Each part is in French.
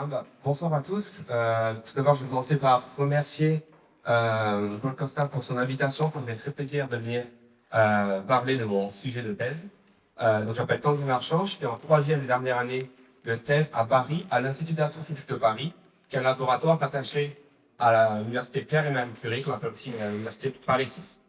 Bien, bonsoir à tous. Tout d'abord, je vais commencer par remercier Paul Costa pour son invitation. Ça me fait très plaisir de venir parler de mon sujet de thèse. Donc, je m'appelle Tanguy Marchand. Je suis en troisième et dernière année de thèse à Paris, à l'Institut d'astrophysique de Paris, qui est un laboratoire attaché à l'université Pierre et Marie Curie, qu'on appelle aussi l'université Paris 6.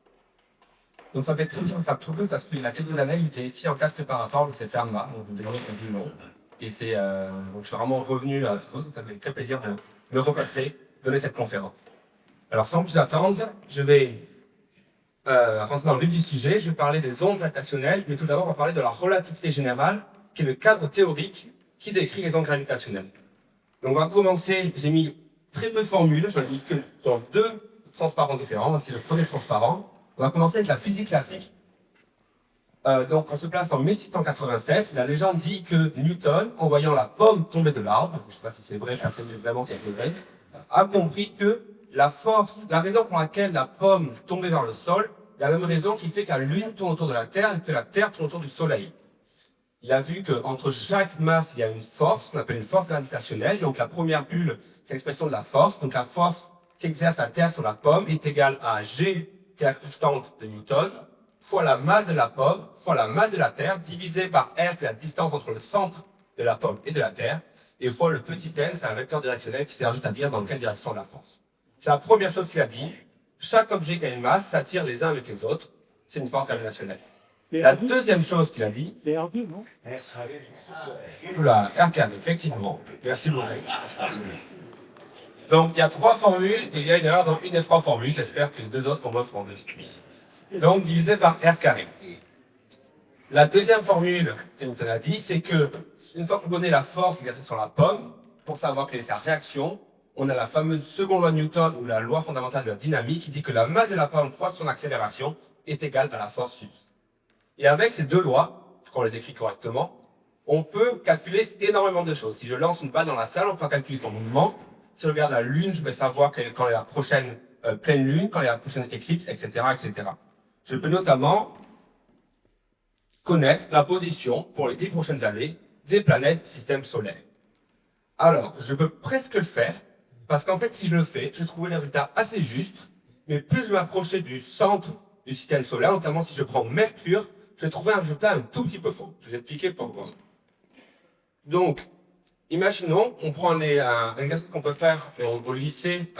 Donc, ça fait très bien, ça trouve parce qu'il y a quelques années, il était ici en classe préparatoire, mais c'est ferme-là, donc vous devez du nom. Et c'est, donc je suis vraiment revenu à ce ça fait très plaisir de me repasser, donner cette conférence. Alors sans plus attendre, je vais rentrer dans le vif du sujet. Je vais parler des ondes gravitationnelles, mais tout d'abord on va parler de la relativité générale, qui est le cadre théorique qui décrit les ondes gravitationnelles. Donc on va commencer, j'ai mis très peu de formules, j'en ai mis que sur deux transparents différents, voici le premier transparent. On va commencer avec la physique classique. Donc, on se place en 1687. La légende dit que Newton, en voyant la pomme tomber de l'arbre, je ne sais pas si c'est vrai, je sais vraiment si c'est vrai, a compris que la raison pour laquelle la pomme tombait vers le sol, la même raison qui fait que la Lune tourne autour de la Terre et que la Terre tourne autour du Soleil. Il a vu qu'entre chaque masse, il y a une force, qu'on appelle une force gravitationnelle. Donc, la première bulle, c'est l'expression de la force. Donc, la force qu'exerce la Terre sur la pomme est égale à G, qui est la constante de Newton, fois la masse de la pomme, fois la masse de la Terre, divisé par R, qui est la distance entre le centre de la pomme et de la Terre, et fois le petit n, c'est un vecteur directionnel qui sert juste à dire dans quelle direction la force. C'est la première chose qu'il a dit. Chaque objet qui a une masse s'attire les uns avec les autres. C'est une force gravitationnelle. La deuxième chose qu'il a dit... C'est R2, non? Oula, R carré, effectivement. Merci beaucoup. Donc, il y a trois formules, et il y a une erreur dans une des trois formules. J'espère que les deux autres, pour moi, seront juste. Donc, divisé par R carré. La deuxième formule que Newton a dit, c'est que, une fois qu'on connaît la force exercée sur la pomme, pour savoir quelle est sa réaction, on a la fameuse seconde loi de Newton, ou la loi fondamentale de la dynamique, qui dit que la masse de la pomme fois son accélération est égale à la force subie. Et avec ces deux lois, quand on les écrit correctement, on peut calculer énormément de choses. Si je lance une balle dans la salle, on peut calculer son mouvement. Si je regarde la Lune, je vais savoir quand est la prochaine pleine Lune, quand est la prochaine éclipse, etc., etc. Je peux notamment connaître la position pour les 10 prochaines années des planètes du système solaire. Alors, je peux presque le faire, parce qu'en fait, si je le fais, je trouve les résultats assez justes, mais plus je m'approchais du centre du système solaire, notamment si je prends Mercure, je vais trouver un résultat un tout petit peu faux. Je vais vous expliquer pourquoi. Donc, imaginons, on prend un exercice qu'on peut faire au lycée,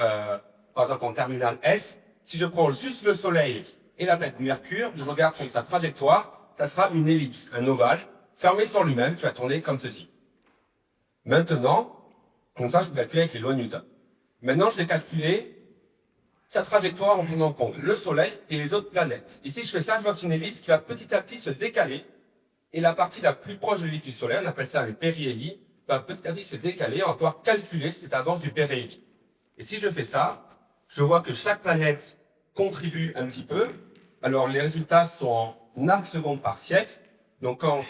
par exemple en terminale S. Si je prends juste le Soleil et la planète Mercure, je regarde sur sa trajectoire, ça sera une ellipse, un ovale, fermé sur lui-même, qui va tourner comme ceci. Maintenant, comme ça, je peux calculer avec les lois de Newton. Maintenant, je vais calculer sa trajectoire en prenant en compte le Soleil et les autres planètes. Ici, je fais ça, je vois que c'est une ellipse qui va petit à petit se décaler, et la partie la plus proche de l'ellipse du Soleil, on appelle ça le périhélie, va petit à petit se décaler, on va pouvoir calculer cette avance du périhélie. Et si je fais ça, je vois que chaque planète contribue un petit peu. Alors, les résultats sont en arcs secondes par siècle. Donc, quand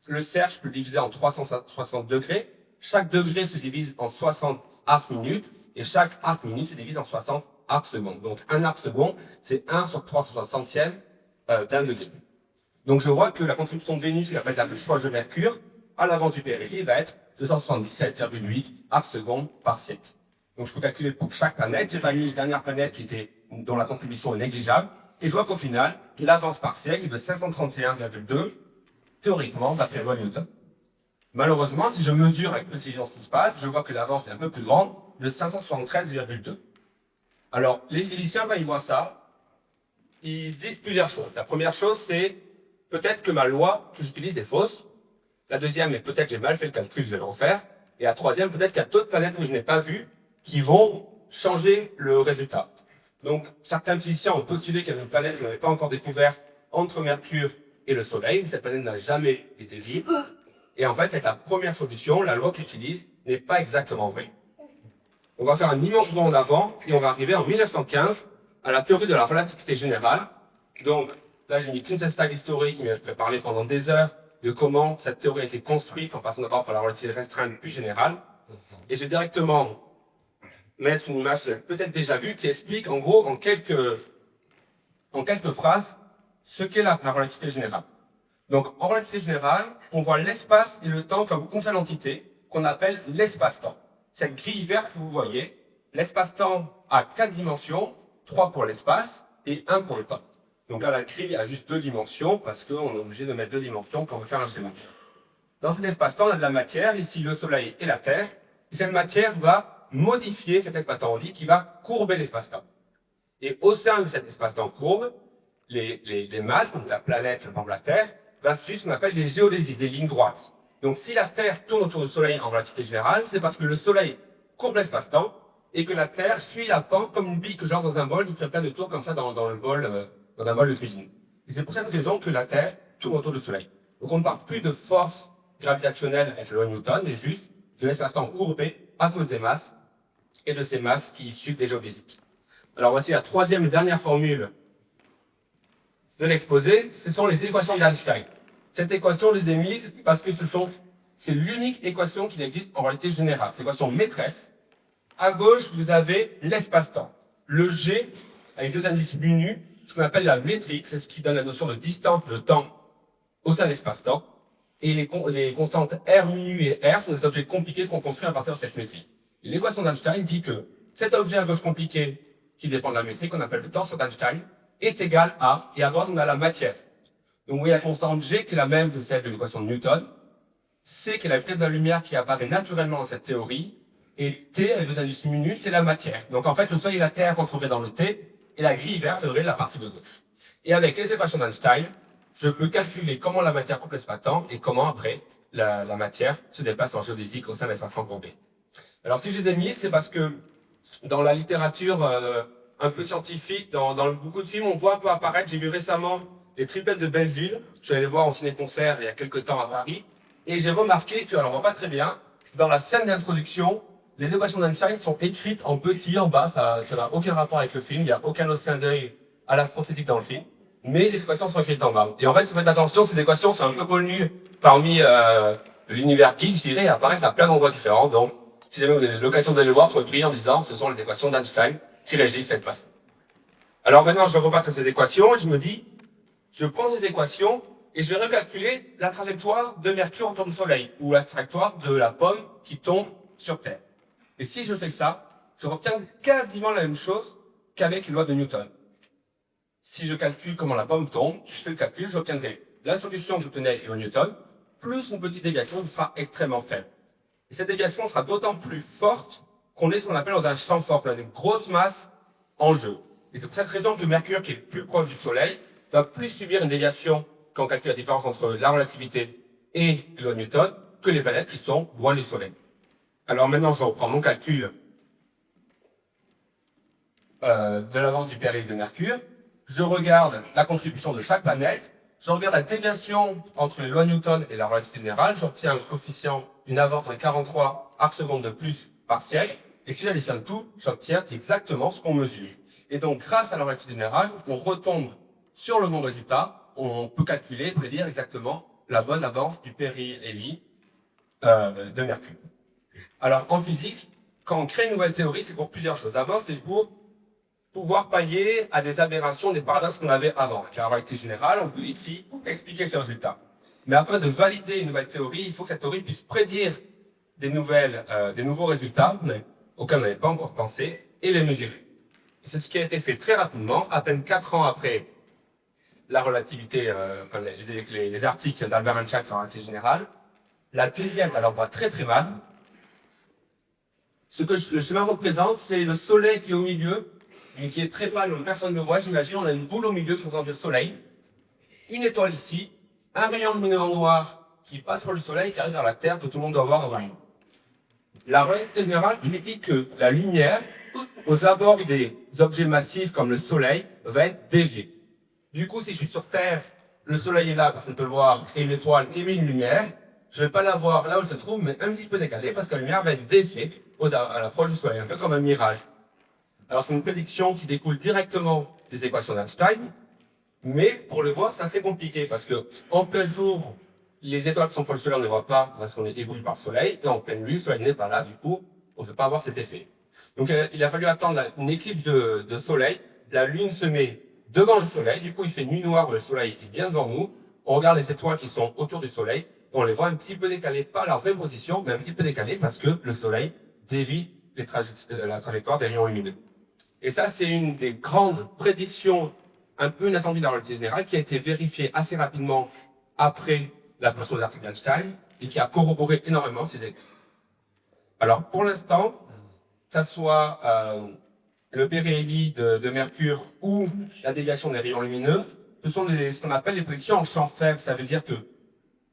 le cercle, je peux le diviser en 360 degrés. Chaque degré se divise en 60 arcs minutes, et chaque arc minute se divise en 60 arcs secondes. Donc, un arc seconde, c'est 1 sur 360e d'un degré. Donc, je vois que la contribution de Vénus, qui est la planète la plus proche de Mercure, à l'avance du périhélie, va être 277,8 arcs secondes par siècle. Donc, je peux calculer pour chaque planète. J'ai pas mis une dernière planète dont la contribution est négligeable. Et je vois qu'au final, l'avance par siècle est de 531,2, théoriquement, d'après la loi de Newton. Malheureusement, si je mesure avec précision ce qui se passe, je vois que l'avance est un peu plus grande, de 573,2. Alors, les physiciens, quand ils voient ça, ils se disent plusieurs choses. La première chose, c'est peut-être que ma loi que j'utilise est fausse. La deuxième est peut-être que j'ai mal fait le calcul, je vais l'en faire. Et la troisième, peut-être qu'il y a d'autres planètes que je n'ai pas vues qui vont changer le résultat. Donc, certains physiciens ont postulé qu'il y avait une planète qu'on n'avait pas encore découverte entre Mercure et le Soleil, mais cette planète n'a jamais été vue. Et en fait, c'est la première solution, la loi que j'utilise n'est pas exactement vraie. On va faire un immense bond en avant et on va arriver en 1915 à la théorie de la relativité générale. Donc, là, j'ai mis qu'une seule slide historique, mais je peux parler pendant des heures de comment cette théorie a été construite en passant d'abord par la relativité restreinte puis générale. Et je vais directement mettre une image peut-être déjà vue qui explique en gros en quelques phrases ce qu'est la relativité générale. Donc en relativité générale, on voit l'espace et le temps comme une seule entité qu'on appelle l'espace-temps. cette grille verte que vous voyez, l'espace-temps a 4 dimensions, 3 pour l'espace et 1 pour le temps. Donc là, la grille a juste 2 dimensions parce qu'on est obligé de mettre 2 dimensions quand on veut faire un schéma. Dans cet espace-temps, on a de la matière, ici le Soleil et la Terre, et cette matière va modifier cet espace-temps. On dit qu'il va courber l'espace-temps. Et au sein de cet espace-temps courbe, les masses, donc la planète, par exemple la Terre, va suivre ce qu'on appelle des géodésies, des lignes droites. Donc si la Terre tourne autour du Soleil en relativité générale, c'est parce que le Soleil courbe l'espace-temps et que la Terre suit la pente comme une bille que je lance dans un bol qui ferait plein de tours comme ça dans un bol de cuisine. Et c'est pour cette raison que la Terre tourne autour du Soleil. Donc on ne parle plus de force gravitationnelle avec le loi Newton, mais juste de l'espace-temps courbé à cause des masses et de ces masses qui suivent les géodésiques. Alors voici la troisième et dernière formule de l'exposé, ce sont les équations d'Einstein. Cette équation, je les ai mises parce que c'est l'unique équation qui existe en réalité générale. C'est l'équation maîtresse. À gauche, vous avez l'espace-temps. Le G, avec 2 indices mu, ce qu'on appelle la métrique, c'est ce qui donne la notion de distance de temps au sein de l'espace-temps. Et les constantes R, mu et R sont des objets compliqués qu'on construit à partir de cette métrique. L'équation d'Einstein dit que cet objet à gauche compliqué, qui dépend de la métrique, qu'on appelle le tenseur d'Einstein, est égal à, et à droite on a la matière. Donc vous voyez la constante G qui est la même que celle de l'équation de Newton, C qui est la vitesse de la lumière qui apparaît naturellement dans cette théorie, et T, avec 2 indices mu, c'est la matière. Donc en fait le Soleil et la Terre rentreraient dans le T, et la grille verte ferait la partie de gauche. Et avec les équations d'Einstein, je peux calculer comment la matière coupe l'espace-temps et comment après la matière se déplace en géodésique au sein de l'espace-temps courbé. Alors si je les ai mis, c'est parce que dans la littérature un peu scientifique, dans beaucoup de films, on voit un peu apparaître, j'ai vu récemment les triplettes de Belleville, je suis allé voir au ciné-concert il y a quelques temps à Paris, et j'ai remarqué que, alors on voit pas très bien, dans la scène d'introduction, les équations d'Einstein sont écrites en petit en bas, ça n'a aucun rapport avec le film, il n'y a aucun autre clin d'œil à l'astrophysique dans le film, mais les équations sont écrites en bas. Et en fait, si vous faites attention, ces équations sont un peu connues parmi l'univers geek, je dirais, et apparaissent à plein d'endroits différents, donc si jamais vous avez l'occasion d'aller le voir, vous pouvez briller en disant ce sont les équations d'Einstein qui régissent cette passe. Alors maintenant, je repars sur ces équations et je me dis, je prends ces équations et je vais recalculer la trajectoire de Mercure autour du Soleil, ou la trajectoire de la pomme qui tombe sur Terre. Et si je fais ça, je obtiens quasiment la même chose qu'avec les lois de Newton. Si je calcule comment la pomme tombe, je fais le calcul, j'obtiendrai la solution que j'obtenais avec les lois de Newton, plus une petite déviation qui sera extrêmement faible. Et cette déviation sera d'autant plus forte qu'on est ce qu'on appelle dans un champ fort, on a une grosse masse en jeu. Et c'est pour cette raison que Mercure, qui est plus proche du Soleil, va plus subir une déviation quand on calcule la différence entre la relativité et les lois de Newton que les planètes qui sont loin du Soleil. Alors maintenant, je reprends mon calcul de l'avance du période de Mercure. Je regarde la contribution de chaque planète. Je regarde la déviation entre les lois de Newton et la relativité générale. J'obtiens un coefficient, une avance de 43 arcs-secondes de plus par siècle. Et si j'additionne tout, j'obtiens exactement ce qu'on mesure. Et donc, grâce à la relativité générale, on retombe sur le bon résultat. On peut calculer, prédire exactement la bonne avance du périhélie de Mercure. Alors, en physique, quand on crée une nouvelle théorie, c'est pour plusieurs choses. D'abord, c'est pour pouvoir pallier à des aberrations, des paradoxes qu'on avait avant. Car en réalité générale, on peut ici expliquer ces résultats. Mais afin de valider une nouvelle théorie, il faut que cette théorie puisse prédire des nouveaux résultats auxquels on n'avait pas encore pensé et les mesurer. C'est ce qui a été fait très rapidement, à peine 4 ans après la relativité, les articles d'Albert Einstein sur la relativité générale. La deuxième, alors on voit très très mal. Ce que le schéma représente, c'est le Soleil qui est au milieu, mais qui est très pâle, donc personne ne le voit. J'imagine, on a une boule au milieu qui représente le Soleil, une étoile ici, un rayon lumineux en noir qui passe sur le Soleil et qui arrive vers la Terre que tout le monde doit voir en rayon. La relativité générale, il dit que la lumière, aux abords des objets massifs comme le Soleil, va être déviée. Du coup, si je suis sur Terre, le Soleil est là, personne ne peut le voir, et l'étoile émet une lumière, je ne vais pas la voir là où elle se trouve, mais un petit peu décalée, parce que la lumière va être déviée à la fois du Soleil, un peu comme un mirage. Alors c'est une prédiction qui découle directement des équations d'Einstein, mais pour le voir, c'est assez compliqué, parce que en plein jour, les étoiles qui sont proches du Soleil, on ne les voit pas, parce qu'on est ébloui par le Soleil, et en pleine nuit, le Soleil n'est pas là, du coup, on ne peut pas avoir cet effet. Donc il a fallu attendre une éclipse de Soleil, la Lune se met devant le Soleil, du coup il fait nuit noire, le Soleil est bien devant nous, on regarde les étoiles qui sont autour du Soleil, on les voit un petit peu décalées, pas à leur vraie position, mais un petit peu décalées parce que le Soleil dévie la trajectoire des rayons lumineux. Et ça, c'est une des grandes prédictions un peu inattendues de la relativité générale qui a été vérifiée assez rapidement après la postulation des articles d'Einstein et qui a corroboré énormément ces effets. Alors, pour l'instant, que ce soit le périhélie de Mercure ou la déviation des rayons lumineux, ce sont ce qu'on appelle les prédictions en champ faible. Ça veut dire que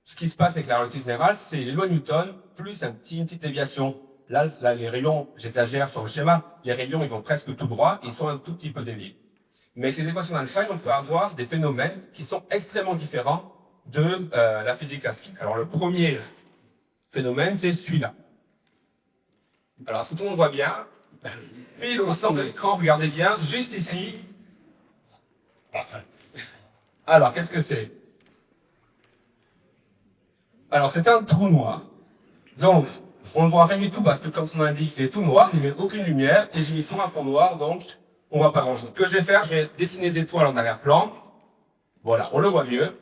ce qui se passe avec la relativité générale, c'est les lois Newton plus une petite déviation. Là, les rayons, j'exagère sur le schéma, les rayons, ils vont presque tout droit, ils sont un tout petit peu déviés. Mais avec les équations d'Einstein, on peut avoir des phénomènes qui sont extrêmement différents de la physique classique. Alors, le premier phénomène, c'est celui-là. Alors, est-ce que tout le monde voit bien? Pile au centre de l'écran, regardez bien, juste ici. Alors, qu'est-ce que c'est? Alors, c'est un trou noir. Donc, on ne voit rien du tout parce que, comme son nom l'indique, il est tout noir, il n'y a aucune lumière, et j'ai mis sur un fond noir, donc on ne voit pas grand-chose. Ce que je vais faire, je vais dessiner les étoiles en arrière-plan. Voilà, on le voit mieux.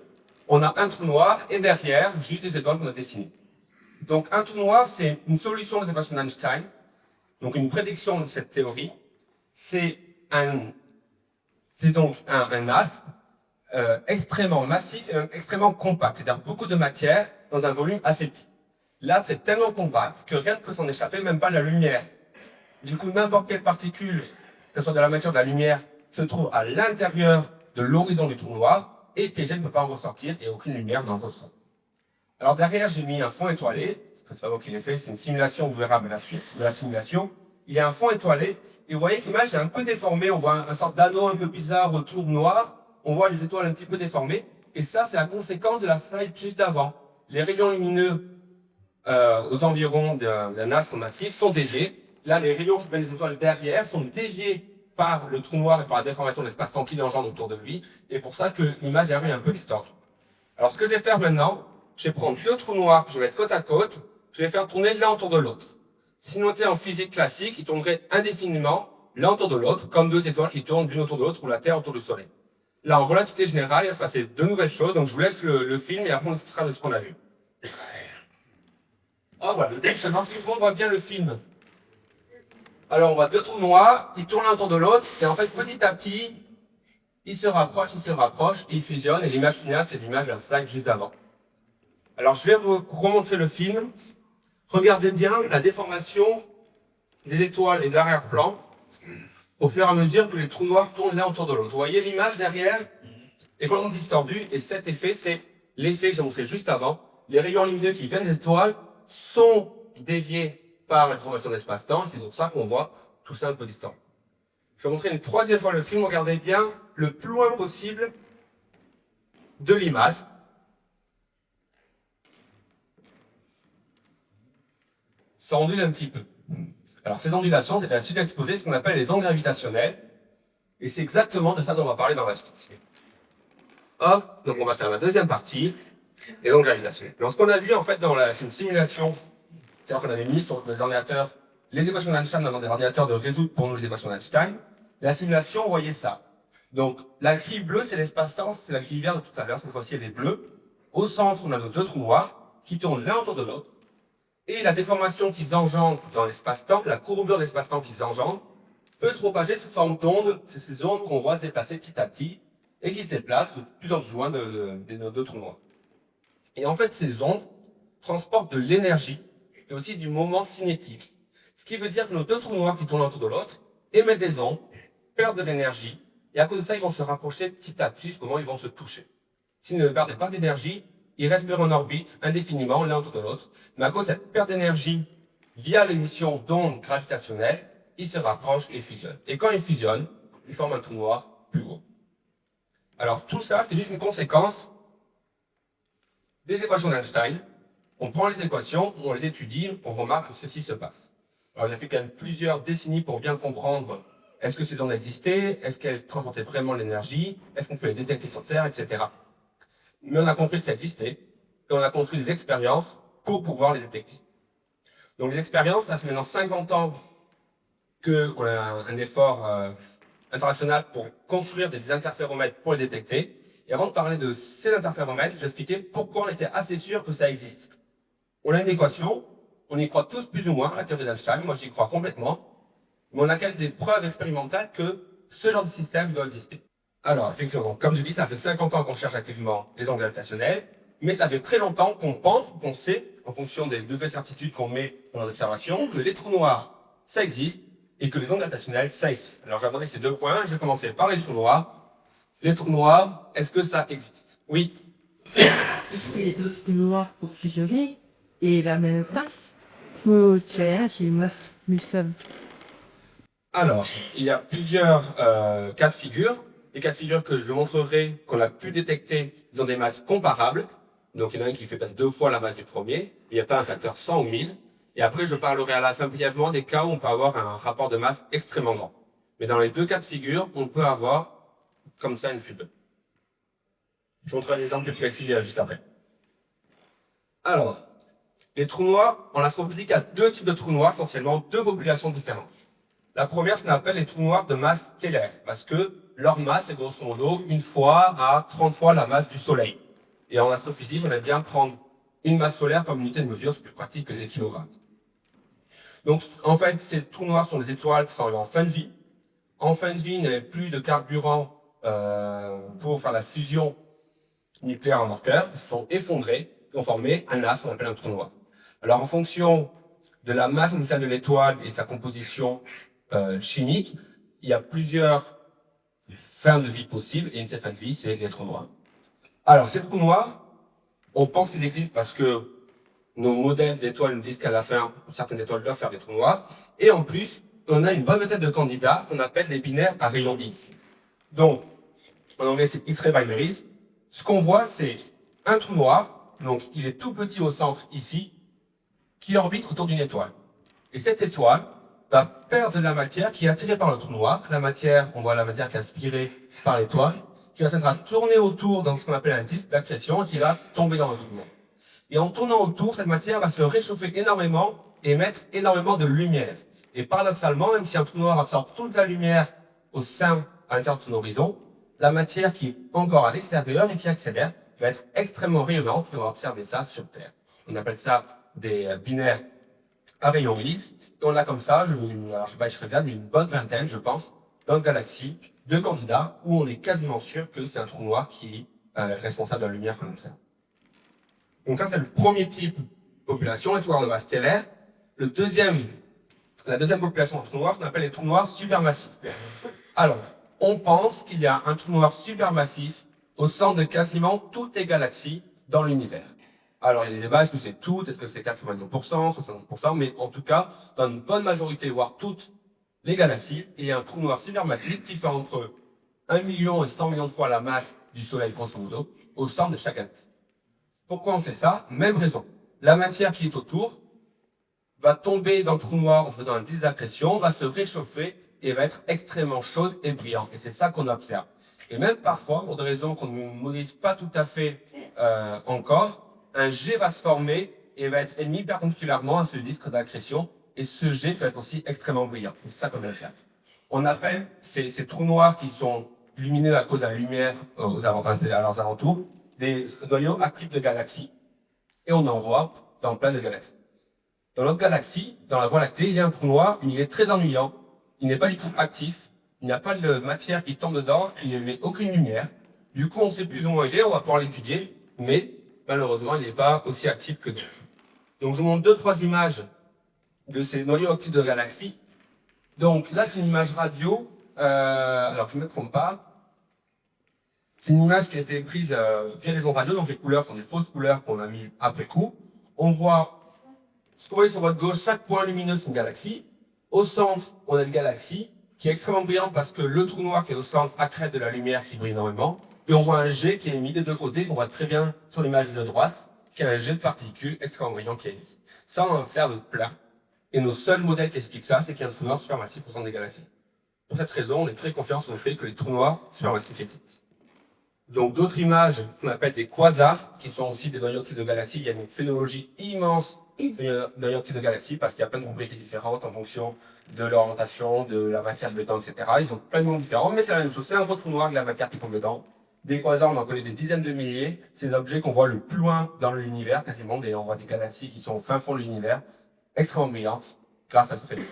On a un trou noir, et derrière, juste les étoiles qu'on a dessinées. Donc, un trou noir, c'est une solution de l'équation d'Einstein, donc une prédiction de cette théorie. C'est donc un astre extrêmement massif et extrêmement compact, c'est-à-dire beaucoup de matière dans un volume assez petit. Là, c'est tellement compact que rien ne peut s'en échapper, même pas la lumière. Du coup, n'importe quelle particule, que ce soit de la matière ou de la lumière, se trouve à l'intérieur de l'horizon du trou noir et piégé ne peut pas en ressortir et aucune lumière n'en ressort. Alors derrière, j'ai mis un fond étoilé. C'est pas moi qui l'ai fait, c'est une simulation, vous verrez à la suite de la simulation. Il y a un fond étoilé et vous voyez que l'image est un peu déformée. On voit un sorte d'anneau un peu bizarre autour noir. On voit les étoiles un petit peu déformées. Et ça, c'est la conséquence de la slide juste avant. Les rayons lumineux aux environs d'un astre massif sont déviés. Là, les rayons qui viennent des étoiles derrière sont déviés par le trou noir et par la déformation de l'espace-temps qu'il engendre autour de lui. Et pour ça que l'image est un peu distordue. Alors, ce que je vais faire maintenant, je vais prendre deux trous noirs que je vais mettre côte à côte. Je vais faire tourner l'un autour de l'autre. Si on était en physique classique, ils tourneraient indéfiniment l'un autour de l'autre, comme deux étoiles qui tournent l'une autour de l'autre ou la Terre autour du Soleil. Là, en relativité générale, il va se passer deux nouvelles choses. Donc, je vous laisse le film et après, on discutera de ce qu'on a vu. Ah, voilà, le texte, on voit bien le film. Alors, on voit deux trous noirs, ils tournent l'un autour de l'autre, et en fait, petit à petit, ils se rapprochent, et ils fusionnent, et l'image finale, c'est l'image d'un slide juste avant. Alors, je vais vous remontrer le film. Regardez bien la déformation des étoiles et de l'arrière-plan au fur et à mesure que les trous noirs tournent l'un autour de l'autre. Vous voyez l'image derrière est complètement distordue, et cet effet, c'est l'effet que j'ai montré juste avant. Les rayons lumineux qui viennent des étoiles sont déviés par la déformation de l'espace-temps, c'est pour ça qu'on voit tout ça un peu distant. Je vais montrer une troisième fois le film, regardez bien le plus loin possible de l'image. Ça ondule un petit peu. Alors ces ondulations, c'est la suite exposée, ce qu'on appelle les ondes gravitationnelles, et c'est exactement de ça dont on va parler dans la suite. Hop, donc on va faire la deuxième partie, les ondes gravitationnelles. Donc ce qu'on a vu en fait dans une simulation, c'est-à-dire qu'on avait mis sur les ordinateurs les équations d'Einstein dans des ordinateurs de résoudre pour nous les équations d'Einstein. La simulation, vous voyez ça. Donc la grille bleue, c'est l'espace-temps, c'est la grille verte de tout à l'heure, cette fois-ci elle est bleue. Au centre, on a nos deux trous noirs qui tournent l'un autour de l'autre. Et la déformation qu'ils engendrent dans l'espace-temps, la courbure de l'espace-temps qu'ils engendrent, peut se propager sous forme d'ondes. C'est ces ondes qu'on voit se déplacer petit à petit et qui se déplacent de plus en plus loin de nos deux trous noirs. Et en fait, ces ondes transportent de l'énergie et aussi du moment cinétique. Ce qui veut dire que nos deux trous noirs qui tournent autour de l'autre émettent des ondes, perdent de l'énergie, et à cause de ça, ils vont se rapprocher petit à petit jusqu'au moment où ils vont se toucher. S'ils ne perdent pas d'énergie, ils restent en orbite indéfiniment l'un autour de l'autre, mais à cause de cette perte d'énergie via l'émission d'ondes gravitationnelles, ils se rapprochent et fusionnent. Et quand ils fusionnent, ils forment un trou noir plus gros. Alors tout ça, c'est juste une conséquence des équations d'Einstein. On prend les équations, on les étudie, on remarque que ceci se passe. Alors il a fait quand même plusieurs décennies pour bien comprendre est-ce que ces ondes existaient, est-ce qu'elles transportaient vraiment l'énergie, est-ce qu'on peut les détecter sur Terre, etc. Mais on a compris que ça existait, et on a construit des expériences pour pouvoir les détecter. Donc les expériences, ça fait maintenant 50 ans qu'on a un effort international pour construire des interféromètres pour les détecter. Et avant de parler de ces interféromètres, j'expliquais pourquoi on était assez sûr que ça existe. On a une équation, On y croit tous plus ou moins, la théorie d'Einstein, moi j'y crois complètement. Mais on a quand même des preuves expérimentales que ce genre de système doit exister. Alors, effectivement, comme je dis, ça fait 50 ans qu'on cherche activement les ondes gravitationnelles, mais ça fait très longtemps qu'on pense, qu'on sait, en fonction des degrés de certitude qu'on met dans l'observation, que les trous noirs, ça existe, et que les ondes gravitationnelles, ça existe. Alors, j'ai abordé ces deux points. Je vais commencer par les trous noirs. Les trous noirs, est-ce que ça existe? Oui. Les deux trous noirs pour fusionner et la même tasse pour créer une masse muscle. Alors, il y a plusieurs cas de figure. Les cas de figure que je montrerai, qu'on a pu détecter, ils ont des masses comparables. Donc, il y en a un qui fait peut-être 2 fois la masse du premier. Il n'y a pas un facteur 100 ou 1000. Et après, je parlerai à la fin brièvement des cas où on peut avoir un rapport de masse extrêmement grand. Mais dans les deux cas de figure, on peut avoir comme ça une fusion. Je vous montrerai un exemple plus précis juste après. Alors, les trous noirs, en astrophysique, il y a deux types de trous noirs, essentiellement deux populations différentes. La première, ce qu'on appelle les trous noirs de masse stellaire, parce que leur masse est grosso modo une fois à 30 fois la masse du Soleil. Et en astrophysique, on aime bien prendre une masse solaire comme unité de mesure, c'est plus pratique que des kilogrammes. Donc, en fait, ces trous noirs sont des étoiles qui sont en fin de vie. En fin de vie, il n'y avait plus de carburant pour faire la fusion nucléaire en leur cœur. Ils se sont effondrés et ont formé un as qu'on appelle un trou noir. Alors, en fonction de la masse initiale de l'étoile et de sa composition chimique, il y a plusieurs fins de vie possibles, et une de ces fins de vie, c'est les trous noirs. Alors, ces trous noirs, on pense qu'ils existent parce que nos modèles d'étoiles nous disent qu'à la fin, certaines étoiles doivent faire des trous noirs, et en plus, on a une bonne méthode de candidats qu'on appelle les binaires à rayon X. Donc, en anglais, c'est X-ray binaries. Ce qu'on voit, c'est un trou noir, donc il est tout petit au centre ici, qui orbite autour d'une étoile. Et cette étoile va perdre de la matière qui est attirée par le trou noir. La matière, on voit la matière qui est aspirée par l'étoile, qui va s'être à tourner autour dans ce qu'on appelle un disque d'accrétion et qui va tomber dans le trou noir. Et en tournant autour, cette matière va se réchauffer énormément et émettre énormément de lumière. Et paradoxalement, même si un trou noir absorbe toute la lumière au sein, à l'intérieur de son horizon, la matière qui est encore à l'extérieur et qui accélère va être extrêmement rayonnante et on va observer ça sur Terre. On appelle ça des binaires à rayon X. Et on a comme ça, je sais pas, je serais mais une bonne vingtaine, je pense, dans notre galaxie, de candidats où on est quasiment sûr que c'est un trou noir qui est responsable de la lumière qu'on observe. Donc ça, c'est le premier type de population, les trous noirs de masse stellaire. La deuxième population de trous noirs, ce qu'on appelle les trous noirs supermassifs. Alors, on pense qu'il y a un trou noir supermassif au centre de quasiment toutes les galaxies dans l'univers. Alors, il y a des débats, est-ce que c'est toutes, est-ce que c'est 90%, 60%, mais en tout cas, dans une bonne majorité, voire toutes les galaxies, il y a un trou noir supermassif qui fait entre 1 million et 100 millions de fois la masse du Soleil, grosso modo, au centre de chaque galaxie. Pourquoi on sait ça? Même raison. La matière qui est autour va tomber dans le trou noir en faisant une désaccrétion, va se réchauffer et va être extrêmement chaude et brillante. Et c'est ça qu'on observe. Et même parfois, pour des raisons qu'on ne modélise pas tout à fait encore, un jet va se former et va être émis perpendiculairement à ce disque d'accrétion. Et ce jet peut être aussi extrêmement brillant. Et c'est ça qu'on va faire. On appelle ces trous noirs qui sont lumineux à cause de la lumière à leurs alentours des noyaux actifs de galaxies. Et on en voit dans plein de galaxies. Dans notre galaxie, dans la Voie lactée, il y a un trou noir, il est très ennuyant. Il n'est pas du tout actif. Il n'y a pas de matière qui tombe dedans. Il n'émet aucune lumière. Du coup, on sait plus ou moins où il est. On va pouvoir l'étudier. Mais malheureusement, il n'est pas aussi actif que nous. Donc, je vous montre 2-3 images de ces noyaux actifs de galaxies. Donc, là, c'est une image radio. Alors, je ne me trompe pas. C'est une image qui a été prise via les ondes radio. Donc, les couleurs sont des fausses couleurs qu'on a mis après coup. On voit ce que vous voyez sur votre gauche, chaque point lumineux, c'est une galaxie. Au centre, on a une galaxie qui est extrêmement brillante parce que le trou noir qui est au centre accrète de la lumière qui brille énormément. Et on voit un jet qui est émis des deux côtés, qu'on voit très bien sur l'image de droite, qui est un jet de particules extrêmement brillant qui est émis. Ça, on observe plein. Et nos seuls modèles qui expliquent ça, c'est qu'il y a un trou noir supermassif au centre des galaxies. Pour cette raison, on est très confiant sur le fait que les trous noirs supermassifs existent. Donc, d'autres images qu'on appelle des quasars, qui sont aussi des noyaux actifs de galaxies. Il y a une phénologie immense de noyaux actifs de galaxies parce qu'il y a plein de propriétés différentes en fonction de l'orientation, de la matière dedans, etc. Ils ont plein de noms différents, mais c'est la même chose. C'est un gros trou noir avec la matière qui tombe dedans. Des quasars, on en connaît des dizaines de milliers. C'est des objets qu'on voit le plus loin dans l'univers, quasiment. On voit des galaxies qui sont au fin fond de l'univers. extrêmement brillante grâce à ce phénomène.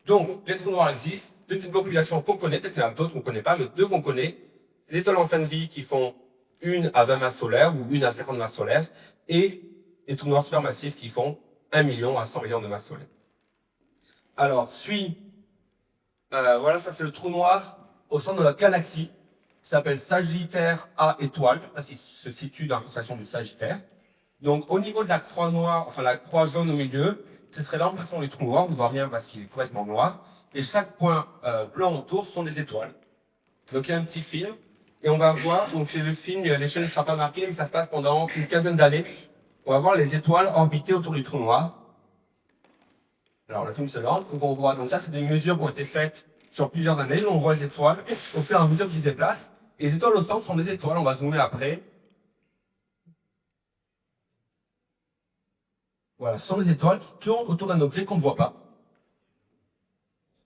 Donc, les trous noirs existent, deux types de populations qu'on connaît, peut-être qu'il y en a d'autres qu'on ne connaît pas, mais deux qu'on connaît. Les étoiles en fin de vie qui font 1 à 20 masses solaires ou 1 à 50 masses solaires, et les trous noirs supermassifs qui font 1 million à 100 millions de masses solaires. Alors, voilà, ça c'est le trou noir au centre de la galaxie, qui s'appelle Sagittaire A étoile, qui se situe dans la constellation du Sagittaire. Donc, au niveau de la croix noire, enfin la croix jaune au milieu, ce serait l'emplacement du trou noir, on ne voit rien parce qu'il est complètement noir, et chaque point blanc autour sont des étoiles. Donc, il y a un petit film, et on va voir, donc c'est le film, l'échelle ne sera pas marquée, mais ça se passe pendant une quinzaine d'années. On va voir les étoiles orbiter autour du trou noir. Alors, le film se lance, donc on voit, donc ça c'est des mesures qui ont été faites sur plusieurs années, on voit les étoiles au fur et à mesure qu'ils se déplacent. Et les étoiles au centre sont des étoiles, on va zoomer après. Voilà, ce sont des étoiles qui tournent autour d'un objet qu'on ne voit pas.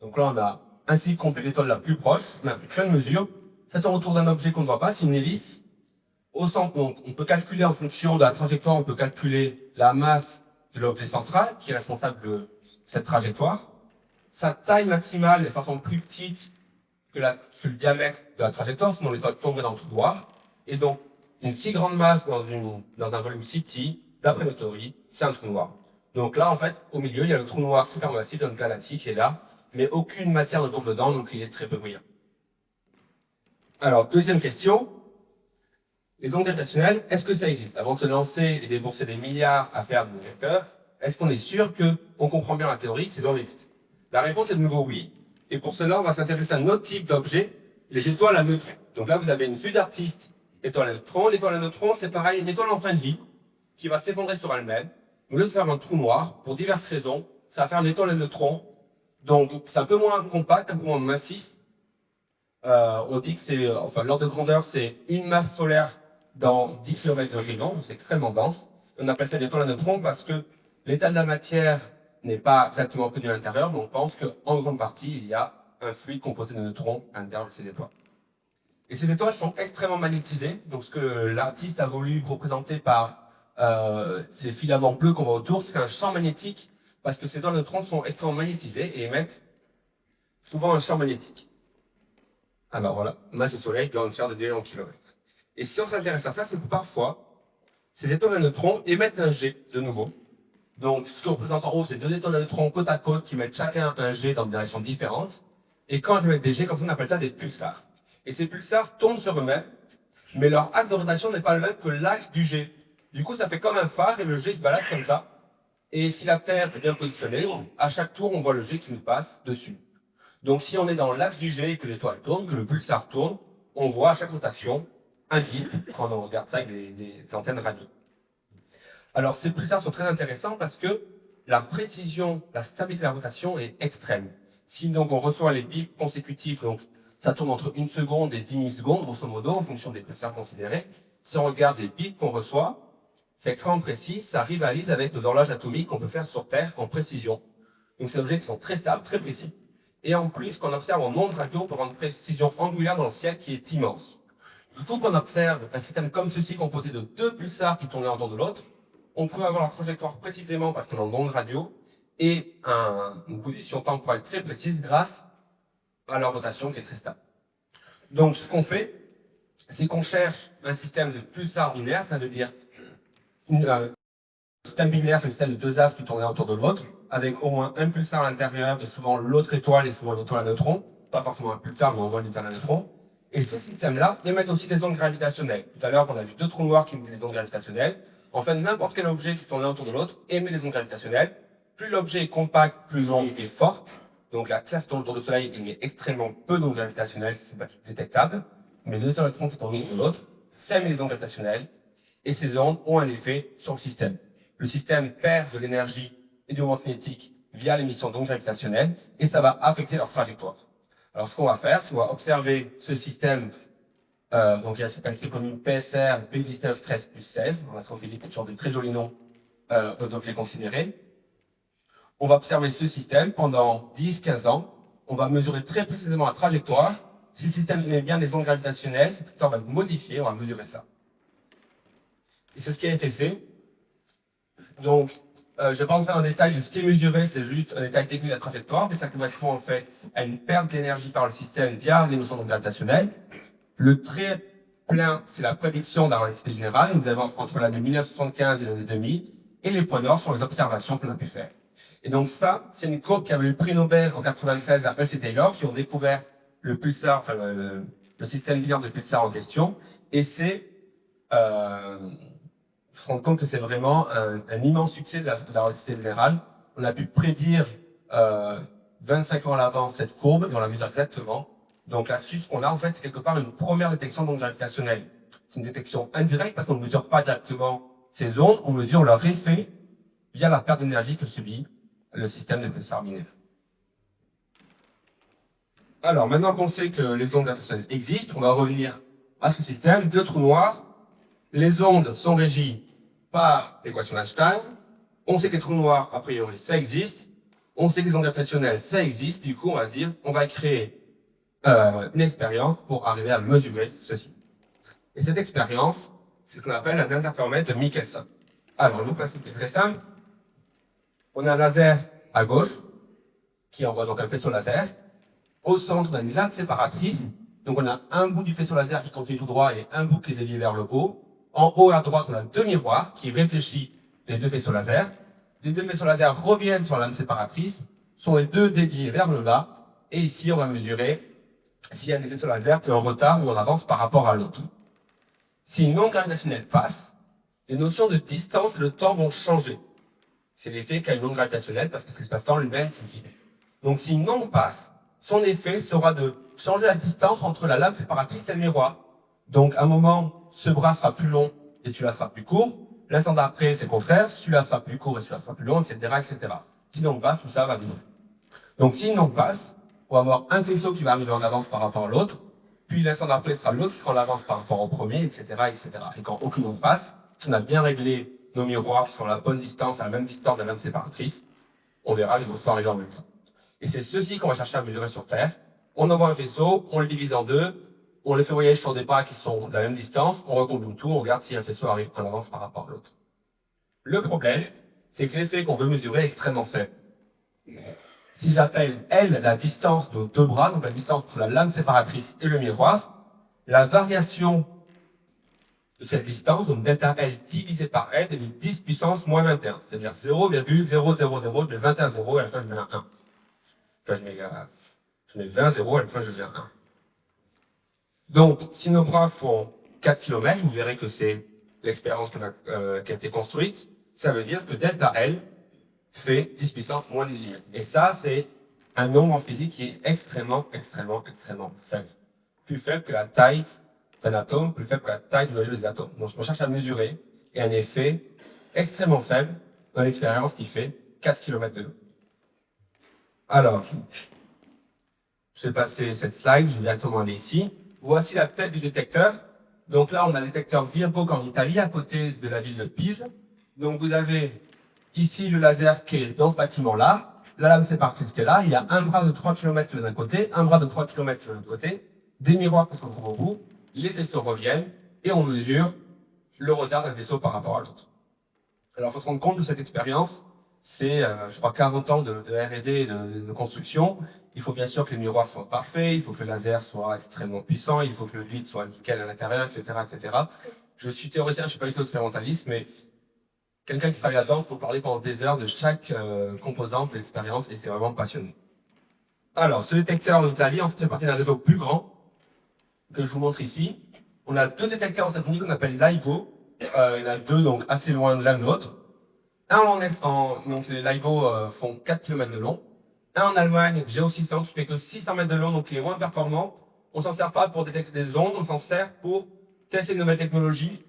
Donc là, on a ainsi compté l'étoile la plus proche, on a fait plein de mesures. Ça tourne autour d'un objet qu'on ne voit pas, c'est une hélice. Au centre, donc, on peut calculer en fonction de la trajectoire, on peut calculer la masse de l'objet central, qui est responsable de cette trajectoire. Sa taille maximale est de façon plus petite que le diamètre de la trajectoire, sinon l'étoile tomberait dans le trou noir. Et donc, une si grande masse dans un volume si petit, d'après nos théories, c'est un trou noir. Donc là, en fait, au milieu, il y a le trou noir supermassif de notre galaxie qui est là, mais aucune matière ne tombe dedans, donc il est très peu brillant. Alors, deuxième question. Les ondes gravitationnelles, est-ce que ça existe? Avant de se lancer et débourser des milliards à faire des détecteurs, est-ce qu'on est sûr qu'on comprend bien la théorie, que ces ondes existent? La réponse est de nouveau oui. Et pour cela, on va s'intéresser à un autre type d'objet, les étoiles à neutrons. Donc là, vous avez une vue d'artiste étoile à neutrons. L'étoile à neutrons, c'est pareil, une étoile en fin de vie, qui va s'effondrer sur elle-même. Au lieu de faire un trou noir, pour diverses raisons, ça va faire une étoile à neutrons. Donc, c'est un peu moins compact, un peu moins massif. On dit que c'est, enfin, l'ordre de grandeur, c'est une masse solaire dans 10 km de rayon, donc c'est extrêmement dense. On appelle ça une étoile à neutrons parce que l'état de la matière n'est pas exactement connu à l'intérieur, mais on pense qu'en grande partie, il y a un fluide composé de neutrons à l'intérieur de ces étoiles. Et ces étoiles sont extrêmement magnétisées, donc ce que l'artiste a voulu représenter par ces filaments bleus qu'on voit autour, c'est un champ magnétique, parce que ces étoiles à neutrons sont extrêmement magnétisées et émettent souvent un champ magnétique. Alors voilà, masse du Soleil dans une sphère de 2 millions de kilomètres. Et si on s'intéresse à ça, c'est que parfois, ces étoiles à neutrons émettent un jet de nouveau. Donc, ce qu'on représente en haut, c'est deux étoiles à neutrons côte à côte qui mettent chacun un jet dans des directions différentes. Et quand elles émettent des jets, comme ça, on appelle ça des pulsars. Et ces pulsars tournent sur eux-mêmes, mais leur axe de rotation n'est pas le même que l'axe du jet. Du coup, ça fait comme un phare et le jet se balade comme ça. Et si la Terre est bien positionnée, à chaque tour, on voit le jet qui nous passe dessus. Donc, si on est dans l'axe du jet et que l'étoile tourne, que le pulsar tourne, on voit à chaque rotation un vide quand on regarde ça avec des antennes radio. Alors, ces pulsars sont très intéressants parce que la précision, la stabilité de la rotation est extrême. Si donc on reçoit les bips consécutifs, donc ça tourne entre 1 seconde et 10 millisecondes, grosso modo, en fonction des pulsars considérés. Si on regarde les bips qu'on reçoit, c'est extrêmement précis, ça rivalise avec nos horloges atomiques qu'on peut faire sur Terre en précision. Donc, c'est des objets qui sont très stables, très précis. Et en plus, qu'on observe en ondes radio, on peut avoir une précision angulaire dans le ciel qui est immense. Du coup, qu'on observe un système comme ceci, composé de deux pulsars qui tournent l'un autour de l'autre, on peut avoir la trajectoire précisément parce qu'on est en ondes radio et une position temporelle très précise grâce à leur rotation qui est très stable. Donc, ce qu'on fait, c'est qu'on cherche un système de pulsars binaires, ça veut dire un système binaire, c'est un système de deux astres qui tournent l'un autour de l'autre, avec au moins un pulsar à l'intérieur et souvent l'autre étoile et souvent une étoile à neutrons. Pas forcément un pulsar, mais on voit une étoile à neutrons. Et ces systèmes-là émettent aussi des ondes gravitationnelles. Tout à l'heure, on a vu deux trous noirs qui émettent des ondes gravitationnelles. En fait, n'importe quel objet qui tourne l'un autour de l'autre émet des ondes gravitationnelles. Plus l'objet est compact, plus l'onde est forte. Donc la Terre qui tourne autour du Soleil émet extrêmement peu d'ondes gravitationnelles, c'est pas détectable. Mais les étoiles à neutrons qui tournent l'un autour de l'autre, ça émet des ondes gravitationnelles. Et ces ondes ont un effet sur le système. Le système perd de l'énergie et du mouvement cinétique via l'émission d'ondes gravitationnelles, et ça va affecter leur trajectoire. Alors, ce qu'on va faire, c'est qu'on va observer ce système, donc il y a un système qui est connu PSR, P19, 13 plus 16, en astrophysique, c'est toujours des très jolis noms aux objets considérés. On va observer ce système pendant 10-15 ans, on va mesurer très précisément la trajectoire. Si le système émet bien des ondes gravitationnelles, cette trajectoire va être modifiée, on va mesurer ça. Et c'est ce qui a été fait. Donc, je ne vais pas rentrer en détail de ce qui est mesuré, c'est juste un détail technique de la trajectoire, mais ça correspond en fait à une perte d'énergie par le système via l'émotion gravitationnelle. Le trait plein, c'est la prédiction de la relativité générale. Nous avons entre l'année 1975 et l'année 2000, et les points noirs sont les observations qu'on a pu faire. Et donc ça, c'est une courbe qui avait eu le prix Nobel en 1993 à Hull et Taylor, qui ont découvert le pulsar, enfin le système binaire de pulsar en question, et c'est se rendre compte que c'est vraiment un immense succès de la relativité générale. On a pu prédire 25 ans à l'avance cette courbe et on la mesure exactement. Donc là-dessus, ce qu'on a en fait, c'est quelque part une première détection d'ondes gravitationnelles. C'est une détection indirecte parce qu'on ne mesure pas directement ces ondes, on mesure leur effet via la perte d'énergie que subit le système de pulsar binaire. Alors maintenant qu'on sait que les ondes gravitationnelles existent, on va revenir à ce système. Deux trous noirs. Les ondes sont régies par l'équation d'Einstein. On sait que les trous noirs, a priori, ça existe. On sait que les ondes gravitationnelles, ça existe. Du coup, on va se dire, on va créer une expérience pour arriver à mesurer ceci. Et cette expérience, c'est ce qu'on appelle un interféromètre de Michelson. Alors, le principe est très simple. On a un laser à gauche, qui envoie donc un faisceau laser. Au centre, on a une lame séparatrice. Donc, on a un bout du faisceau laser qui continue tout droit et un bout qui est dévié vers le haut. En haut à droite, on a deux miroirs qui réfléchissent les deux faisceaux laser. Les deux faisceaux laser reviennent sur la lame séparatrice, sont les deux déviés vers le bas. Et ici, on va mesurer s'il y a des faisceaux laser qui ont un retard ou en avance par rapport à l'autre. Si une onde gravitationnelle passe, les notions de distance et de temps vont changer. C'est l'effet qu'a une onde gravitationnelle parce que c'est l'espace-temps lui-même qui vit. Donc si une onde passe, son effet sera de changer la distance entre la lame séparatrice et le miroir. Donc à un moment, ce bras sera plus long et celui-là sera plus court. L'instant d'après, c'est le contraire, celui-là sera plus court et celui-là sera plus long, etc., etc. Si une onde passe, tout ça va vivre. Donc si une onde passe, on va avoir un faisceau qui va arriver en avance par rapport à l'autre, puis l'instant d'après sera l'autre qui sera en avance par rapport au premier, etc., etc. Et quand aucune onde passe, si on a bien réglé nos miroirs qui sont à la bonne distance, à la même distance de la lame séparatrice, on verra les faisceaux arriver en même temps. Et c'est ceci qu'on va chercher à mesurer sur Terre. On envoie un faisceau, on le divise en deux, on le fait voyager sur des bras qui sont de la même distance, on recombine tout, on regarde si un faisceau arrive en avance par rapport à l'autre. Le problème, c'est que l'effet qu'on veut mesurer est extrêmement faible. Si j'appelle L la distance de deux bras, donc la distance entre la lame séparatrice et le miroir, la variation de cette distance, donc delta L divisé par L, est de 10 puissance moins 21, c'est-à-dire 0,000, je mets 21 zéros et à la fin je mets un 1. Enfin, je mets 20 zéros, à la fin je mets un 1. Donc, si nos bras font 4 km, vous verrez que c'est l'expérience qui a été construite, ça veut dire que delta L fait 10 puissance moins 18. Et ça, c'est un nombre en physique qui est extrêmement faible. Plus faible que la taille d'un atome, plus faible que la taille du noyau des atomes. Donc, ce qu'on cherche à mesurer est un effet extrêmement faible dans l'expérience qui fait 4 km de long. Alors, je vais passer cette slide, je vais directement aller ici. Voici la tête du détecteur. Donc là, on a le détecteur Virgo en Italie, à côté de la ville de Pise. Donc vous avez ici le laser qui est dans ce bâtiment-là. La lame séparatrice qui est là. Il y a un bras de 3 km d'un côté, un bras de 3 km de l'autre côté. Des miroirs qui se retrouvent au bout. Les faisceaux reviennent et on mesure le retard d'un vaisseau par rapport à l'autre. Alors il faut se rendre compte de cette expérience. C'est, je crois, 40 ans de R&D de construction. Il faut bien sûr que les miroirs soient parfaits, il faut que le laser soit extrêmement puissant, il faut que le vide soit nickel à l'intérieur, etc., etc. Je suis théoricien, je ne suis pas du tout expérimentaliste, mais quelqu'un qui travaille là-dedans, il faut parler pendant des heures de chaque composante de l'expérience et c'est vraiment passionnant. Alors, ce détecteur en Italie, en fait, c'est partie d'un réseau plus grand que je vous montre ici. On a deux détecteurs aux États-Unis qu'on appelle LIGO. Il y en a deux, donc assez loin de l'un de l'autre. Un donc les LIGO font 4 km de long. Un en Allemagne, Geo600, qui fait que 600 mètres de long, donc il est moins performant. On s'en sert pas pour détecter des ondes, on s'en sert pour tester de nouvelles technologies.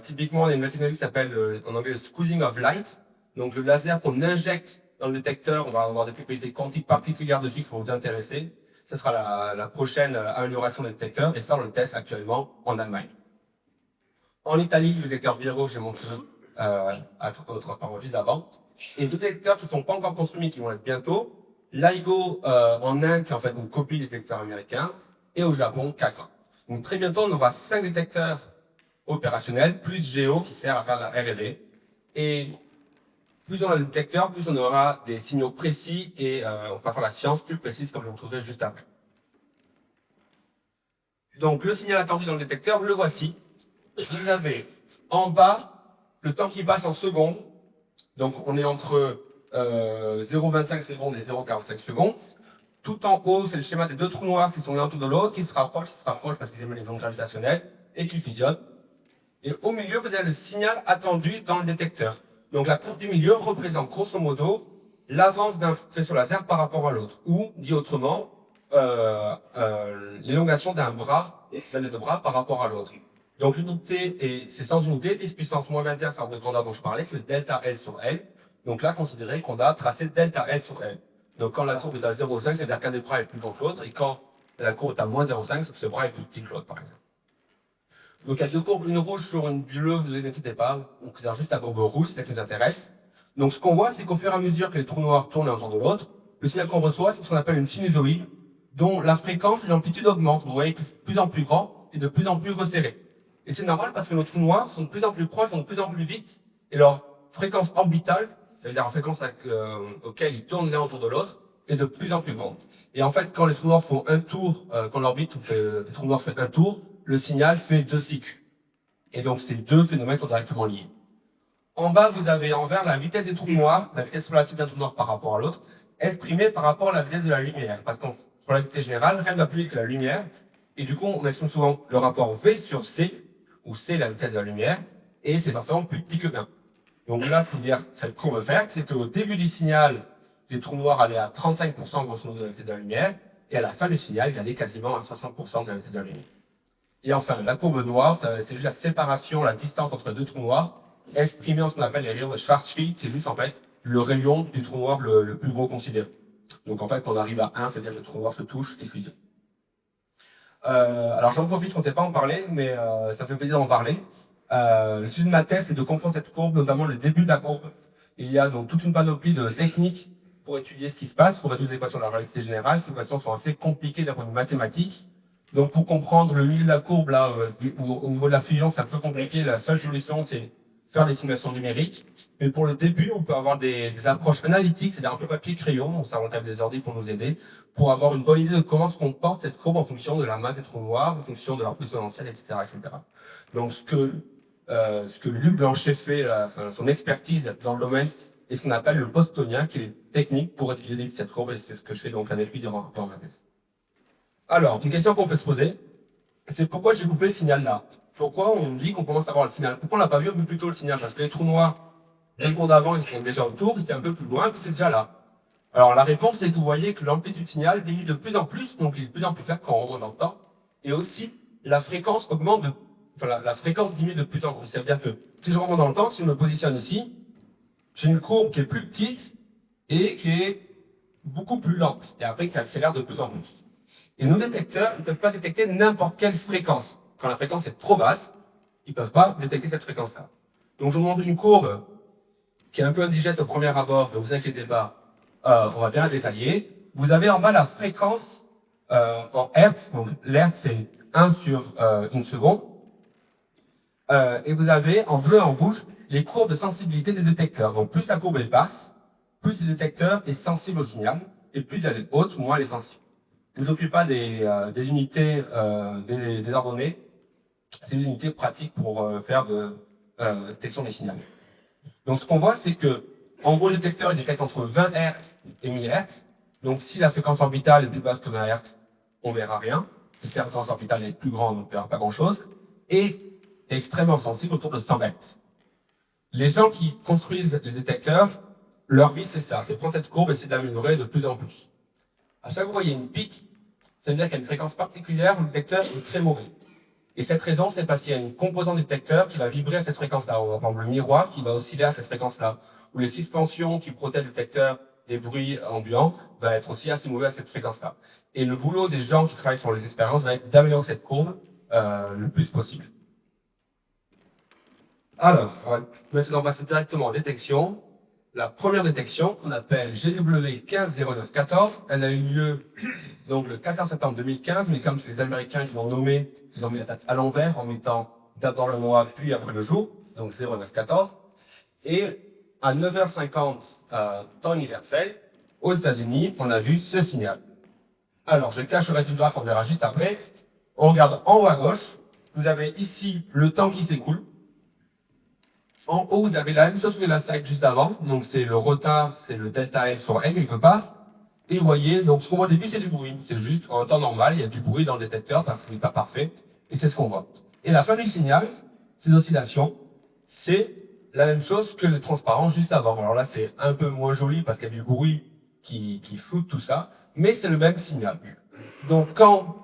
Typiquement, on a une nouvelle technologie qui s'appelle en anglais le squeezing of light. Donc le laser qu'on injecte dans le détecteur, on va avoir des propriétés quantiques particulières dessus qui vont vous intéresser. Ce sera la prochaine amélioration des détecteurs, et ça on le teste actuellement en Allemagne. En Italie, le détecteur Virgo que j'ai montré juste avant, et deux détecteurs qui ne sont pas encore construits mais qui vont être bientôt. LIGO en Inde, qui est en fait une copie des détecteurs américains, et au Japon, KAKA. Donc très bientôt, on aura 5 détecteurs opérationnels, plus Géo qui sert à faire la R&D. Et plus on a de détecteurs, plus on aura des signaux précis et on va faire la science plus précise comme je vous retrouverai juste après. Donc le signal attendu dans le détecteur, le voici. Vous avez en bas le temps qui passe en secondes. Donc on est entre 0,25 secondes et 0,45 secondes. Tout en haut, c'est le schéma des deux trous noirs qui sont l'un autour de l'autre, qui se rapprochent parce qu'ils émettent les ondes gravitationnelles et qui fusionnent. Et au milieu, vous avez le signal attendu dans le détecteur. Donc la courbe du milieu représente grosso modo l'avance d'un faisceau laser par rapport à l'autre, ou dit autrement, l'élongation d'un de bras par rapport à l'autre. Donc l'unité, et c'est sans unité, 10 puissance moins 21, c'est l'ordre de grandeur dont je parlais, c'est le delta L sur L. Donc là, considérez qu'on a tracé delta L sur L. Donc quand la courbe est à 0,5, c'est-à-dire qu'un des bras est plus grand que l'autre, et quand la courbe est à moins 0,5, c'est que ce bras est plus petit que l'autre, par exemple. Donc il y a deux courbes, une rouge sur une bleue, vous inquiétez pas, on considère juste la courbe rouge, c'est ça qui nous intéresse. Donc ce qu'on voit, c'est qu'au fur et à mesure que les trous noirs tournent l'un autour de l'autre, le signal qu'on reçoit, c'est ce qu'on appelle une sinusoïde, dont la fréquence et l'amplitude augmentent. Vous voyez que c'est de plus en plus grand et de plus en plus resserré. Et c'est normal parce que nos trous noirs sont de plus en plus proches, vont de plus en plus vite, et leur fréquence orbitale, c'est-à-dire la fréquence auquel ils tournent l'un autour de l'autre, est de plus en plus grande. Et en fait, quand les trous noirs font un tour, quand l'orbite des trous noirs fait un tour, le signal fait 2 cycles. Et donc ces deux phénomènes sont directement liés. En bas, vous avez en vert la vitesse des trous noirs, la vitesse relative d'un trou noir par rapport à l'autre, exprimée par rapport à la vitesse de la lumière. Parce qu'en relativité générale, rien ne va plus vite que la lumière. Et du coup, on exprime souvent le rapport V sur C, où C est la vitesse de la lumière, et c'est forcément plus petit que 1. Donc là, pour dire cette courbe verte, c'est qu'au début du signal, les trous noirs allaient à 35% grosso modo de la vitesse de la lumière, et à la fin du signal, ils allaient quasiment à 60% de la vitesse de la lumière. Et enfin, la courbe noire, c'est juste la séparation, la distance entre deux trous noirs, exprimée en ce qu'on appelle les rayons de Schwarzschild, qui est juste en fait le rayon du trou noir le plus gros considéré. Donc en fait, quand on arrive à 1, c'est-à-dire que le trou noir se touche et fusionne. Alors j'en profite, je ne comptais pas en parler, mais ça me fait plaisir d'en parler. Le sujet de ma thèse, c'est de comprendre cette courbe, notamment le début de la courbe. Il y a donc toute une panoplie de techniques pour étudier ce qui se passe, pour étudier les équations de la relativité générale. Ces équations sont assez compliquées d'un point de vue mathématique. Donc pour comprendre le milieu de la courbe, là, au niveau de la fusion, c'est un peu compliqué. La seule solution, c'est faire des simulations numériques. Mais pour le début, on peut avoir des approches analytiques, c'est-à-dire un peu papier-crayon, on s'invente des ordi pour nous aider, pour avoir une bonne idée de comment se comporte cette courbe en fonction de la masse des trous noirs, en fonction de leur puissance potentielle, etc., etc. Donc ce que Luc Blanchet fait, son expertise dans le domaine, est ce qu'on appelle le bostonien, qui est technique pour étudier cette courbe, et c'est ce que je fais donc avec lui durant ma thèse. Alors, une question qu'on peut se poser, c'est pourquoi j'ai coupé le signal là? Pourquoi on dit qu'on commence à voir le signal? Pourquoi on l'a pas vu plus tôt le signal? Parce que les trous noirs, les cours d'avant, ils sont déjà autour, ils étaient un peu plus loin, puis c'est déjà là. Alors la réponse, c'est que vous voyez que l'amplitude du signal diminue de plus en plus, donc il est de plus en plus faible quand on remonte dans le temps, et aussi la fréquence augmente la fréquence diminue de plus en plus. Ça veut dire que si je remonte dans le temps, si je me positionne ici, j'ai une courbe qui est plus petite et qui est beaucoup plus lente, et après qui accélère de plus en plus. Et nos détecteurs ne peuvent pas détecter n'importe quelle fréquence. Quand la fréquence est trop basse, ils ne peuvent pas détecter cette fréquence-là. Donc je vous montre une courbe qui est un peu indigeste au premier abord, ne vous inquiétez pas, on va bien la détailler. Vous avez en bas la fréquence en Hertz, donc l'Hertz c'est 1 sur 1 seconde. Et vous avez en bleu et en rouge les courbes de sensibilité des détecteurs. Donc plus la courbe est basse, plus le détecteur est sensible au signal, et plus elle est haute, moins elle est sensible. Ne vous occupez pas des unités des ordonnées, c'est des unités pratiques pour faire de détection des signaux. Donc ce qu'on voit, c'est que en gros, le détecteur il détecte entre 20 Hz et 1000 Hz. Donc si la fréquence orbitale est plus basse que 20 Hz, on verra rien. Si la fréquence orbitale est plus grande, on ne verra pas grand-chose. Et est extrêmement sensible autour de 100 Hz. Les gens qui construisent les détecteurs, leur vie c'est ça, c'est prendre cette courbe et essayer d'améliorer de plus en plus. À chaque fois qu'il y a une pique, ça veut dire qu'il y a une fréquence particulière où le détecteur est très mauvais. Et cette raison, c'est parce qu'il y a une composante du détecteur qui va vibrer à cette fréquence-là. Par exemple, le miroir qui va osciller à cette fréquence-là. Ou les suspensions qui protègent le détecteur des bruits ambiants va être aussi assez mauvais à cette fréquence-là. Et le boulot des gens qui travaillent sur les expériences va être d'améliorer cette courbe le plus possible. Alors, on va maintenant passer directement en détection. La première détection, qu'on appelle GW150914, elle a eu lieu donc le 14 septembre 2015, mais comme c'est les Américains qui l'ont nommé, ils ont mis la date à l'envers en mettant d'abord le mois puis après le jour, donc 0914. Et à 9h50 temps universel, aux États-Unis, on a vu ce signal. Alors, je cache le reste du graphe, on verra juste après. On regarde en haut à gauche, vous avez ici le temps qui s'écoule. En haut, vous avez la même chose que la slide juste avant, donc c'est le retard, c'est le delta L sur n quelque part. Et vous voyez, donc ce qu'on voit au début, c'est du bruit. C'est juste, en temps normal, il y a du bruit dans le détecteur parce qu'il n'est pas parfait, et c'est ce qu'on voit. Et la fin du signal, ces oscillations, c'est la même chose que le transparent juste avant. Alors là, c'est un peu moins joli parce qu'il y a du bruit qui floute tout ça, mais c'est le même signal. Donc quand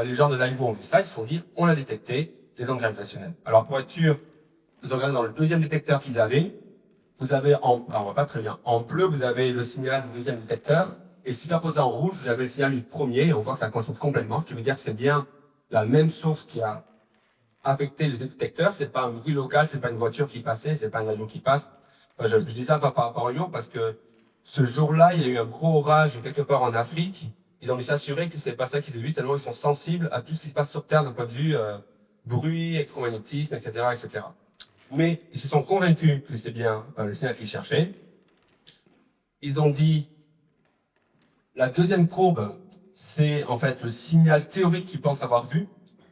les gens de LIGO ont vu ça, ils se sont dit, on a détecté des ondes gravitationnelles. Alors pour être sûr, vous regardez dans le deuxième détecteur qu'ils avaient, vous avez alors on voit pas très bien, en bleu, vous avez le signal du deuxième détecteur, et superposé en rouge, vous avez le signal du premier, et on voit que ça coïncide complètement, ce qui veut dire que c'est bien la même source qui a affecté le détecteur, c'est pas un bruit local, c'est pas une voiture qui passait, c'est pas un avion qui passe. Enfin, je dis ça pas par rapport au avion, parce que ce jour-là, il y a eu un gros orage quelque part en Afrique, ils ont dû s'assurer que c'est pas ça qu'ils ont vu, tellement ils sont sensibles à tout ce qui se passe sur Terre d'un point de vue bruit, électromagnétisme, etc., etc. Mais ils se sont convaincus que c'est bien le signal qu'ils cherchaient. Ils ont dit, la deuxième courbe, c'est en fait le signal théorique qu'ils pensent avoir vu.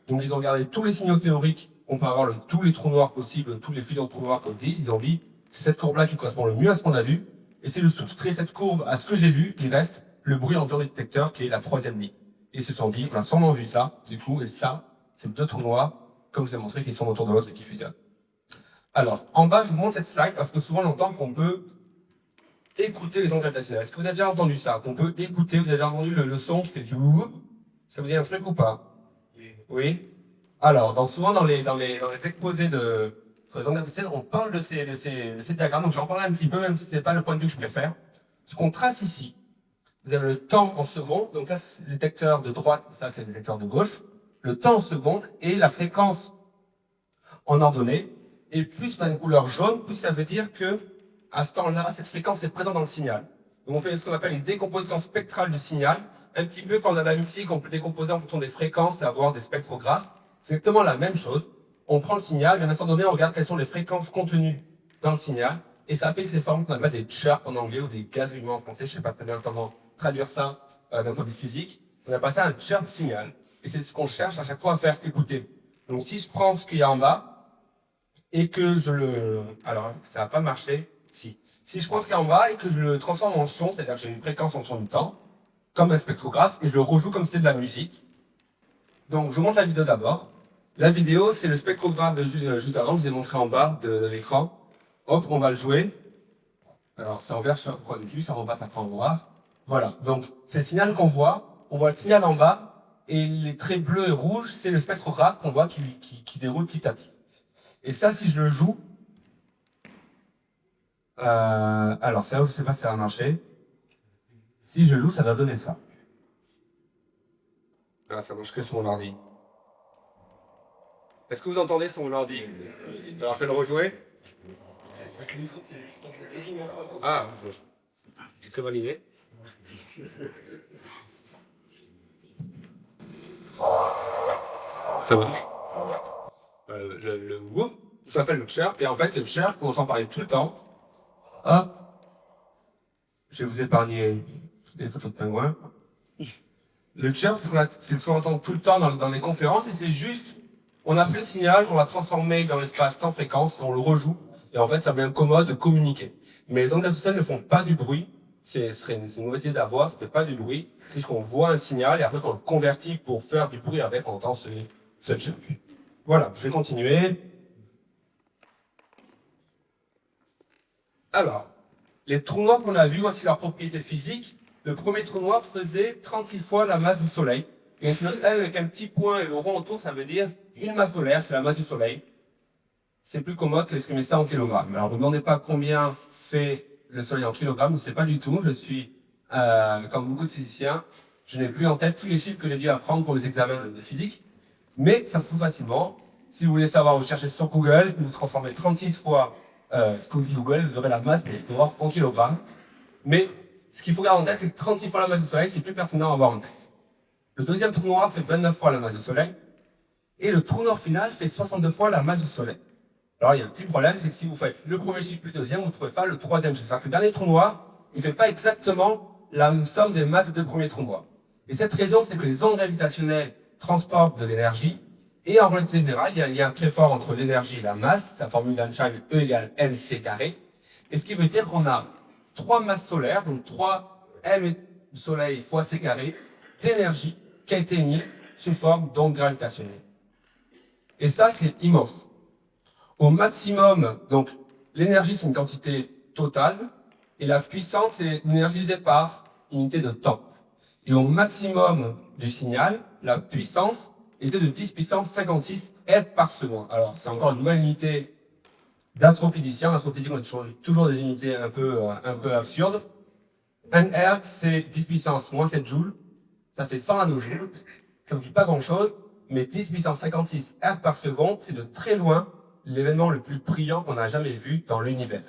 Donc ils ont regardé tous les signaux théoriques, on peut avoir tous les trous noirs possibles, tous les fusions de trous noirs comme disent. Ils ont dit, c'est cette courbe-là qui correspond le mieux à ce qu'on a vu. Et c'est le soustrait cette courbe à ce que j'ai vu, il reste le bruit en dehors du détecteur qui est la troisième ligne. Et ils se sont dit, on a sûrement vu ça, du coup, et ça, c'est deux trous noirs, comme je vous ai montré, qui sont autour de l'autre et qui fusionnent. Alors, en bas, je vous montre cette slide parce que souvent on entend qu'on peut écouter les ondes gravitationnelles. Est-ce que vous avez déjà entendu ça? Qu'on peut écouter, vous avez déjà entendu le son qui fait du wouh? Ça vous dit un truc ou pas? Oui. Alors, souvent dans les exposés sur les ondes gravitationnelles, on parle de ces diagrammes, donc j'en parle un petit peu, même si ce n'est pas le point de vue que je préfère. Ce qu'on trace ici, vous avez le temps en secondes, donc là c'est le détecteur de droite, ça c'est le détecteur de gauche, le temps en secondes et la fréquence en ordonnée. Et plus on a une couleur jaune, plus ça veut dire que à ce temps-là, cette fréquence est présente dans le signal. Donc on fait ce qu'on appelle une décomposition spectrale du signal, un petit peu quand on a la musique, on peut décomposer en fonction des fréquences et avoir des spectrographes. C'est exactement la même chose. On prend le signal, et à un instant donné, on regarde quelles sont les fréquences contenues dans le signal, et ça fait que ces formes qu'on appelle des chirps en anglais ou des gazouillements en français, je ne sais pas très bien comment traduire ça d'un point de vue physique. On appelle ça un chirp signal. Et c'est ce qu'on cherche à chaque fois à faire écouter. Donc si je prends ce qu'il y a en bas, et que je le... Alors, ça va pas marcher. Si je prends ce qu'il y a en bas et que je le transforme en son, c'est-à-dire que j'ai une fréquence en fonction du temps, comme un spectrographe, et je le rejoue comme si c'était de la musique. Donc, je vous montre la vidéo d'abord. La vidéo, c'est le spectrographe de juste avant, que je vous ai montré en bas de l'écran. Hop, on va le jouer. Alors, c'est en vert, je sais pas pourquoi dessus, ça repasse après en noir. Voilà, donc c'est le signal qu'on voit. On voit le signal en bas, et les traits bleus et rouges, c'est le spectrographe qu'on voit qui déroule petit à petit. Et ça, si je le joue, alors c'est là où je sais pas si ça va marcher. Si je joue, ça va donner ça. Ah, ça marche que sur mon ordi. Est-ce que vous entendez sur mon ordi? Alors je vais le rejouer. Ah, c'est très bonne idée. Ça marche. Le whoop, ça s'appelle le chirp, et en fait c'est le chirp qu'on entend parler tout le temps. Hop. Je vais vous épargner les photos de pingouins. Le chirp, c'est ce qu'on entend tout le temps dans les conférences, et c'est juste, on a pris le signal, on l'a transformé dans l'espace temps-fréquence, et on le rejoue, et en fait ça devient commode de communiquer. Mais les ondes gravitationnelles ne font pas du bruit, ce serait une mauvaise idée d'avoir, ça ne fait pas du bruit, puisqu'on voit un signal, et après on le convertit pour faire du bruit avec, on entend ce chirp. Voilà, je vais continuer. Alors, les trous noirs qu'on a vus, voici leurs propriétés physiques. Le premier trou noir faisait 36 fois la masse du Soleil. Et une note avec un petit point et le rond autour, ça veut dire une masse solaire, c'est la masse du Soleil. C'est plus commode que d'exprimer ça en kilogrammes. Alors, ne me demandez pas combien fait le Soleil en kilogrammes, je ne sais pas du tout. Je suis, comme beaucoup de physiciens, je n'ai plus en tête tous les chiffres que j'ai dû apprendre pour les examens de physique. Mais ça se trouve facilement. Si vous voulez savoir, vous cherchez sur Google, vous transformez 36 fois ce que vous dit Google, vous aurez la masse des noirs en kilogrammes. Mais ce qu'il faut garder en tête, c'est que 36 fois la masse du Soleil, c'est plus pertinent à avoir en tête. Le deuxième trou noir fait 29 fois la masse du Soleil. Et le trou noir final fait 62 fois la masse du Soleil. Alors il y a un petit problème, c'est que si vous faites le premier chiffre plus le deuxième, vous ne trouvez pas le troisième chiffre. C'est-à-dire que le dernier trou noir, il ne fait pas exactement la somme des masses des deux premiers trous noirs. Et cette raison, c'est que les ondes gravitationnelles transportent de l'énergie, et en relativité générale, il y a un lien très fort entre l'énergie et la masse, sa formule d'Einstein, E égale mc carré, et ce qui veut dire qu'on a 3 masses solaires, donc 3 m soleil fois c carré, d'énergie qui a été émise sous forme d'ondes gravitationnelles. Et ça, c'est immense. Au maximum, donc l'énergie, c'est une quantité totale, et la puissance, c'est l'énergie divisée par unité de temps. Et au maximum du signal, la puissance était de 10 puissance 56 R par seconde. Alors, c'est encore une nouvelle unité d'astrophysicien. En astrophysique, on a toujours des unités un peu absurdes. Un R, c'est 10 puissance moins 7 joules. Ça fait 100 nanojoules. Ça ne dit pas grand-chose, mais 10 puissance 56 R par seconde, c'est de très loin l'événement le plus brillant qu'on a jamais vu dans l'univers.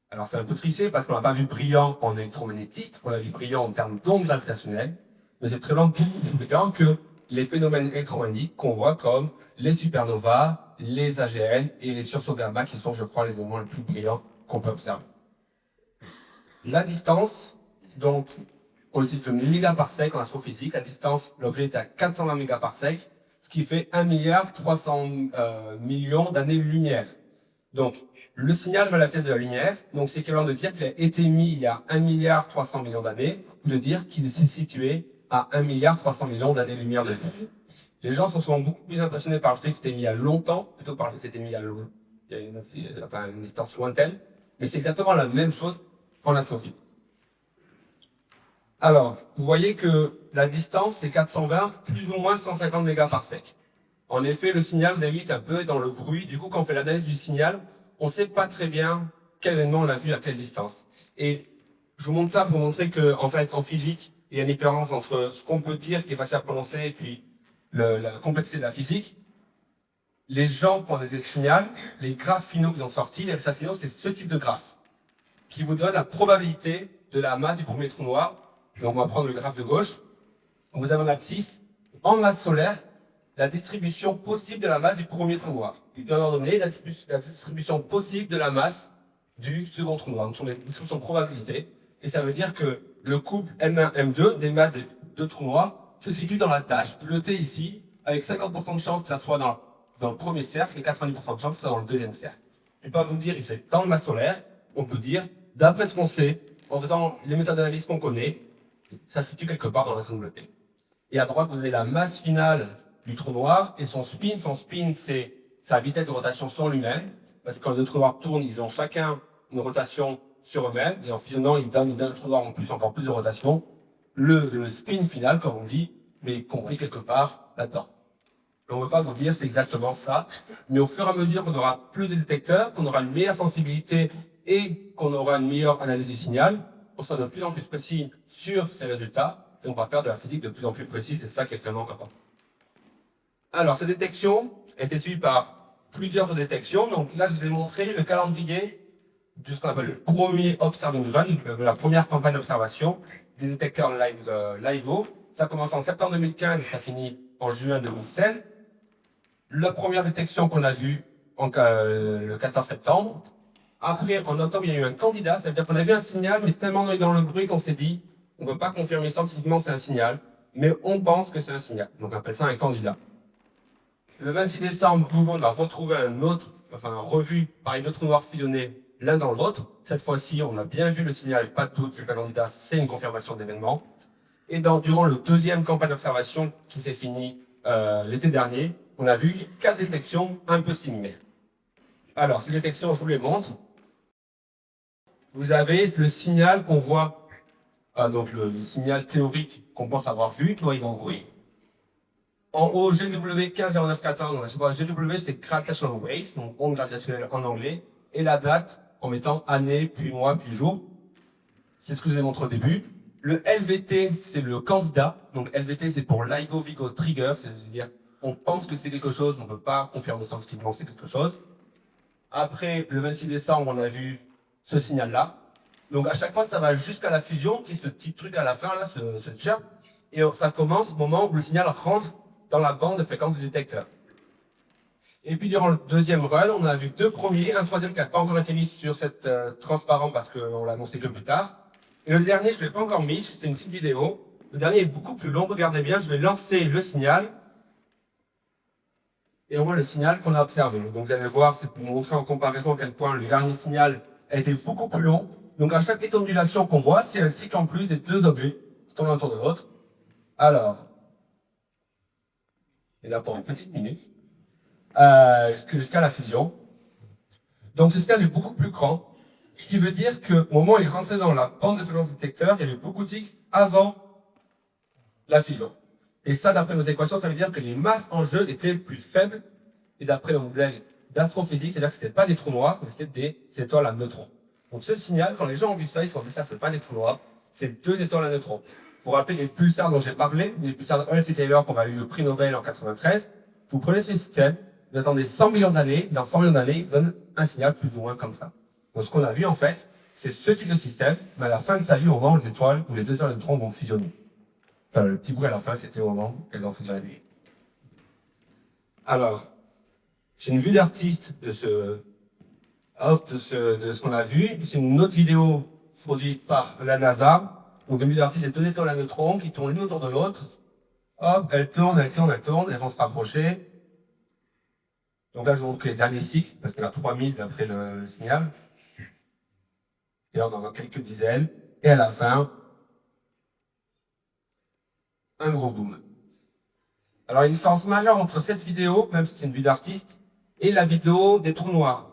Alors c'est un peu triché parce qu'on n'a pas vu brillant en électromagnétique, on l'a vu brillant en termes d'ondes gravitationnelles, mais c'est très loin plus brillant que les phénomènes électromagnétiques qu'on voit comme les supernovas, les AGN et les sursauts gamma qui sont, je crois, les éléments les plus brillants qu'on peut observer. La distance, donc, on utilise le mégaparsec en astrophysique. La distance, l'objet est à 420 mégaparsecs, ce qui fait 1,3 milliard d'années-lumière. Donc, le signal va à la vitesse de la lumière, donc c'est équivalent de dire qu'il a été émis il y a 1,3 milliard d'années, ou de dire qu'il s'est situé à 1,3 milliard d'années-lumière de vie. Les gens sont souvent beaucoup plus impressionnés par le fait que c'était émis il y a longtemps, plutôt que par le fait que c'était émis il y a une distance lointaine, mais c'est exactement la même chose en astrophysique. Alors, vous voyez que la distance, c'est 420, plus ou moins 150 mégaparsecs. En effet, le signal, vous avez vu, est un peu dans le bruit. Du coup, quand on fait l'analyse du signal, on ne sait pas très bien quel événement on a vu à quelle distance. Et je vous montre ça pour montrer que, en fait, en physique, il y a une différence entre ce qu'on peut dire, qui est facile à prononcer, et puis la complexité de la physique. Les gens, pour analyser le signal, les graphes finaux qu'ils ont sortis, les résultats finaux, c'est ce type de graphe, qui vous donne la probabilité de la masse du premier trou noir. Donc, on va prendre le graphe de gauche. Vous avez en abscisse, en masse solaire, la distribution possible de la masse du premier trou noir. Il vient d'en donner la distribution possible de la masse du second trou noir. Donc, ce sont des distributions de probabilité. Et ça veut dire que le couple M1, M2, des masses des deux trous noirs, se situe dans la tâche bleutée ici, avec 50% de chance que ça soit dans le premier cercle et 90% de chance que ça soit dans le deuxième cercle. Je ne vais pas vous dire que c'est dans le masse solaire. On peut dire, d'après ce qu'on sait, en faisant les méthodes d'analyse qu'on connaît, ça se situe quelque part dans la zone bleutée. Et à droite, vous avez la masse finale du trou noir et son spin. Son spin, c'est sa vitesse de rotation sur lui-même. Parce que quand les deux trous noirs tournent, ils ont chacun une rotation sur eux-mêmes. Et en fusionnant, ils donnent le trou noir en plus, encore plus de rotation. Le spin final, comme on dit, mais compris quelque part là-dedans. On ne veut pas vous dire c'est exactement ça. Mais au fur et à mesure qu'on aura plus de détecteurs, qu'on aura une meilleure sensibilité et qu'on aura une meilleure analyse du signal, on sera de plus en plus précis sur ces résultats. Et on va faire de la physique de plus en plus précise, c'est ça qui est vraiment important. Alors, cette détection a été suivie par plusieurs détections. Donc là, je vous ai montré le calendrier de ce qu'on appelle le premier Observing Run, donc la première campagne d'observation des détecteurs LIGO. Ça commence en septembre 2015 et ça finit en juin 2016. La première détection qu'on a vue le 14 septembre. Après, en octobre, il y a eu un candidat, ça veut dire qu'on a vu un signal, mais tellement dans le bruit qu'on s'est dit, on ne peut pas confirmer scientifiquement que c'est un signal, mais on pense que c'est un signal. Donc on appelle ça un candidat. Le 26 décembre, tout le monde va retrouver un revu par les deux trous noirs fusionnés l'un dans l'autre. Cette fois-ci, on a bien vu le signal, pas de doute, c'est le candidat, c'est une confirmation d'événement. Et durant le deuxième campagne d'observation qui s'est finie l'été dernier, on a vu 4 détections un peu similaires. Alors, ces détections, je vous les montre. Vous avez le signal qu'on voit, donc le signal théorique qu'on pense avoir vu, noyé dans le bruit. En haut, GW 150914, donc à chaque fois, GW c'est Gravitational Wave, donc onde gravitationnelle en anglais, et la date en mettant année, puis mois, puis jour. C'est ce que je vous ai montré au début. Le LVT, c'est le candidat, donc LVT c'est pour LIGO Vigo Trigger, c'est-à-dire on pense que c'est quelque chose, mais on ne peut pas confirmer scientifiquement que c'est quelque chose. Après, le 26 décembre, on a vu ce signal-là. Donc à chaque fois, ça va jusqu'à la fusion, qui est ce petit truc à la fin, là, ce chirp. Et ça commence au moment où le signal rentre dans la bande de fréquence du détecteur. Et puis durant le deuxième run, on a vu deux premiers, un troisième qui n'a pas encore été mis sur cette transparent parce qu'on l'a annoncé que plus tard. Et le dernier, je ne l'ai pas encore mis, c'est une petite vidéo. Le dernier est beaucoup plus long, regardez bien, je vais lancer le signal. Et on voit le signal qu'on a observé. Donc vous allez voir, c'est pour vous montrer en comparaison à quel point le dernier signal a été beaucoup plus long. Donc à chaque étendulation qu'on voit, c'est un cycle en plus des deux objets qui tournent autour de l'autre. Alors, et là pour une petite minute, jusqu'à la fusion. Donc ce signal est beaucoup plus grand, ce qui veut dire qu'au moment où il est rentré dans la bande de fréquence détecteur, il y avait beaucoup de cycles avant la fusion. Et ça, d'après nos équations, ça veut dire que les masses en jeu étaient plus faibles. Et d'après le modèle d'astrophysique, c'est-à-dire que ce n'était pas des trous noirs, mais c'était des étoiles à neutrons. Donc ce signal, quand les gens ont vu ça, ils se sont dit ça, c'est pas des trous noirs, c'est deux étoiles à neutrons. Pour rappeler les pulsars dont j'ai parlé, les pulsars de H.C. Taylor qu'on a eu le prix Nobel en 93, vous prenez ce système, vous attendez 100 millions d'années, dans 100 millions d'années, il donne un signal plus ou moins comme ça. Donc ce qu'on a vu en fait, c'est ce type de système, mais à la fin de sa vie, au moment où les étoiles, où les deux étoiles à neutrons vont fusionner. Enfin, le petit bruit à la fin, c'était au moment où elles ont fusionné. Alors, j'ai une vue d'artiste de ce qu'on a vu. C'est une autre vidéo produite par la NASA. Donc, une vue d'artiste, c'est deux étoiles à neutrons qui tournent l'une autour de l'autre. Hop, elles tournent, elles tournent, elles tournent, elles vont se rapprocher. Donc là, je vous montre les derniers cycles, parce qu'il y en a 3000 d'après le signal. Et là, on en voit quelques dizaines. Et à la fin, un gros boom. Alors, il y a une différence majeure entre cette vidéo, même si c'est une vue d'artiste, et la vidéo des trous noirs.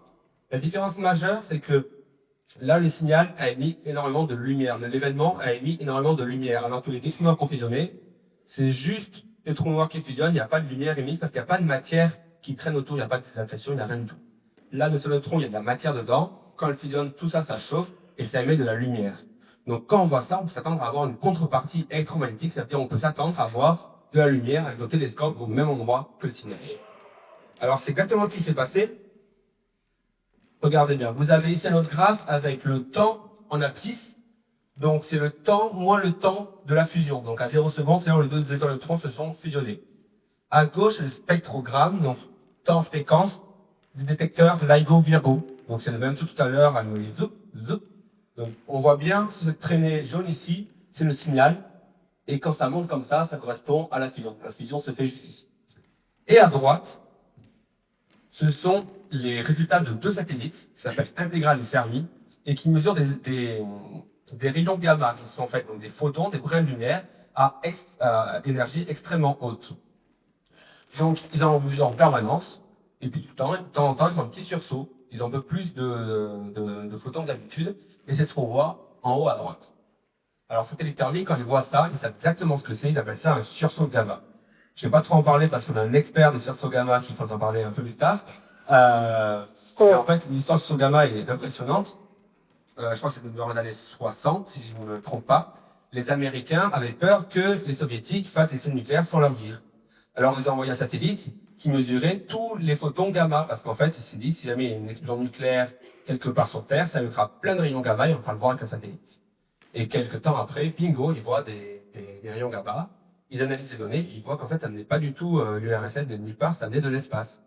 La différence majeure, c'est que là, le signal a émis énormément de lumière. L'événement a émis énormément de lumière. Alors que les deux trous noirs qui ont fusionné, c'est juste les trous noirs qui fusionnent, il n'y a pas de lumière émise parce qu'il n'y a pas de matière qui traîne autour, il n'y a pas de désagréation, il n'y a rien du tout. Là, le seul neutron, il y a de la matière dedans. Quand elle fusionne, tout ça, ça chauffe et ça émet de la lumière. Donc quand on voit ça, on peut s'attendre à avoir une contrepartie électromagnétique, c'est-à-dire on peut s'attendre à voir de la lumière avec nos télescopes au même endroit que le signal. Alors c'est exactement ce qui s'est passé. Regardez bien, vous avez ici un autre graphe avec le temps en abscisse. Donc c'est le temps moins le temps de la fusion. Donc à 0 secondes, c'est là où les deux étoiles de neutrons se sont fusionnés. À gauche, le spectrogramme, donc temps-fréquence des détecteurs LIGO-Virgo. Donc c'est le même tout à l'heure, à nous zoup, zoup. Donc on voit bien ce traîné jaune ici, c'est le signal. Et quand ça monte comme ça correspond à la fusion. La fusion se fait juste ici. Et à droite, ce sont les résultats de deux satellites, qui s'appellent Integral et Fermi, et qui mesurent des rayons gamma, qui sont en fait donc des photons, des brins de lumière, à énergie extrêmement haute. Donc, ils en mesurent en permanence, et puis de temps en temps, ils font un petit sursaut, ils ont un peu plus de photons que d'habitude, et c'est ce qu'on voit en haut à droite. Alors, satellite thermique, quand ils voient ça, ils savent exactement ce que c'est, ils appellent ça un sursaut gamma. Je ne vais pas trop en parler parce qu'on a un expert des sursauts gamma qui faut en parler un peu plus tard. En fait, l'histoire du sursaut gamma est impressionnante. Je crois que c'est dans les années 60, si je ne me trompe pas. Les Américains avaient peur que les Soviétiques fassent des essais nucléaires sans leur dire. Alors, ils ont envoyé un satellite qui mesurait tous les photons gamma, parce qu'en fait, ils s'est dit, si jamais il y a une explosion nucléaire quelque part sur Terre, ça émettra plein de rayons gamma et on pourra le voir avec un satellite. Et quelques temps après, bingo, ils voient des rayons gamma. Ils analysent ces données, ils voient qu'en fait, ça ne venait pas du tout l'URSS de nulle part, ça venait de l'espace.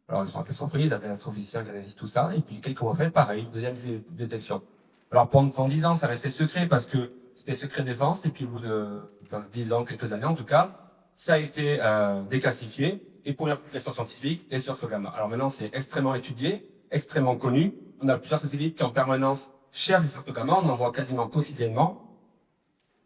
Alors, ils sont un peu surpris, d'après l'astrophysicien qui analyse tout ça, et puis quelques mois après, pareil, deuxième détection. Alors, pendant 10 ans, ça restait secret parce que c'était secret défense, et puis au bout de 10 ans, quelques années en tout cas, ça a été déclassifié, et première publication scientifique, les sursauts gamma. Alors maintenant, c'est extrêmement étudié, extrêmement connu. On a plusieurs satellites qui en permanence cherchent les sursauts gamma, on en voit quasiment quotidiennement.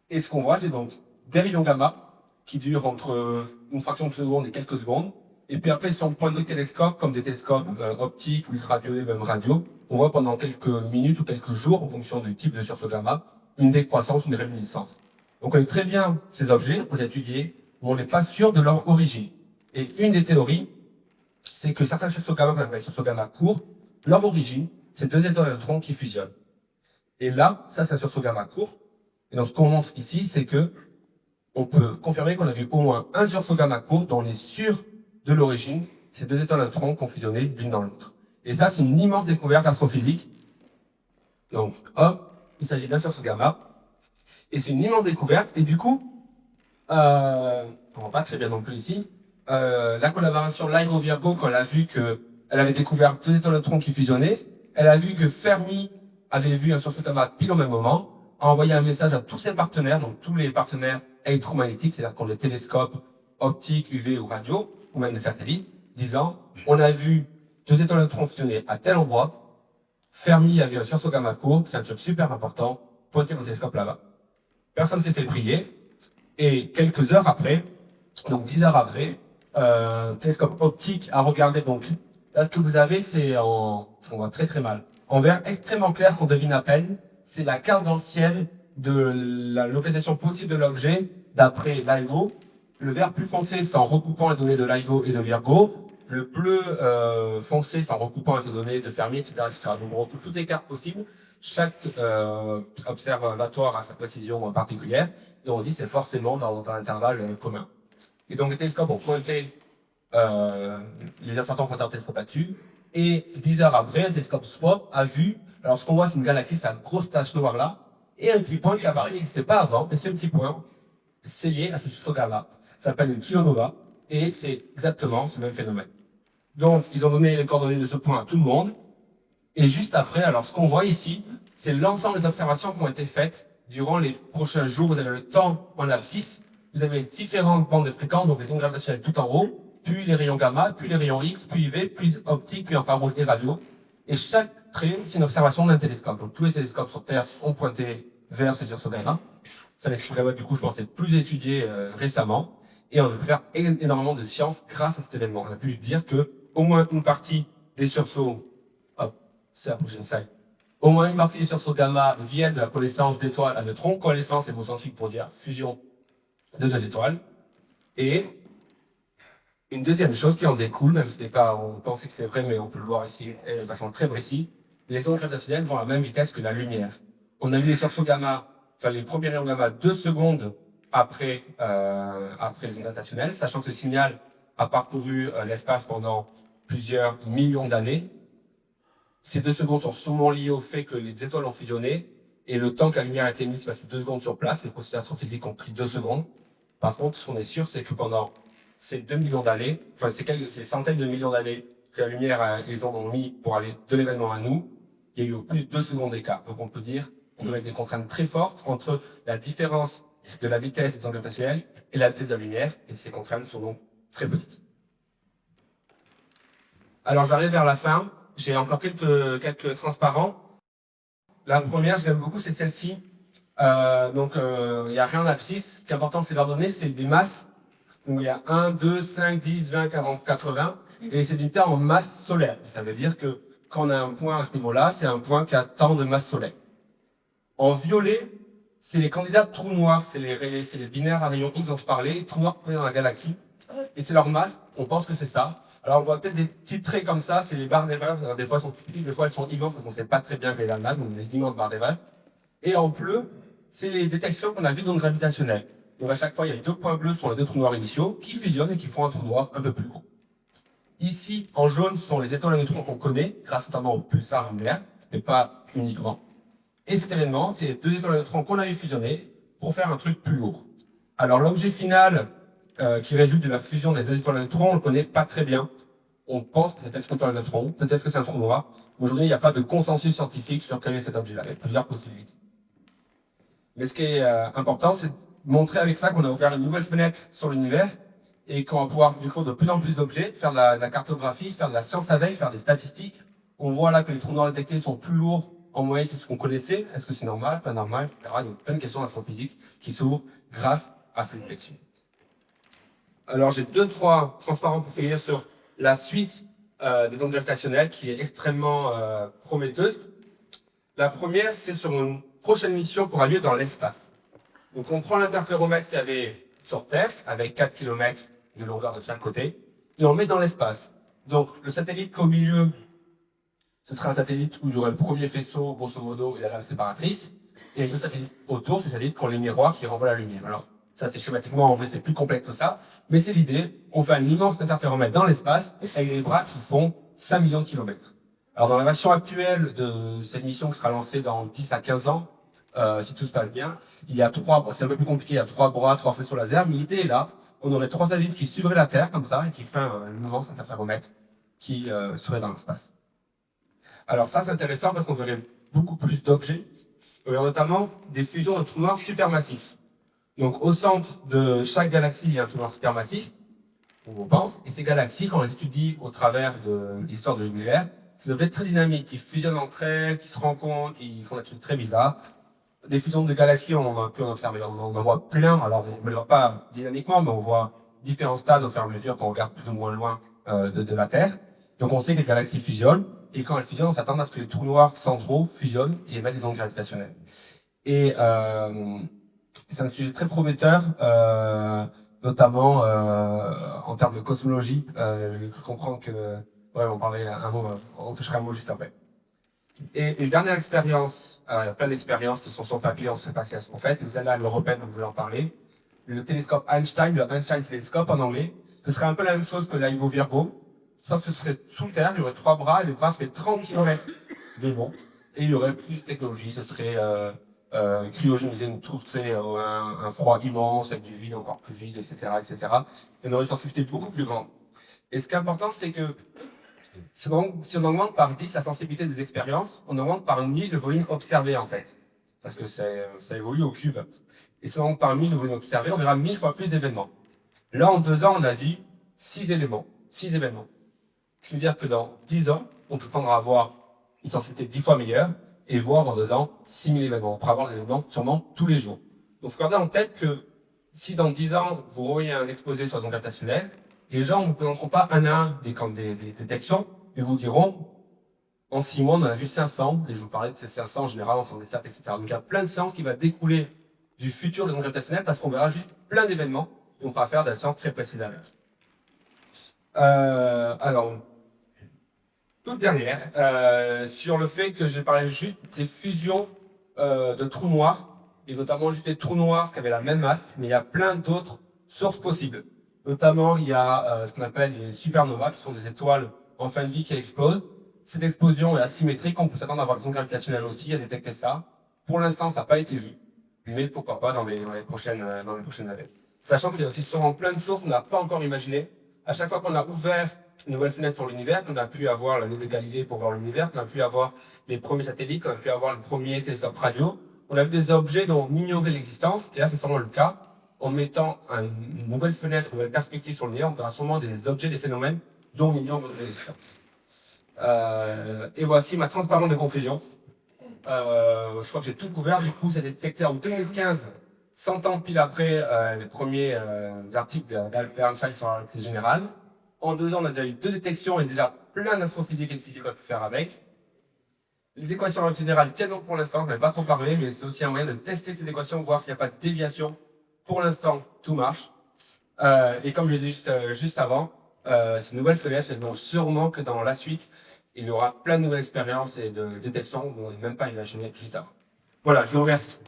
Et ce qu'on voit, c'est donc des rayons gamma qui durent entre une fraction de seconde et quelques secondes. Et puis après, si on prend d'autres télescopes, comme des télescopes optiques, ultraviolets, même radio, on voit pendant quelques minutes ou quelques jours, en fonction du type de sursaut gamma, une décroissance ou une réminiscence. Donc on connaît très bien ces objets, on les a étudiés, mais on n'est pas sûr de leur origine. Et une des théories, c'est que certains sursauts gamma, qu'on appelle sursauts gamma courts, leur origine, c'est deux étoiles de neutrons qui fusionnent. Et là, ça c'est un sursaut gamma court. Et donc ce qu'on montre ici, c'est que on peut confirmer qu'on a vu au moins un sursaut gamma court dont on est sûr de l'origine, ces deux étoiles de neutrons qui ont fusionné l'une dans l'autre. Et ça, c'est une immense découverte astrophysique. Donc, hop, il s'agit d'un sursaut gamma. Et c'est une immense découverte. Et du coup, on ne voit pas très bien non plus ici, la collaboration LIGO-Virgo, quand elle a vu qu'elle avait découvert deux étoiles de neutrons qui fusionnaient, elle a vu que Fermi avait vu un sursaut gamma pile au même moment, a envoyé un message à tous ses partenaires, donc tous les partenaires électromagnétiques, c'est-à-dire qu'on des télescopes optiques, UV ou radio, ou même des satellites, disant on a vu deux étoiles de neutrons fusionner à tel endroit, Fermi a vu un sursaut gamma court, c'est un truc super important, pointez mon télescope là-bas. Personne ne s'est fait prier, et quelques heures après, donc 10 heures après, télescope optique a regardé, donc là ce que vous avez c'est on voit très très mal, en vert extrêmement clair qu'on devine à peine, c'est la carte dans le ciel de la localisation possible de l'objet d'après LIGO. Le vert plus foncé c'est en recoupant les données de LIGO et de Virgo, le bleu foncé c'est en recoupant avec les données de Fermi, etc., etc. Donc on recoupe toutes les cartes possibles, chaque observatoire a sa précision particulière, et on se dit c'est forcément dans l'intervalle commun. Et donc les télescopes ont pointé les observateurs ont pointé un télescope là-dessus, et 10 heures après, un télescope SWAP a vu, alors ce qu'on voit c'est une galaxie, c'est une grosse tache noire là, et un petit point qui apparaît, il n'existait pas avant, mais ce petit point, c'est lié à ce sursaut gamma. Ça s'appelle une kilonova, et c'est exactement ce même phénomène. Donc ils ont donné les coordonnées de ce point à tout le monde, et juste après, alors ce qu'on voit ici, c'est l'ensemble des observations qui ont été faites durant les prochains jours. Vous avez le temps en abscisse, vous avez les différentes bandes de fréquences, donc les ondes gravitationnelles tout en haut, puis les rayons gamma, puis les rayons X, puis UV, puis optique, puis infrarouge et radio. Et chaque trait, c'est une observation d'un télescope. Donc tous les télescopes sur Terre ont pointé vers ce sursaut gamma. Ça laisserait, du coup, je pense, être plus étudié récemment. Et on a pu faire énormément de sciences grâce à cet événement. On a pu dire que au moins une partie des sursauts, hop, c'est la prochaine slide. Au moins une partie des sursauts gamma viennent de la connaissance d'étoiles à neutrons. Connaissance est mot scientifique pour dire fusion de deux étoiles. Et une deuxième chose qui en découle, même si on pensait que c'était vrai, mais on peut le voir ici de façon très précise, les ondes gravitationnelles vont à la même vitesse que la lumière. On a vu les sursauts gamma, enfin les premiers rayons gamma 2 secondes après les ondes gravitationnelles, sachant que ce signal a parcouru l'espace pendant plusieurs millions d'années. Ces 2 secondes sont sûrement liées au fait que les étoiles ont fusionné, et le temps que la lumière a été émise, c'est passé 2 secondes sur place. Les processus astrophysiques ont pris 2 secondes. Par contre, ce qu'on est sûr, c'est que pendant ces 2 millions d'années, enfin ces centaines de millions d'années que la lumière et les ondes ont mis pour aller de l'événement à nous, il y a eu au plus 2 secondes d'écart. Donc on peut dire qu'on peut mettre des contraintes très fortes entre la différence de la vitesse des ondes gravitationnelles et la vitesse de la lumière, et ces contraintes sont donc très petites. Alors j'arrive vers la fin. J'ai encore quelques transparents. La première, je l'aime beaucoup, c'est celle-ci. Il n'y a rien en abscisse. Ce qui est important, c'est leur donner, c'est des masses. Donc il y a 1, 2, 5, 10, 20, 40, 80. Et c'est du terme en masse solaire. Ça veut dire que quand on a un point à ce niveau-là, c'est un point qui a tant de masse solaire. En violet, c'est les candidats de trous noirs. C'est les binaires à rayon X dont je parlais, les trous noirs présents dans la galaxie. Et c'est leur masse. On pense que c'est ça. Alors on voit peut-être des petits traits comme ça, c'est les barres d'Eval. Des fois elles sont petites, des fois elles sont immenses parce qu'on ne sait pas très bien quelle est la masse, donc des immenses barres d'Eval. Et en bleu, c'est les détections qu'on a vues d'ondes gravitationnelles. Donc à chaque fois, il y a 2 points bleus sur les 2 trous noirs initiaux qui fusionnent et qui font un trou noir un peu plus gros. Ici, en jaune, ce sont les étoiles à neutrons qu'on connaît, grâce notamment au pulsar lunaire, mais pas uniquement. Et cet événement, c'est les 2 étoiles à neutrons qu'on a vu fusionner pour faire un truc plus lourd. Alors l'objet final qui résulte de la fusion des 2 étoiles à neutrons, on ne le connaît pas très bien. On pense que c'est peut-être une étoile à neutrons, peut-être que c'est un trou noir. Aujourd'hui, il n'y a pas de consensus scientifique sur quel est cet objet-là. Il y a plusieurs possibilités. Mais ce qui est important, c'est de montrer avec ça qu'on a ouvert une nouvelle fenêtre sur l'univers et qu'on va pouvoir découvrir de plus en plus d'objets, faire de la cartographie, faire de la science à veille, faire des statistiques. On voit là que les trous noirs détectés sont plus lourds en moyenne que ce qu'on connaissait. Est-ce que c'est normal, pas normal, etc. Il y a plein de questions d'astrophysique qui s'ouvrent grâce à cette détection. Alors j'ai 2-3 transparents pour finir sur la suite des ondes gravitationnelles qui est extrêmement prometteuse. La première, c'est sur une prochaine mission qui aura lieu dans l'espace. Donc on prend l'interféromètre qu'il y avait sur Terre, avec 4 km de longueur de chaque côté, et on le met dans l'espace. Donc le satellite qu'au milieu, ce sera un satellite où j'aurai le premier faisceau, grosso modo, et la lame séparatrice, et le satellite autour, c'est le satellite qui ont les miroirs qui renvoient la lumière. Alors ça c'est schématiquement, en vrai c'est plus complexe que ça, mais c'est l'idée, on fait un immense interféromètre dans l'espace, avec des bras qui font 5 millions de kilomètres. Alors dans la version actuelle de cette mission qui sera lancée dans 10 à 15 ans, si tout se passe bien, il y a 3, c'est un peu plus compliqué, il y a 3 bras, 3 faisceaux laser, mais l'idée est là, on aurait 3 satellites qui suivraient la Terre, comme ça, et qui feraient un immense interféromètre qui serait dans l'espace. Alors ça, c'est intéressant parce qu'on verrait beaucoup plus d'objets, notamment des fusions de trous noirs supermassifs. Donc au centre de chaque galaxie, il y a un trou noir supermassif, on pense, et ces galaxies, quand on les étudie au travers de l'histoire de l'univers, c'est des objets très dynamiques, qui fusionnent entre elles, qui se rencontrent, qui font des trucs très bizarres. Des fusions de galaxies, on a pu en observer, on en voit plein, alors on ne le voit pas dynamiquement, mais on voit différents stades au fur et à mesure qu'on regarde plus ou moins loin de la Terre. Donc on sait que les galaxies fusionnent, et quand elles fusionnent, on s'attend à ce que les trous noirs centraux fusionnent et émettent des ondes gravitationnelles. Et c'est un sujet très prometteur, notamment en termes de cosmologie. Je comprends que, ouais, on parlait un mot, on touchera un mot juste après. Et une dernière expérience, il y a plein d'expériences qui sont sur papier, on ne sait pas si elles sont faites, mais celle-là, l'européenne, dont je voulais en parler. Le télescope Einstein, le Einstein Telescope en anglais, ce serait un peu la même chose que l'AIMO Virgo, sauf que ce serait sous terre, il y aurait 3 bras, et les bras seraient 30 km de long, et il y aurait plus de technologie, ce serait cryogénisé, donc tout serait un froid immense, avec du vide encore plus vide, etc., etc. Et on aurait une sensibilité beaucoup plus grande. Et ce qui est important, c'est que si on augmente par 10 la sensibilité des expériences, on augmente par 1000 le volume observé, en fait. Parce que ça évolue au cube. Et si on augmente par 1000 le volume observé, on verra 1000 fois plus d'événements. Là, en 2 ans, on a vu 6 événements. Ce qui veut dire que dans 10 ans, on tendra à avoir une sensibilité 10 fois meilleure, et voir dans 2 ans 6000 événements. On pourra avoir des événements sûrement tous les jours. Donc, il faut garder en tête que si dans 10 ans, vous voyez un exposé sur les ondes gravitationnelles, les gens ne vous présenteront pas un à un des détections, mais vous diront, en 6 mois, on en a vu 500, et je vous parlais de ces 500 en général, en faisant des stats, etc. Donc il y a plein de sciences qui va découler du futur des ondes gravitationnelles, parce qu'on verra juste plein d'événements, et on pourra faire de la science très précise avec. Alors, toute dernière, sur le fait que j'ai parlé juste des fusions de trous noirs, et notamment juste des trous noirs qui avaient la même masse, mais il y a plein d'autres sources possibles. Notamment, il y a ce qu'on appelle les supernovas, qui sont des étoiles en fin de vie qui explosent. Cette explosion est asymétrique, on peut s'attendre à avoir des ondes gravitationnelles aussi, à détecter ça. Pour l'instant, ça n'a pas été vu, mais pourquoi pas dans les prochaines années. Sachant qu'il y a aussi sûrement plein de sources qu'on n'a pas encore imaginées. À chaque fois qu'on a ouvert une nouvelle fenêtre sur l'univers, qu'on a pu avoir la de Galilée pour voir l'univers, qu'on a pu avoir les premiers satellites, qu'on a pu avoir le premier télescope radio, on a vu des objets dont on ignorait l'existence, et là c'est sûrement le cas. En mettant une nouvelle fenêtre, une nouvelle perspective sur l'univers, on verra sûrement des objets, des phénomènes dont on ignore l'existence. Et voici ma transparente de conclusion. Je crois que j'ai tout couvert, du coup, ça a été détecté en 2015, 100 ans pile après les premiers articles d'Albert Einstein sur la relativité générale. En 2 ans, on a déjà eu 2 détections et déjà plein d'astrophysique et de physique qu'on a pu faire avec. Les équations en générale tiennent donc pour l'instant, je n'avais pas trop parlé, mais c'est aussi un moyen de tester ces équations, voir s'il n'y a pas de déviation. Pour l'instant, tout marche. Et comme je l'ai dit juste avant, c'est une nouvelle fenêtre, et donc sûrement que dans la suite, il y aura plein de nouvelles expériences et de détections dont on n'est même pas imaginé juste avant. Voilà, je vous remercie.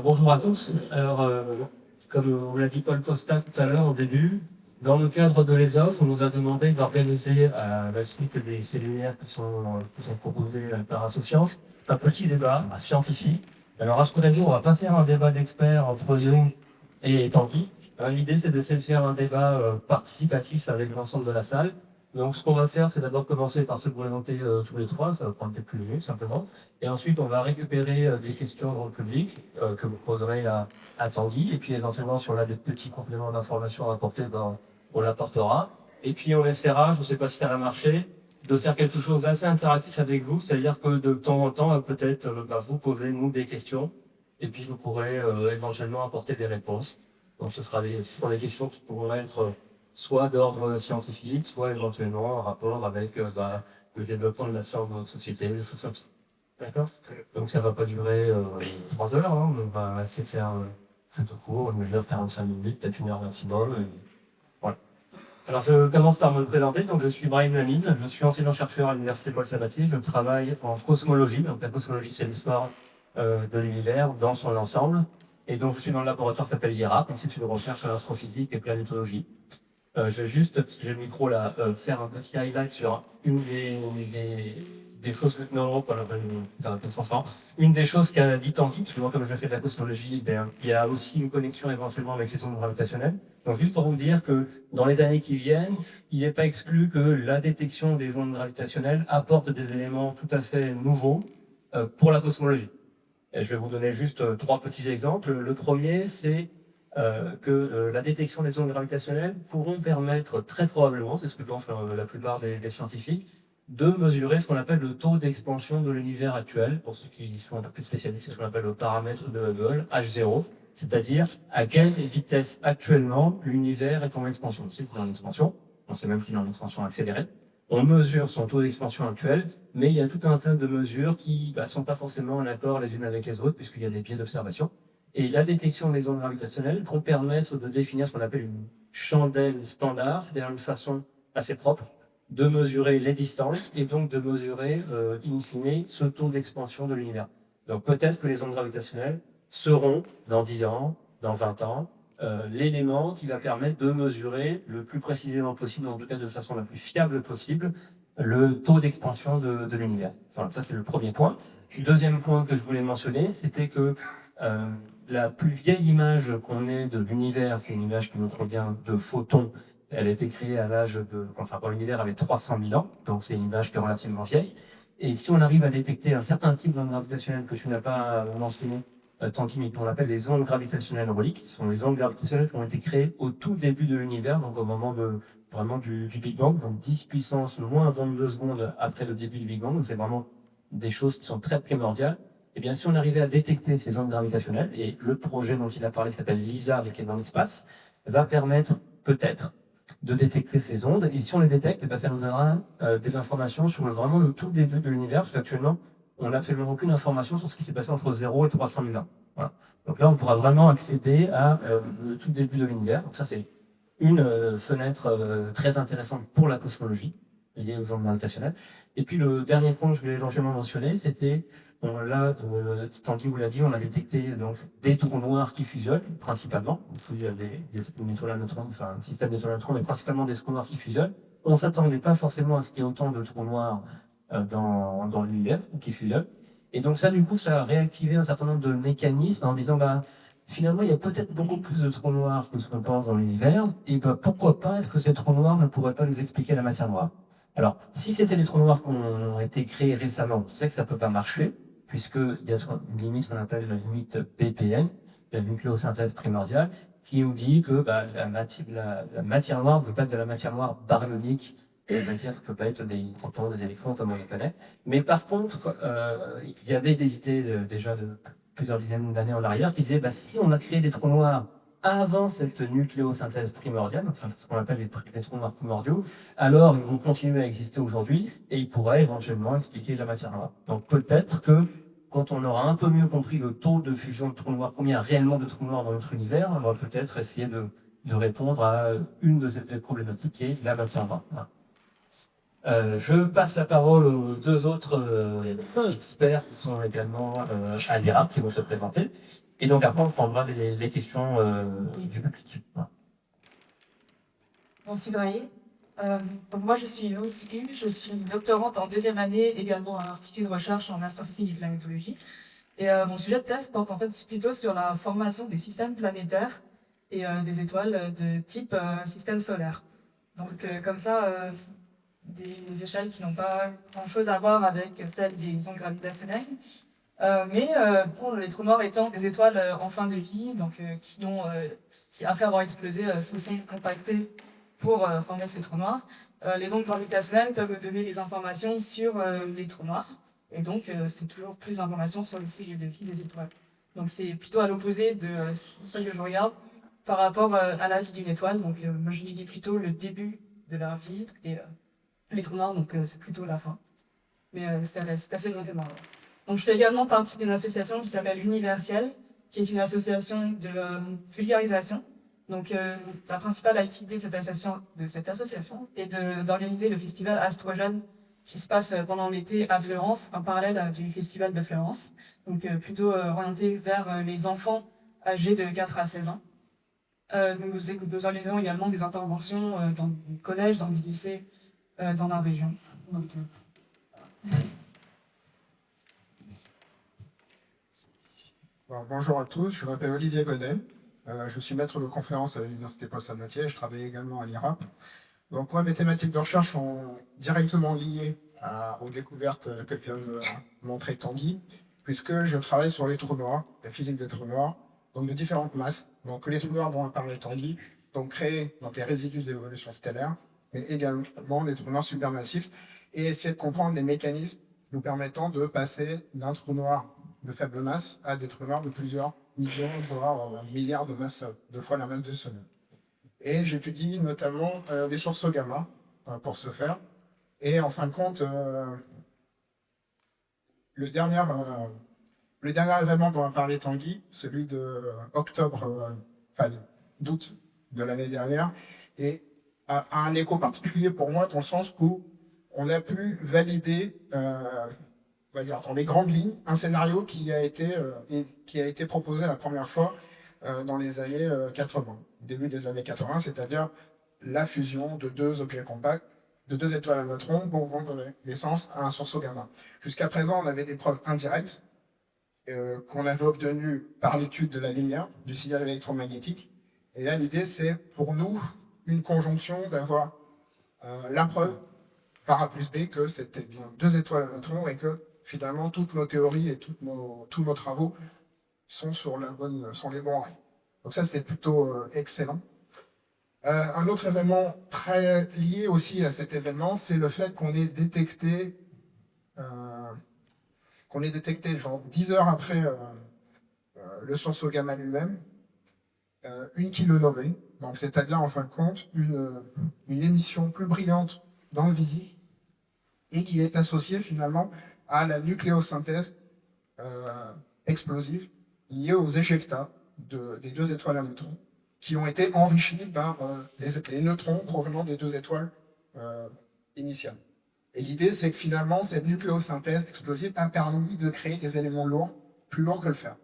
Bonjour à tous. Alors, comme on l'a dit Paul Costa tout à l'heure au début, dans le cadre de l'ESOF, on nous a demandé d'organiser à la suite des séminaires qui sont proposés par Associance, un petit débat scientifique. Alors, rassurez-vous, on va pas faire un débat d'experts entre nous et Tanguy. L'idée, c'est d'essayer de faire un débat participatif avec l'ensemble de la salle. Donc, ce qu'on va faire, c'est d'abord commencer par se présenter tous les 3, ça va prendre quelques minutes simplement. Et ensuite, on va récupérer des questions dans le public que vous poserez à Tanguy. Et puis, éventuellement, si on a des petits compléments d'information à apporter, on l'apportera. Et puis, on essaiera, je ne sais pas si ça va marcher, de faire quelque chose d'assez interactif avec vous. C'est-à-dire que de temps en temps, peut-être, vous posez nous des questions. Et puis, vous pourrez éventuellement apporter des réponses. Donc, ce seront des questions qui pourront être soit d'ordre scientifique, soit éventuellement en rapport avec le développement de la science dans notre société, des choses comme ça. D'accord? Donc ça va pas durer 3 heures, hein, on va essayer de faire plutôt court, 1h45 minutes, peut-être 1h maximum. Voilà. Alors je commence par me présenter, donc je suis Brahim Lamine, je suis enseignant-chercheur à l'université Paul Sabatier, je travaille en cosmologie, donc la cosmologie c'est l'histoire de l'univers dans son ensemble. Et donc, je suis dans le laboratoire qui s'appelle IRAP, Institut de recherche en astrophysique et planétologie. Je vais juste, parce que j'ai le micro là, faire un petit highlight sur une des choses que une des choses qu'a dit Tanguy, parce que moi, comme je fais de la cosmologie, il y a aussi une connexion éventuellement avec les ondes gravitationnelles. Donc, juste pour vous dire que dans les années qui viennent, il n'est pas exclu que la détection des ondes gravitationnelles apporte des éléments tout à fait nouveaux pour la cosmologie. Et je vais vous donner juste 3 petits exemples. Le premier, c'est que la détection des ondes gravitationnelles pourront permettre très probablement, c'est ce que pensent la plupart des scientifiques, de mesurer ce qu'on appelle le taux d'expansion de l'univers actuel. Pour ceux qui sont un peu plus spécialistes, c'est ce qu'on appelle le paramètre de Hubble, H0, c'est-à-dire à quelle vitesse actuellement l'univers est en expansion. On sait qu'il est en expansion, on sait même qu'il est en expansion accélérée. On mesure son taux d'expansion actuel, mais il y a tout un tas de mesures qui ne sont pas forcément en accord les unes avec les autres, puisqu'il y a des biais d'observation. Et la détection des ondes gravitationnelles vont permettre de définir ce qu'on appelle une chandelle standard, c'est-à-dire une façon assez propre de mesurer les distances et donc de mesurer, in fine, ce taux d'expansion de l'univers. Donc peut-être que les ondes gravitationnelles seront, dans 10 ans, dans 20 ans, l'élément qui va permettre de mesurer le plus précisément possible, en tout cas de façon la plus fiable possible, le taux d'expansion de l'univers. Voilà, ça c'est le premier point. Le deuxième point que je voulais mentionner, c'était que la plus vieille image qu'on ait de l'univers, c'est une image qui nous provient de photons. Elle a été créée à l'âge de... Enfin, quand l'univers avait 300 000 ans, donc c'est une image qui est relativement vieille. Et si on arrive à détecter un certain type d'ondes gravitationnelles que tu n'as pas mentionné, Tanguy, mais qu'on appelle les ondes gravitationnelles reliques, ce sont les ondes gravitationnelles qui ont été créées au tout début de l'univers, donc au moment vraiment du Big Bang, donc 10 puissance moins 22 secondes après le début du Big Bang, donc c'est vraiment des choses qui sont très primordiales. Eh bien, si on arrivait à détecter ces ondes gravitationnelles, et le projet dont il a parlé, qui s'appelle LISA, qui est dans l'espace, va permettre peut-être de détecter ces ondes. Et si on les détecte, eh bien, ça nous donnera des informations sur vraiment le tout début de l'univers, parce qu'actuellement, on n'a absolument aucune information sur ce qui s'est passé entre 0 et 300 000 ans. Voilà. Donc là, on pourra vraiment accéder à le tout début de l'univers. Donc ça, c'est une fenêtre très intéressante pour la cosmologie, liée aux ondes gravitationnelles. Et puis le dernier point que je voulais éventuellement mentionner, c'était là, Tanguy vous l'a dit, on a détecté donc des trous noirs qui fusionnent, principalement. Il y a des étoiles à neutrons, enfin un système d'étoiles à neutrons, mais principalement des trous noirs qui fusionnent. On ne s'attendait pas forcément à ce qu'il y ait autant de trous noirs dans l'univers qui fusionnent. Et donc ça, du coup, ça a réactivé un certain nombre de mécanismes en disant, bah, finalement, il y a peut-être beaucoup plus de trous noirs que ce qu'on pense dans l'univers, et bah, pourquoi pas, est-ce que ces trous noirs ne pourraient pas nous expliquer la matière noire? Alors, si c'était les trous noirs qui ont été créés récemment, on sait que ça peut pas marcher, puisqu'il y a une limite qu'on appelle la limite BPM, la nucléosynthèse primordiale, qui nous dit que bah, la matière noire ne peut pas être de la matière noire baryonique, c'est-à-dire que ça peut pas être des protons, des électrons comme on les connaît. Mais par contre, il y avait des idées déjà de plusieurs dizaines d'années en arrière qui disaient bah, si on a créé des trous noirs avant cette nucléosynthèse primordiale, donc ce qu'on appelle les trous noirs primordiaux, alors ils vont continuer à exister aujourd'hui et ils pourraient éventuellement expliquer la matière noire. Donc peut-être que quand on aura un peu mieux compris le taux de fusion de trous noirs, combien il y a réellement de trous noirs dans notre univers, on va peut-être essayer de répondre à une de ces problématiques qui est la matière noire. Voilà. Je passe la parole aux deux autres experts qui sont également à l'IRAP qui vont se présenter. Et donc après, on prendra les questions du public. Voilà. Merci Brahim. Donc moi je suis Loïc Sikul, je suis doctorante en 2e année également à l'Institut de recherche en astrophysique et planétologie. Et mon sujet de thèse porte en fait plutôt sur la formation des systèmes planétaires et des étoiles de type système solaire. Donc comme ça, des échelles qui n'ont pas grand-chose à voir avec celles des ondes gravitationnelles. Bon, les trous noirs étant des étoiles en fin de vie, donc qui après avoir explosé se sont compactées pour former ces trous noirs. Les ondes gravitationnelles peuvent donner des informations sur les trous noirs, et donc c'est toujours plus d'informations sur le cycle de vie des étoiles. Donc c'est plutôt à l'opposé de ce que je regarde par rapport à la vie d'une étoile. Donc moi je dis plutôt le début de leur vie, et les trous noirs, donc c'est plutôt la fin. Mais c'est assez vraiment. Donc, je fais également partie d'une association qui s'appelle Universel, qui est une association de vulgarisation. Donc, la principale activité de cette association est d'organiser le festival Astrogène qui se passe pendant l'été à Florence, en parallèle du festival de Florence. Donc, plutôt orienté vers les enfants âgés de 4 à 16 ans. Nous organisons également des interventions dans des collèges, dans des lycées, dans la région. Donc, bonjour à tous, je m'appelle Olivier Godet. Je suis maître de conférence à l'Université Paul-Sabatier et je travaille également à l'IRAP. Donc moi, mes thématiques de recherche sont directement liées aux découvertes que vient de montrer Tanguy, puisque je travaille sur les trous noirs, la physique des trous noirs, donc de différentes masses. Donc les trous noirs dont a parlé Tanguy, donc créer les résidus d'évolution stellaire, mais également les trous noirs supermassifs, et essayer de comprendre les mécanismes nous permettant de passer d'un trou noir de faible masse à des trous noirs de plusieurs millions, voire milliards de masses, deux fois la masse du Soleil. Et j'étudie notamment les sources gamma pour ce faire. Et en fin de compte, le dernier événement dont a parlé Tanguy, celui d'août de l'année dernière, et a un écho particulier pour moi dans le sens où on a pu valider, on va dire dans les grandes lignes, un scénario qui a été proposé la première fois dans les années 80, début des années 80, c'est-à-dire la fusion de deux objets compacts, de deux étoiles à neutrons vont donner naissance à un sursaut gamma. Jusqu'à présent, on avait des preuves indirectes qu'on avait obtenues par l'étude de la lumière, du signal électromagnétique. Et là, l'idée, c'est pour nous une conjonction d'avoir la preuve par A plus B que c'était bien deux étoiles à neutrons et que finalement toutes nos théories et tous nos travaux sont sont les bons rails. Donc ça, c'est plutôt excellent. Un autre événement très lié aussi à cet événement, c'est le fait qu'on ait détecté, genre 10 heures après le sursaut gamma lui-même, une kilonovée, donc c'est-à-dire en fin de compte une émission plus brillante dans le visible et qui est associée finalement à la nucléosynthèse explosive liée aux éjectats des deux étoiles à neutrons qui ont été enrichis par les neutrons provenant des deux étoiles initiales. Et l'idée, c'est que finalement, cette nucléosynthèse explosive a permis de créer des éléments lourds, plus lourds que le fer.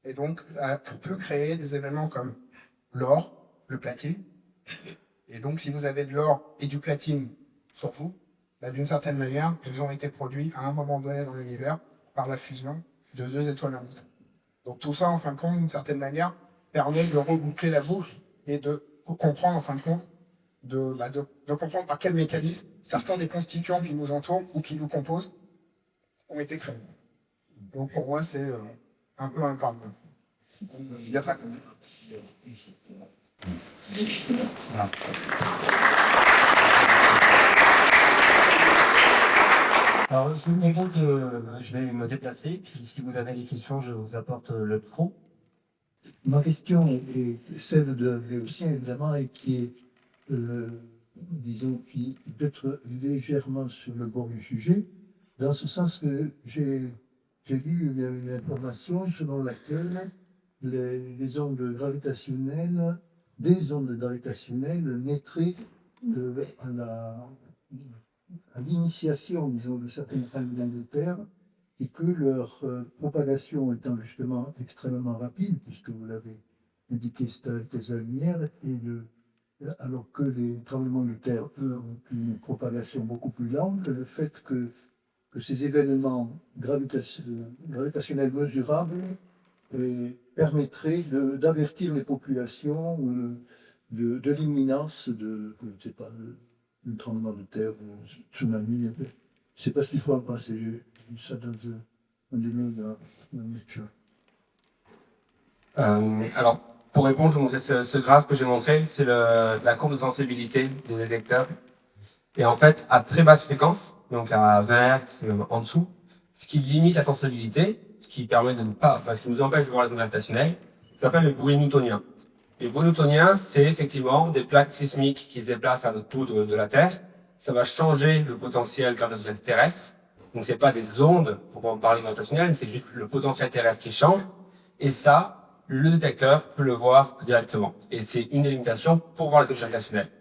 Et donc, a pu créer des éléments comme l'or, le platine. Et donc, si vous avez de l'or et du platine sur vous, d'une certaine manière, ils ont été produits à un moment donné dans l'univers par la fusion de deux étoiles à neutrons. Donc tout ça, en fin de compte, d'une certaine manière, permet de reboucler la boucle et de comprendre, en fin de compte, de comprendre par quel mécanisme certains des constituants qui nous entourent ou qui nous composent ont été créés. Donc pour moi, c'est un peu un drame. Il y a ça. Voilà. Alors, je vous propose je vais me déplacer, puis si vous avez des questions, je vous apporte le micro. Ma question est celle de Léocien, évidemment, et qui est, disons, qui peut être légèrement sur le bord du sujet, dans ce sens que j'ai lu une information selon laquelle des ondes gravitationnelles naîtraient à l'initiation, disons, de certaines phénomènes de terre, et que leur propagation étant justement extrêmement rapide, puisque vous l'avez indiqué, c'est à la vitesse de la lumière, alors que les tremblements de terre, eux, ont une propagation beaucoup plus lente, le fait que ces événements gravitationnels mesurables permettraient d'avertir les populations de l'imminence de, je ne sais pas, un tremblement de terre, un tsunami. Je ne sais pas s'il faut en passer. J'ai vu ça dans un des lieux de la lecture. Alors, pour répondre, je vais montrer ce graphe que j'ai montré, c'est la courbe de sensibilité du détecteur. Et en fait, à très basse fréquence, donc à 20 Hz, même en dessous, ce qui limite la sensibilité, ce qui permet de ne pas, enfin, ce qui nous empêche de voir les ondes gravitationnelles, ça s'appelle le bruit newtonien. Les bruits newtoniens, c'est effectivement des plaques sismiques qui se déplacent à l'autre bout de la Terre. Ça va changer le potentiel gravitationnel terrestre. Donc, c'est pas des ondes, pour en parler gravitationnelles, mais c'est juste le potentiel terrestre qui change. Et ça, le détecteur peut le voir directement. Et c'est une délimitation pour voir les ondes gravitationnelles.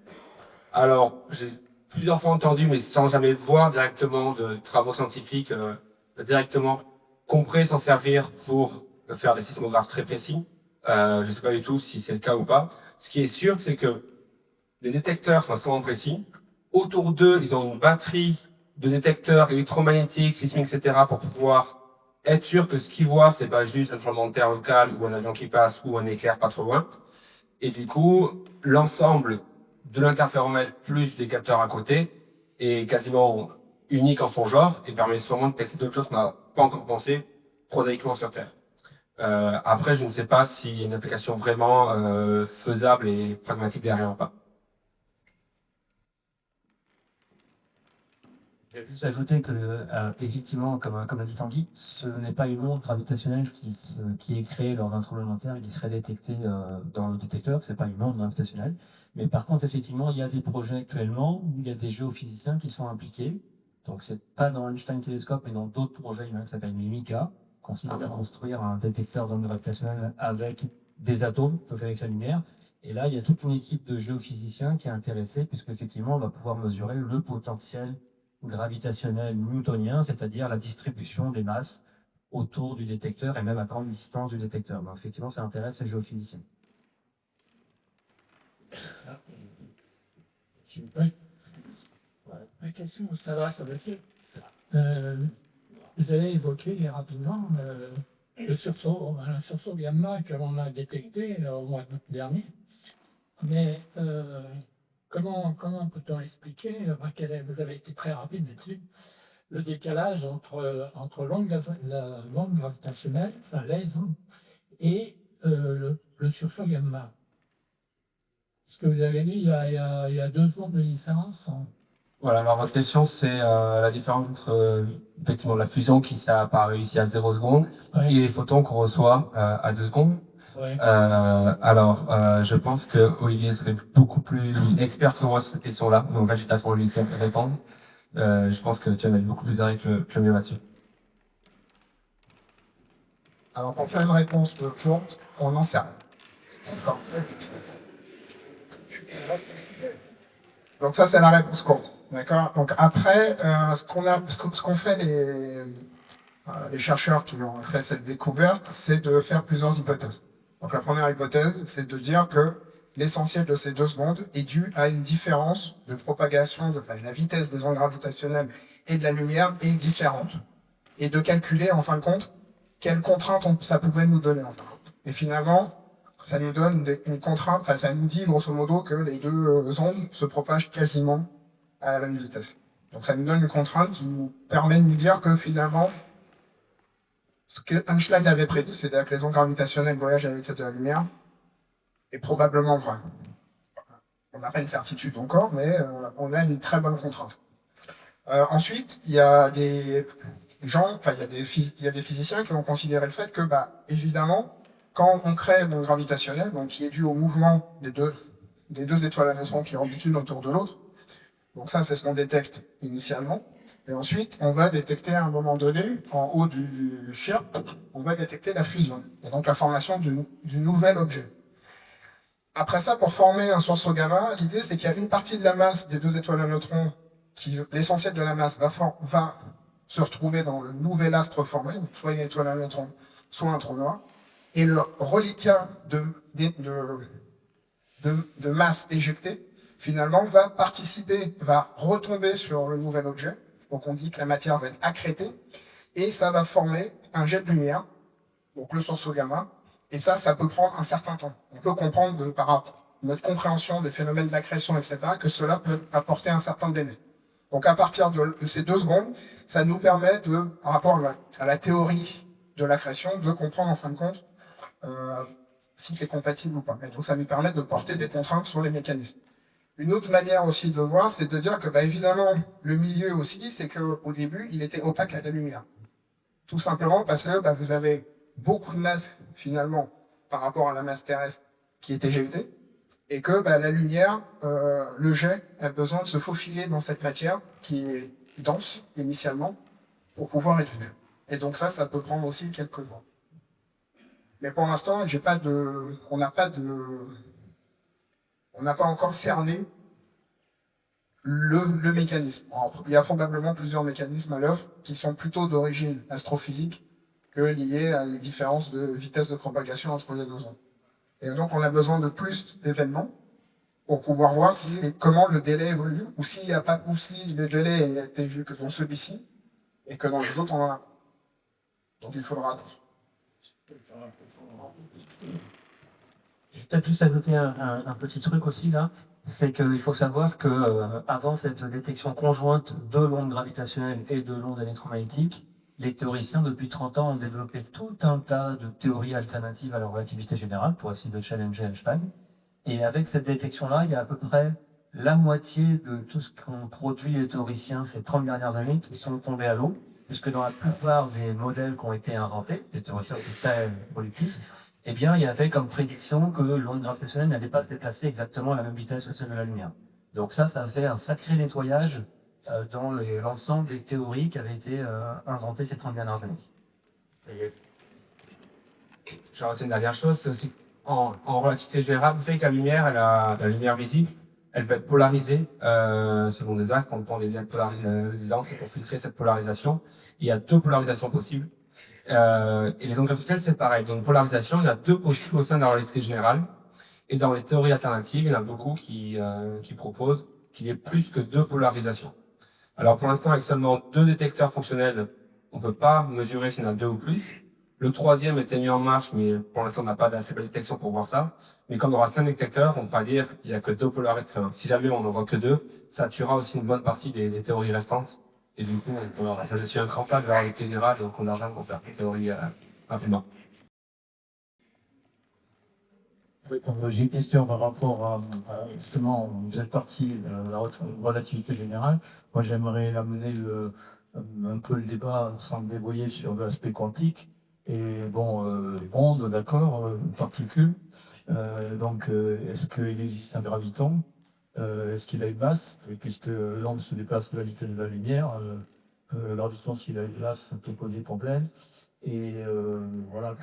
Alors, j'ai plusieurs fois entendu, mais sans jamais voir directement de travaux scientifiques directement concrets, s'en servir pour faire des sismographes très précis. Je ne sais pas du tout si c'est le cas ou pas. Ce qui est sûr, c'est que les détecteurs sont extrêmement précis. Autour d'eux, ils ont une batterie de détecteurs électromagnétiques, sismiques, etc. pour pouvoir être sûr que ce qu'ils voient, c'est pas juste un tremblement de terre local ou un avion qui passe ou un éclair pas trop loin. Et du coup, l'ensemble de l'interféromètre plus des capteurs à côté est quasiment unique en son genre et permet sûrement de détecter d'autres choses qu'on n'a pas encore pensé prosaïquement sur Terre. Après, je ne sais pas s'il y a une application vraiment faisable et pragmatique derrière ou pas. Je vais juste ajouter que, effectivement, comme a dit Tanguy, ce n'est pas une onde gravitationnelle qui est créée lors d'un tremblement de terre et qui serait détectée dans le détecteur, c'est pas une onde gravitationnelle. Mais par contre, effectivement, il y a des projets actuellement où il y a des géophysiciens qui sont impliqués. Donc, c'est pas dans l'Einstein Telescope, mais dans d'autres projets, il y en a un qui s'appelle MIMICA, qui consiste à construire un détecteur d'ondes gravitationnelles avec des atomes, donc avec la lumière. Et là, il y a toute une équipe de géophysiciens qui est intéressée, puisqu'effectivement, on va pouvoir mesurer le potentiel gravitationnel newtonien, c'est-à-dire la distribution des masses autour du détecteur et même à grande distance du détecteur. Donc, effectivement, ça intéresse les géophysiciens. Oui. Ma question s'adresse à monsieur. Vous avez évoqué rapidement le sursaut gamma que l'on a détecté au mois d'août dernier. Mais comment peut-on expliquer, vous avez été très rapide là-dessus, le décalage entre la l'onde gravitationnelle, enfin les ondes, et le sursaut gamma? Ce que vous avez dit, il y a 2 secondes de différence. Voilà, alors votre question, c'est la différence entre effectivement la fusion qui s'est apparue ici à 0 secondes et les photons qu'on reçoit à 2 secondes. Ouais. Je pense que Olivier serait beaucoup plus expert que moi sur cette question-là. Donc, en fait, j'étais à son lui répondre. Je pense que tu en as beaucoup plus avec le mieux là-dessus. Alors, pour faire une réponse courte, on n'en sait rien. D'accord. Donc ça, c'est la réponse courte. D'accord. Donc après, ce qu'ont fait les chercheurs qui ont fait cette découverte, c'est de faire plusieurs hypothèses. Donc la première hypothèse, c'est de dire que l'essentiel de ces 2 secondes est dû à une différence de propagation, la vitesse des ondes gravitationnelles et de la lumière est différente, et de calculer en fin de compte quelles contraintes ça pouvait nous donner en fin de compte. Et finalement, ça nous donne une contrainte, enfin ça nous dit grosso modo que les 2 ondes se propagent quasiment à la même vitesse. Donc ça nous donne une contrainte qui nous permet de nous dire que finalement, ce que Einstein avait prédit, c'est-à-dire que les ondes gravitationnelles voyagent à la vitesse de la lumière, est probablement vrai. On n'a pas une certitude encore, mais on a une très bonne contrainte. Ensuite, il y a des gens, enfin il y a des physiciens qui ont considéré le fait que, évidemment, quand on crée une onde gravitationnelle, donc qui est due au mouvement des deux étoiles à neutrons qui orbitent l'une autour de l'autre, donc ça c'est ce qu'on détecte initialement, et ensuite on va détecter à un moment donné, en haut du chirp, on va détecter la fusion, et donc la formation du nouvel objet. Après ça, pour former un sursaut gamma, l'idée c'est qu'il y a une partie de la masse des 2 étoiles à neutrons, l'essentiel de la masse va se retrouver dans le nouvel astre formé, donc soit une étoile à neutrons, soit un trou noir, et le reliquat de masse éjectée, finalement, va retomber sur le nouvel objet. Donc on dit que la matière va être accrétée, et ça va former un jet de lumière, donc le sursaut gamma, et ça peut prendre un certain temps. On peut comprendre par notre compréhension des phénomènes d'accrétion, etc., que cela peut apporter un certain délai. Donc à partir de ces 2 secondes, ça nous permet par rapport à la théorie de l'accrétion, de comprendre en fin de compte si c'est compatible ou pas. Et donc ça nous permet de porter des contraintes sur les mécanismes. Une autre manière aussi de le voir, c'est de dire que évidemment, le milieu aussi, c'est qu'au début, il était opaque à la lumière. Tout simplement parce que vous avez beaucoup de masse, finalement, par rapport à la masse terrestre qui est éjectée, et que la lumière, le jet, a besoin de se faufiler dans cette matière qui est dense, initialement, pour pouvoir être vue. Et donc ça peut prendre aussi quelques mois. Mais pour l'instant, on n'a pas encore cerné le mécanisme. Alors, il y a probablement plusieurs mécanismes à l'œuvre qui sont plutôt d'origine astrophysique que liés à une différence de vitesse de propagation entre les 2 ondes. Et donc, on a besoin de plus d'événements pour pouvoir voir comment le délai évolue, ou s'il y a pas, ou si le délai n'a été vu que dans celui-ci, et que dans les autres, on en a. Donc, il faudra attendre. Je vais peut-être juste ajouter un petit truc aussi là, c'est qu'il faut savoir que avant cette détection conjointe de l'onde gravitationnelle et de l'onde électromagnétique, les théoriciens depuis 30 ans ont développé tout un tas de théories alternatives à la relativité générale pour essayer de challenger Einstein. Et avec cette détection-là, il y a à peu près la moitié de tout ce qu'ont produit les théoriciens ces 30 dernières années qui sont tombés à l'eau, puisque dans la plupart des modèles qui ont été inventés, les théoriciens étaient très productifs, eh bien, il y avait comme prédiction que l'onde gravitationnelle n'allait pas se déplacer exactement à la même vitesse que celle de la lumière. Donc ça fait un sacré nettoyage dans l'ensemble des théories qui avaient été inventées ces 30 dernières années. Je retiens une dernière chose, c'est aussi en relativité générale, vous savez que la lumière, la lumière visible, elle va être polarisée selon des astres. Quand on prend des lumières polarisantes, c'est pour filtrer cette polarisation. Il y a deux polarisations possibles. Et les ondes gravitationnelles, c'est pareil. Donc, polarisation, il y en a deux possibles au sein de la relativité générale. Et dans les théories alternatives, il y en a beaucoup qui proposent qu'il y ait plus que deux polarisations. Alors, pour l'instant, avec seulement deux détecteurs fonctionnels, on ne peut pas mesurer s'il y en a deux ou plus. Le troisième était mis en marche, mais pour l'instant, on n'a pas d'assez belle détection pour voir ça. Mais quand on aura 5 détecteurs, on pourra dire qu'il n'y a que deux polarisations. Enfin, si jamais on n'en voit que deux, ça tuera aussi une bonne partie des théories restantes. Et du coup, je suis un grand fan de la relativité générale, donc on a rien pour faire des théories rapidement. J'ai une question par rapport à justement, vous êtes parti de la relativité générale. Moi, j'aimerais amener un peu le débat sans le dévoyer sur l'aspect quantique. Et bon, les ondes, d'accord, particules. Donc, est-ce qu'il existe un graviton? Est-ce qu'il a une masse? Et puisque l'onde se déplace à la vitesse de la lumière, le graviton, s'il a une masse, ça peut poser problème. Et voilà,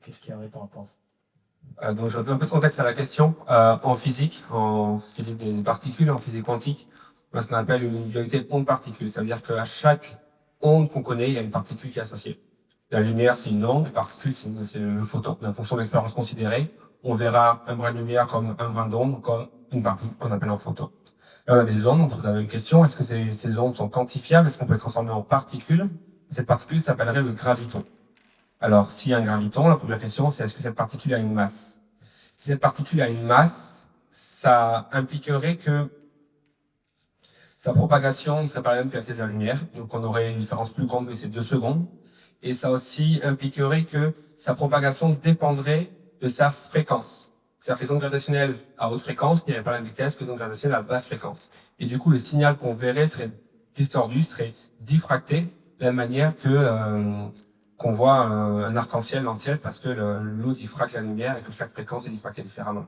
qu'est-ce qu'il y a par rapport à ça? Donc, je donne un peu de contexte à la question. En physique des particules, en physique quantique, on a ce qu'on appelle une dualité onde-particule. Ça veut dire qu'à chaque onde qu'on connaît, il y a une particule qui est associée. La lumière, c'est une onde, les particules, c'est le photon. En fonction de l'expérience considérée, on verra un brin de lumière comme un brin d'onde, ou comme une particule qu'on appelle un photon. Là, on a des ondes, donc vous avez une question, est-ce que ces ondes sont quantifiables? Est-ce qu'on peut les transformer en particules? Cette particule s'appellerait le graviton. Alors, s'il y a un graviton, la première question, c'est est-ce que cette particule a une masse? Si cette particule a une masse, ça impliquerait que sa propagation ne serait pas la même que la vitesse de la lumière. Donc, on aurait une différence plus grande que ces 2 secondes. Et ça aussi impliquerait que sa propagation dépendrait de sa fréquence. C'est-à-dire que les ondes gravitationnelles à haute fréquence n'iraient pas à la même vitesse que les ondes gravitationnelles à basse fréquence. Et du coup, le signal qu'on verrait serait distordu, serait diffracté, de la même manière que qu'on voit un arc-en-ciel entier parce que l'eau diffracte la lumière et que chaque fréquence est diffractée différemment.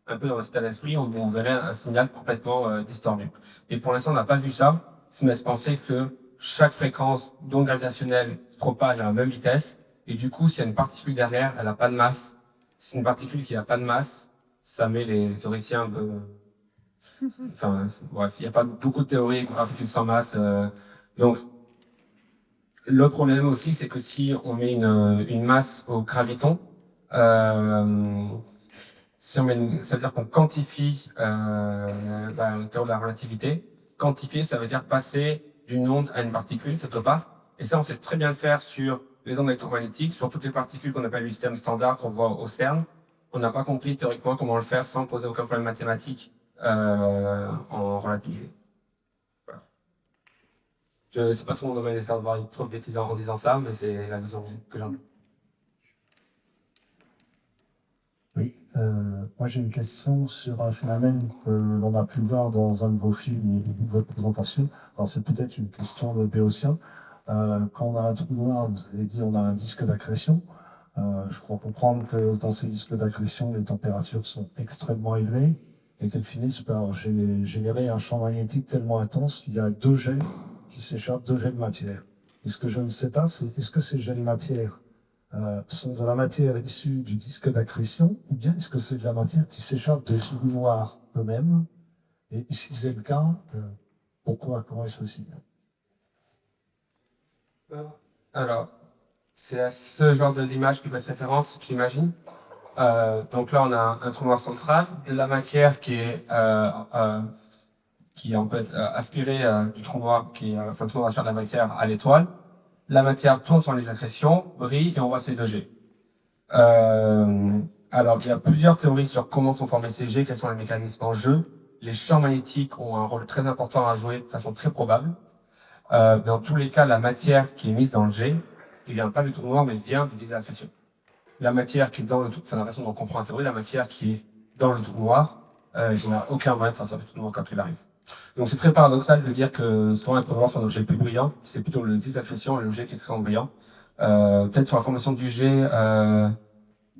Un peu dans cet état d'esprit, on verrait un signal complètement distordu. Et pour l'instant, on n'a pas vu ça. Ça me laisse penser que chaque fréquence d'onde gravitationnelle se propage à la même vitesse. Et du coup, s'il y a une particule derrière, elle n'a pas de masse. Si c'est une particule qui n'a pas de masse, ça met les théoriciens un peu... Enfin, bref, il n'y a pas beaucoup de théories de particules sans masse. Donc, l'autre problème aussi, c'est que si on met une masse au graviton, ça veut dire qu'on quantifie la théorie de la relativité. Quantifier, ça veut dire passer d'une onde à une particule, quelque part. Et ça, on sait très bien le faire sur les ondes électromagnétiques, sur toutes les particules qu'on appelle le système standard qu'on voit au CERN. On n'a pas compris théoriquement comment le faire sans poser aucun problème mathématique en relativité. Voilà. Je sais pas trop mon domaine, j'espère de voir trop de bêtises en disant ça, mais c'est la vision que j'en ai. Oui, moi j'ai une question sur un phénomène que l'on a pu voir dans un de vos films et de votre présentation. Alors c'est peut-être une question de béotien. Quand on a un trou noir, vous avez dit on a un disque d'accrétion. Je crois comprendre que dans ces disques d'accrétion, les températures sont extrêmement élevées et qu'elles finissent par générer un champ magnétique tellement intense qu'il y a 2 jets qui s'échappent, 2 jets de matière. Et ce que je ne sais pas, c'est est-ce que ces jets de matière sont de la matière issue du disque d'accrétion, ou bien est-ce que c'est de la matière qui s'échappe des trous noirs eux-mêmes? Et si c'est le cas, pourquoi, comment est-ce possible? Alors, c'est à ce genre d'image que vous faites référence, j'imagine. Donc là, on a un trou noir central, de la matière qui est en fait aspirée du trou noir, enfin le trou noir aspire de la matière à l'étoile. La matière tourne sur les accrétions, brille et on voit ces 2 G. Alors, il y a plusieurs théories sur comment sont formés ces G, quels sont les mécanismes en jeu. Les champs magnétiques ont un rôle très important à jouer de façon très probable. Dans tous les cas, la matière qui est mise dans le G, ne vient pas du trou noir, mais vient du désaccrétion. La matière qui est dans le trou, c'est la façon dont on comprend la théorie, la matière qui est dans le trou noir, il n'y a aucun moyen de sortir du trou noir quand il arrive. Donc c'est très paradoxal de dire que souvent un trou noir c'est un objet plus brillant, c'est plutôt le désaccrétion, l'objet qui est extrêmement brillant. Peut-être sur la formation du G, l'un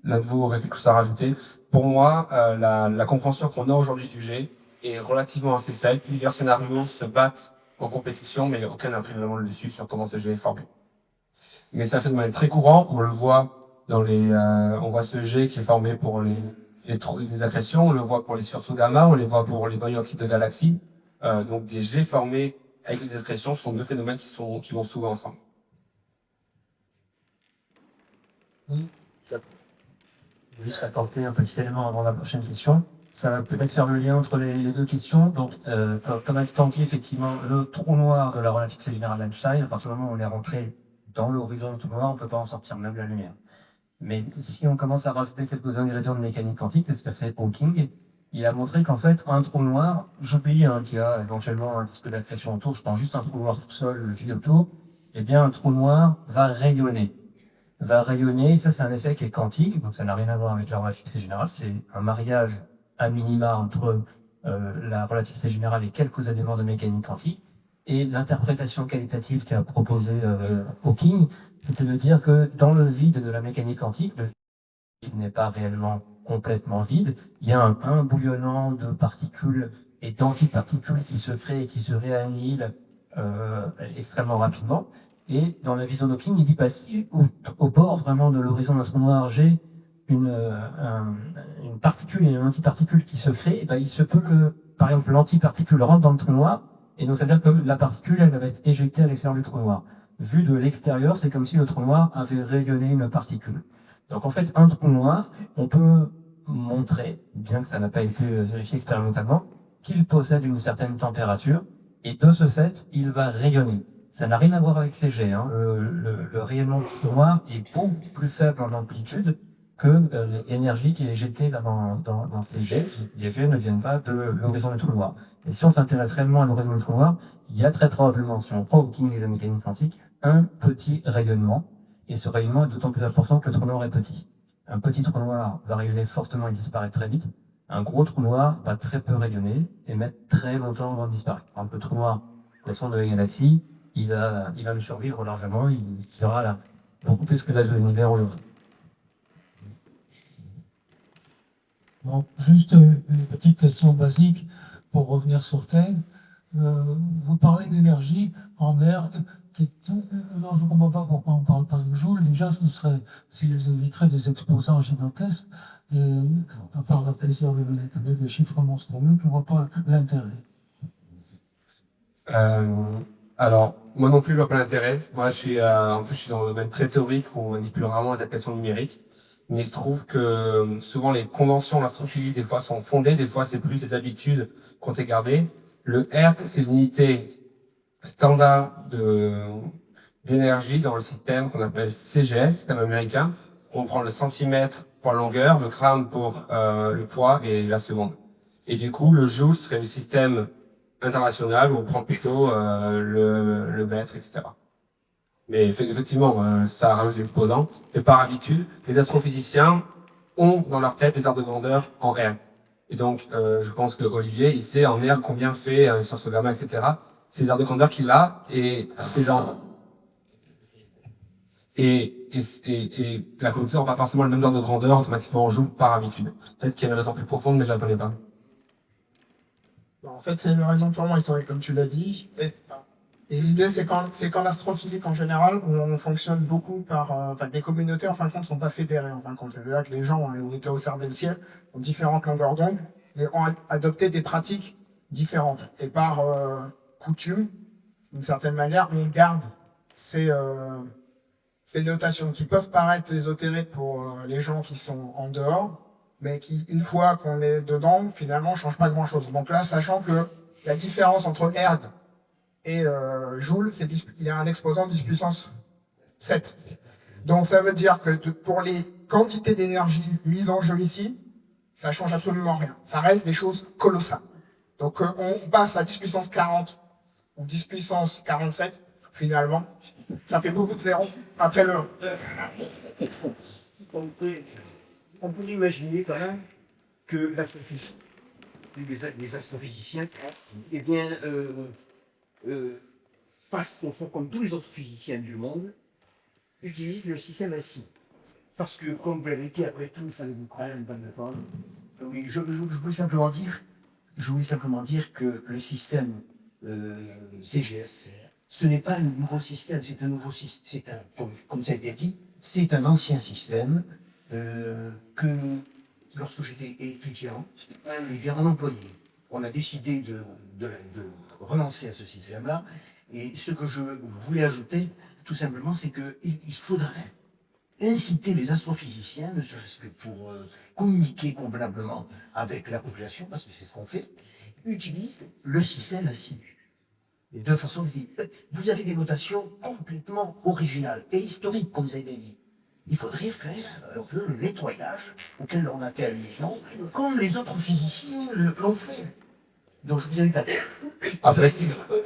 de vous aurait quelque chose à rajouter. Pour moi, la compréhension qu'on a aujourd'hui du G est relativement assez faible. Plusieurs scénarios se battent en compétition, mais aucun n'a pris vraiment le dessus sur comment ce G est formé. Mais ça fait de manière très courante, on le voit dans on voit ce G qui est formé pour les accrétions, on le voit pour les sursauts gamma, on les voit pour les noyaux oxydes de galaxies. Donc des G formés avec les accrétions sont 2 phénomènes qui vont souvent ensemble. Juste apporter un petit élément avant la prochaine question. Ça va peut-être faire le lien entre les 2 questions. Donc, comme a dit Tanguy, effectivement, le trou noir de la relativité générale d'Einstein, à partir du moment où on est rentré dans l'horizon du trou noir, on ne peut pas en sortir, même la lumière. Mais si on commence à rajouter quelques ingrédients de mécanique quantique, c'est ce qu'a fait Hawking. Il a montré qu'en fait, un trou noir, j'oublie qu'il y a éventuellement un disque d'accrétion autour, je prends juste un trou noir tout seul, le vide autour, eh bien, un trou noir va rayonner. Ça c'est un effet qui est quantique, donc ça n'a rien à voir avec la relativité générale, c'est un mariage à minima entre la relativité générale et quelques éléments de mécanique quantique. Et l'interprétation qualitative qu'a proposée Hawking, c'était de dire que dans le vide de la mécanique quantique, le vide n'est pas réellement complètement vide, il y a un bouillonnant de particules et d'antiparticules qui se créent et qui se réannihilent extrêmement rapidement. Et dans la vision d'Hawking, il dit pas si au bord vraiment de l'horizon d'un trou noir, j'ai une particule et une antiparticule qui se créent, et ben, il se peut que, par exemple, l'antiparticule rentre dans le trou noir, et donc ça veut dire que la particule, elle va être éjectée à l'extérieur du trou noir. Vu de l'extérieur, c'est comme si le trou noir avait rayonné une particule. Donc en fait, un trou noir, on peut montrer, bien que ça n'a pas été vérifié expérimentalement, qu'il possède une certaine température, et de ce fait, il va rayonner. Ça n'a rien à voir avec ces jets. Le rayonnement du trou noir est beaucoup plus faible en amplitude que l'énergie qui est éjectée dans ces jets. Les jets ne viennent pas de l'horizon du trou noir. Et si on s'intéresse réellement à l'horizon du trou noir, il y a très probablement, si on prend Hawking et la mécanique quantique, un petit rayonnement. Et ce rayonnement est d'autant plus important que le trou noir est petit. Un petit trou noir va rayonner fortement et disparaître très vite. Un gros trou noir va très peu rayonner et mettre très longtemps avant de disparaître. Par exemple, le trou noir, le centre de la galaxie, il va me survivre largement, il sera là beaucoup plus que l'âge de l'univers aujourd'hui. Bon, juste une petite question basique pour revenir sur Terre. Vous parlez d'énergie en air. Non, je ne comprends pas pourquoi on ne parle pas de Joule. Déjà, ce serait, s'ils éviteraient des exposants gigantesques, enfin, on a fait des chiffres monstrueux, je ne vois pas l'intérêt. Alors, moi non plus, je vois pas l'intérêt. Moi, en plus, je suis dans un domaine très théorique où on manipule vraiment les applications numériques. Mais il se trouve que souvent les conventions, l'astrophysique, des fois sont fondées, des fois c'est plus des habitudes qu'on été gardées. Le R, c'est l'unité standard d'énergie dans le système qu'on appelle CGS, système américain. On prend le centimètre pour la longueur, le gramme pour le poids et la seconde. Et du coup, le joule serait le système international où on prend plutôt le mètre, etc. Mais effectivement, ça rajoute des exposants. Et par habitude, les astrophysiciens ont dans leur tête des ordres de grandeur en R. Et donc, je pense que Olivier, il sait en R combien fait un sursaut gamma, etc. C'est les ordres de grandeur qu'il a, et c'est genre. Et la communauté n'a pas forcément le même ordre de grandeur automatiquement en joue par habitude. Peut-être qu'il y a une raison plus profonde, mais je ne la connais pas. En fait, c'est une raison purement historique, comme tu l'as dit. Et l'idée, c'est qu'en astrophysique, en général, on fonctionne beaucoup par... les communautés, en fin de compte, ne sont pas fédérées, en fin de compte. C'est-à-dire que les gens ont été observer le ciel, ont différentes longueurs d'onde, et ont adopté des pratiques différentes. Et par coutume, d'une certaine manière, on garde ces ces notations qui peuvent paraître ésotériques pour les gens qui sont en dehors, mais qui, une fois qu'on est dedans, finalement, ne changent pas grand-chose. Donc là, sachant que la différence entre erg et joule, il y a un exposant 10 puissance 7. Donc ça veut dire que pour les quantités d'énergie mises en jeu ici, ça change absolument rien. Ça reste des choses colossales. Donc on passe à 10 puissance 40 ou 10 puissance 47, finalement, ça fait beaucoup de zéros après le 1. On peut imaginer quand même que les astrophysiciens, eh bien, fassent, au fond, comme tous les autres physiciens du monde, utilisent le système ainsi. Parce que, comme vous l'avez dit, après tout, ça vous prend une bonne forme. Oui, je voulais simplement dire que le système CGS, ce n'est pas un nouveau système, c'est un nouveau système, comme ça a été dit, c'est un ancien système que, lorsque j'étais étudiant, eh bien, on employait. On a décidé de renoncer à ce système-là. Et ce que je voulais ajouter, tout simplement, c'est qu'il faudrait inciter les astrophysiciens, ne serait-ce que pour communiquer convenablement avec la population, parce que c'est ce qu'on fait, utilisent le système ainsi. Et de façon, vous avez des notations complètement originales et historiques, comme ça a été dit. Il faudrait faire le nettoyage auquel on a fait allusion, comme les autres physiciens l'ont fait. Donc je vous invite à faire. Après,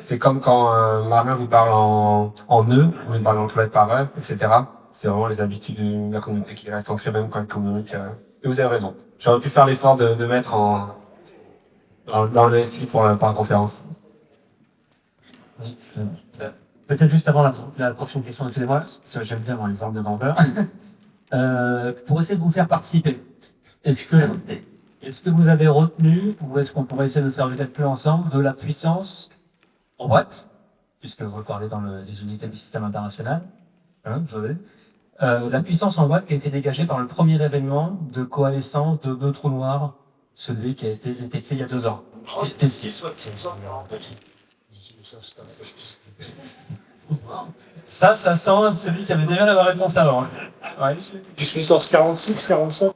c'est comme quand un marin vous parle en nœud, ou il parle en toilette par heure, etc. C'est vraiment les habitudes de la communauté qui restent ancrées même quand elle communique. Et vous avez raison. J'aurais pu faire l'effort de mettre dans le SI pour la conférence. Oui, peut-être juste avant la prochaine question, excusez-moi, parce que j'aime bien mon exemple de grandeur. Pour essayer de vous faire participer, est-ce que vous avez retenu, ou est-ce qu'on pourrait essayer de faire le calcul ensemble, de la puissance en watts, puisque vous parlez dans les unités du système international, hein, la puissance en watts qui a été dégagée par le premier événement de coalescence de deux trous noirs, celui qui a été détecté il y a 2 ans. Ça sent celui qui avait déjà la réponse avant. Ouais. Puissance 46, 47.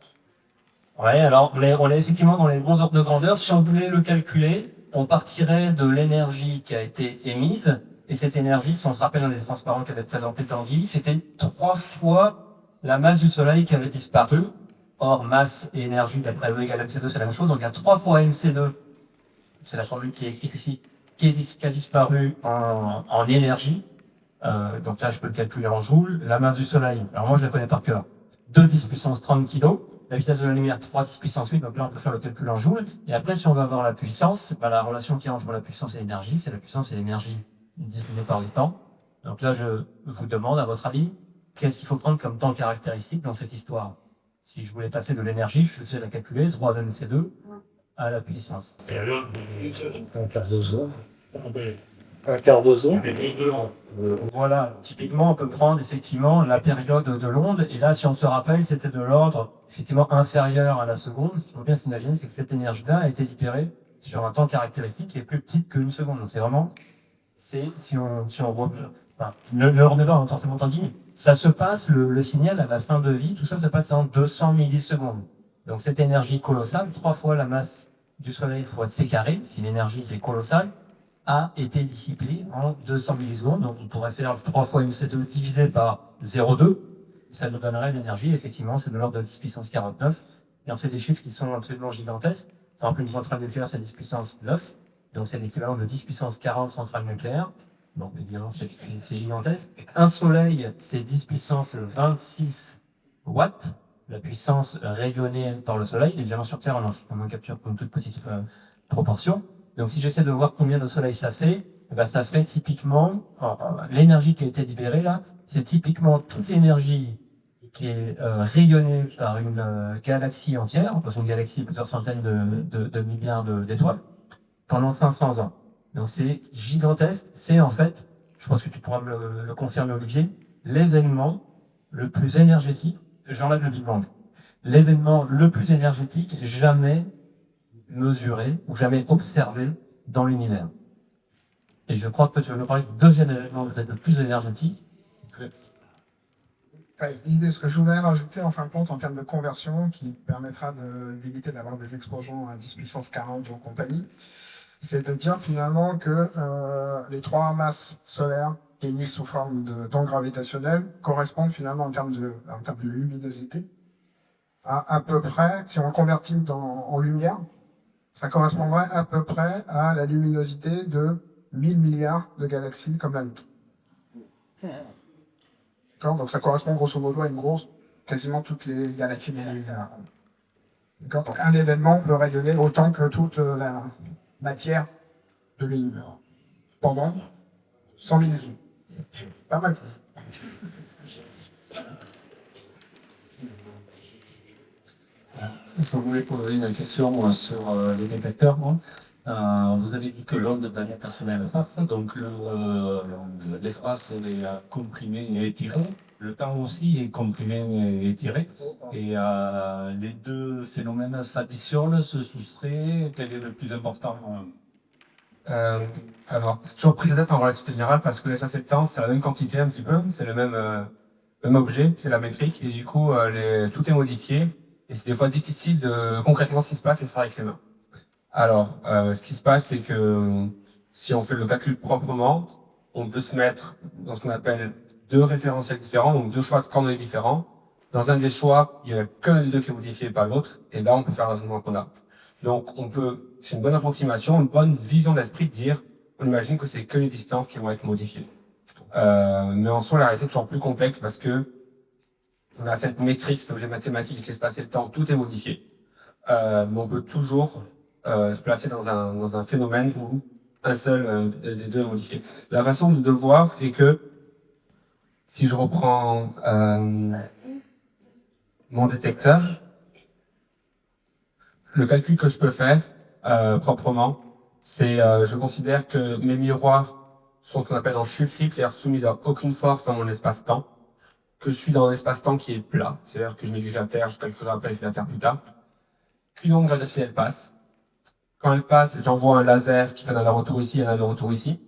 Ouais, alors on est effectivement dans les bons ordres de grandeur. Si on voulait le calculer, on partirait de l'énergie qui a été émise, et cette énergie, si on se rappelle dans les transparents qu'avait présenté Tanguy, c'était 3 fois la masse du Soleil qui avait disparu. Or, masse et énergie, d'après E égale MC2, c'est la même chose, donc il y a 3 fois MC2, c'est la formule qui est écrite ici, qui a disparu en énergie. Donc là, je peux le calculer en joules. La masse du Soleil, alors moi je la connais par cœur, 2 10 puissance 30 kg. La vitesse de la lumière, 3 10 puissance 8, donc là on peut faire le calcul en joules. Et après, si on veut avoir la puissance, la relation qu'il y a entre la puissance et l'énergie, c'est la puissance et l'énergie divisée par le temps. Donc là, je vous demande, à votre avis, qu'est-ce qu'il faut prendre comme temps caractéristique dans cette histoire? Si je voulais passer de l'énergie, je faisais la calculer, 3 MC2 à la puissance. Un quart d'ozone. Voilà, typiquement, on peut prendre effectivement la période de l'onde, et là, si on se rappelle, c'était de l'ordre effectivement inférieur à la seconde. Ce qu'il faut bien s'imaginer, c'est que cette énergie-là a été libérée sur un temps caractéristique qui est plus petit qu'une seconde. Donc c'est vraiment, si on ne le remet pas forcément Tanguy, ça se passe, le signal à la fin de vie, tout ça se passe en 200 millisecondes. Donc cette énergie colossale, 3 fois la masse du Soleil fois c carré, si l'énergie qui est colossale, a été dissipée en 200 millisecondes. Donc on pourrait faire 3 fois MC2 divisé par 0,2. Ça nous donnerait l'énergie, effectivement, c'est de l'ordre de 10 puissance 49. Et on fait des chiffres qui sont absolument gigantesques. Par exemple, une centrale nucléaire, c'est 10 puissance 9. Donc c'est l'équivalent de 10 puissance 40 centrales nucléaires. Donc évidemment, c'est gigantesque. Un soleil, c'est 10 puissance 26 watts. La puissance rayonnée par le soleil. Évidemment, sur Terre, on en capture une toute petite proportion. Donc si j'essaie de voir combien de soleil ça fait, ça fait typiquement, l'énergie qui a été libérée là, c'est typiquement toute l'énergie qui est rayonnée par une galaxie entière, parce qu'une galaxie est plusieurs centaines de milliards d'étoiles, pendant 500 ans. Donc c'est gigantesque, c'est en fait, je pense que tu pourras me le confirmer Olivier, l'événement le plus énergétique, j'enlève le Big Bang, l'événement le plus énergétique jamais mesuré ou jamais observé dans l'univers. Et je crois que tu veux me parler du deuxième événement peut-être le plus énergétique. l'idée, ce que je voulais rajouter en fin de compte en termes de conversion, qui permettra d'éviter d'avoir des explosions à 10 puissance 40 ou compagnie, c'est de dire finalement que les trois masses solaires émises sous forme d'ondes gravitationnelles correspondent finalement en termes de luminosité à peu près, si on le convertit en lumière, ça correspondrait à peu près à la luminosité de 1000 milliards de galaxies comme la nôtre. D'accord. Donc ça correspond grosso modo à quasiment toutes les galaxies de l'univers. D'accord. Donc un événement peut rayonner autant que toute la matière de l'univers. Pendant 100 millisecondes. Pas mal. Je voulais poser une question sur les détecteurs. Vous avez dit que l'onde gravitationnelle passe, donc l'espace est comprimé et étiré, le temps aussi est comprimé et étiré, et les deux phénomènes s'additionnent, se soustraient. Quel est le plus important? Alors, c'est toujours pris de tête en relativité générale parce que l'espace et le temps, c'est la même quantité un petit peu, c'est le même objet, c'est la métrique, et du coup, tout est modifié, et c'est des fois difficile de concrètement ce qui se passe et faire avec les mains. Alors, ce qui se passe, c'est que si on fait le calcul proprement, on peut se mettre dans ce qu'on appelle deux référentiels différents, donc deux choix de coordonnées différents. Dans un des choix, il n'y a que l'un des deux qui est modifié par l'autre, et là, on peut faire le raisonnement qu'on a. Donc, c'est une bonne approximation, une bonne vision d'esprit de dire, on imagine que c'est que les distances qui vont être modifiées. Mais en soi, la réalité est toujours plus complexe parce que on a cette métrique, cet objet mathématique avec l'espace et le temps, tout est modifié. Mais on peut toujours se placer dans un phénomène où un seul des deux est modifié. La façon de voir est que, si je reprends mon détecteur, le calcul que je peux faire proprement, c'est je considère que mes miroirs sont ce qu'on appelle en chute libre, c'est-à-dire soumis à aucune force dans mon espace-temps, que je suis dans un espace-temps qui est plat, c'est-à-dire que je néglige la Terre, je calculerai après l'effet de la Terre plus tard, qu'une onde gravitationnelle passe. Quand elle passe, j'envoie un laser qui fait un aller-retour ici et un aller-retour ici,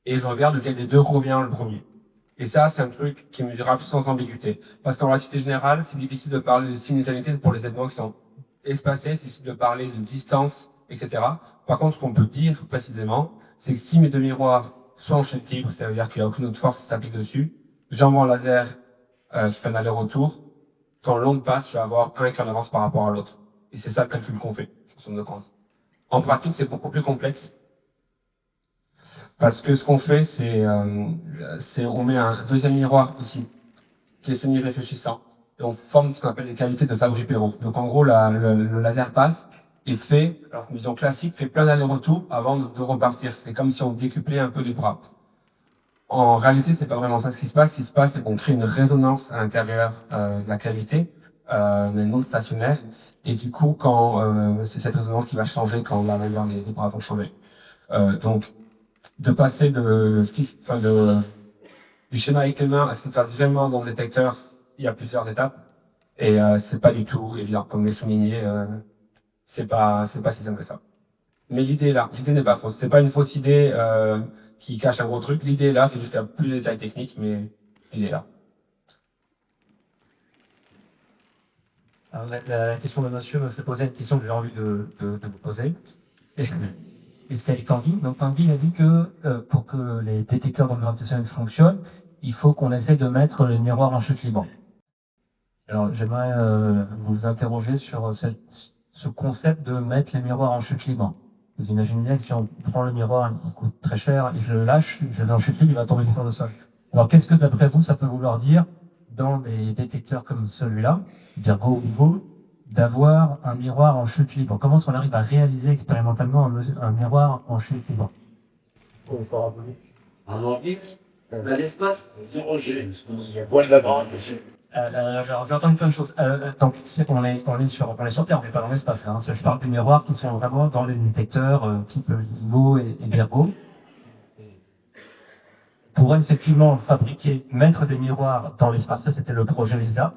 et je regarde lequel des deux revient le premier. Et ça, c'est un truc qui est mesurable sans ambiguïté. Parce qu'en relativité générale, c'est difficile de parler de simultanéité pour les événements qui sont espacés, c'est difficile de parler de distance, etc. Par contre, ce qu'on peut dire précisément, c'est que si mes deux miroirs sont en chute libre, c'est-à-dire qu'il n'y a aucune autre force qui s'applique dessus, j'envoie un laser qui fait un aller-retour. Quand l'onde passe, je vais avoir un qui en avance par rapport à l'autre. Et c'est ça le calcul qu'on fait sur son écran. En pratique, c'est beaucoup plus complexe. Parce que ce qu'on fait, c'est on met un deuxième miroir ici, qui est semi-réfléchissant. Et on forme ce qu'on appelle les cavités de Fabry-Perot. Donc en gros, le laser passe et fait, alors vision classique, fait plein d'allers-retours avant de repartir. C'est comme si on décuplait un peu les bras. En réalité, c'est pas vraiment ça ce qui se passe. Ce qui se passe, c'est qu'on crée une résonance à l'intérieur de la cavité, mais non stationnaire. Et du coup, quand c'est cette résonance qui va changer quand les bras vont changer. Donc, de passer du schéma avec les mains à ce qui se passe vraiment dans le détecteur, il y a plusieurs étapes. Et c'est pas du tout évident, comme je l'ai souligné. C'est pas si simple que ça. Mais l'idée est là. L'idée n'est pas fausse. C'est pas une fausse idée qui cache un gros truc. L'idée est là, c'est juste qu'il y a plus de détails techniques, mais l'idée est là. Alors, la question de monsieur me fait poser une question que j'ai envie de vous poser. Et ce qu'avec Tanguy, donc Tanguy a dit que pour que les détecteurs d'ondes gravitationnelles fonctionnent, il faut qu'on essaie de mettre les miroirs en chute libre. Alors j'aimerais vous interroger sur ce concept de mettre les miroirs en chute libre. Vous imaginez bien que si on prend le miroir, il coûte très cher, et je le lâche, je le mets en chute libre, il va tomber sur le sol. Alors qu'est-ce que d'après vous, ça peut vouloir dire dans des détecteurs comme celui-là, Virgo ou Ivo, d'avoir un miroir en chute libre? Comment est-ce qu'on arrive à réaliser expérimentalement un miroir en chute libre? En orbite, l'espace, 0G. Il y a quoi de la grande? J'ai entendu plein de choses. Donc, on est sur Terre, on n'est pas dans l'espace. Hein. Je parle des miroirs qui sont vraiment dans les détecteurs type Ivo et Virgo. Pour effectivement mettre des miroirs dans l'espace, ça c'était le projet LISA.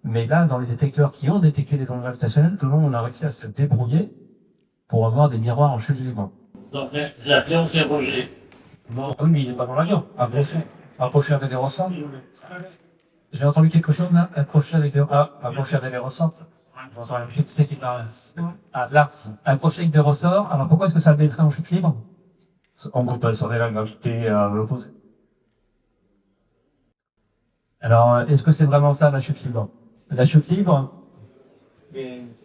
Mais là, dans les détecteurs qui ont détecté les ondes gravitationnelles, tout le monde on a réussi à se débrouiller pour avoir des miroirs en chute libre. Donc, l'avion 0G. Oui, mais il n'est pas dans l'avion. Approcher avec des ressorts. J'ai entendu quelque chose là, accroché avec des ressorts. J'entends la musique, c'est qui parle. Ah, là, accroché avec des ressorts. Alors pourquoi est-ce que ça le mettrait en chute libre? On compenserait la gravité à l'opposé. Alors, est-ce que c'est vraiment ça la chute libre? La chute libre,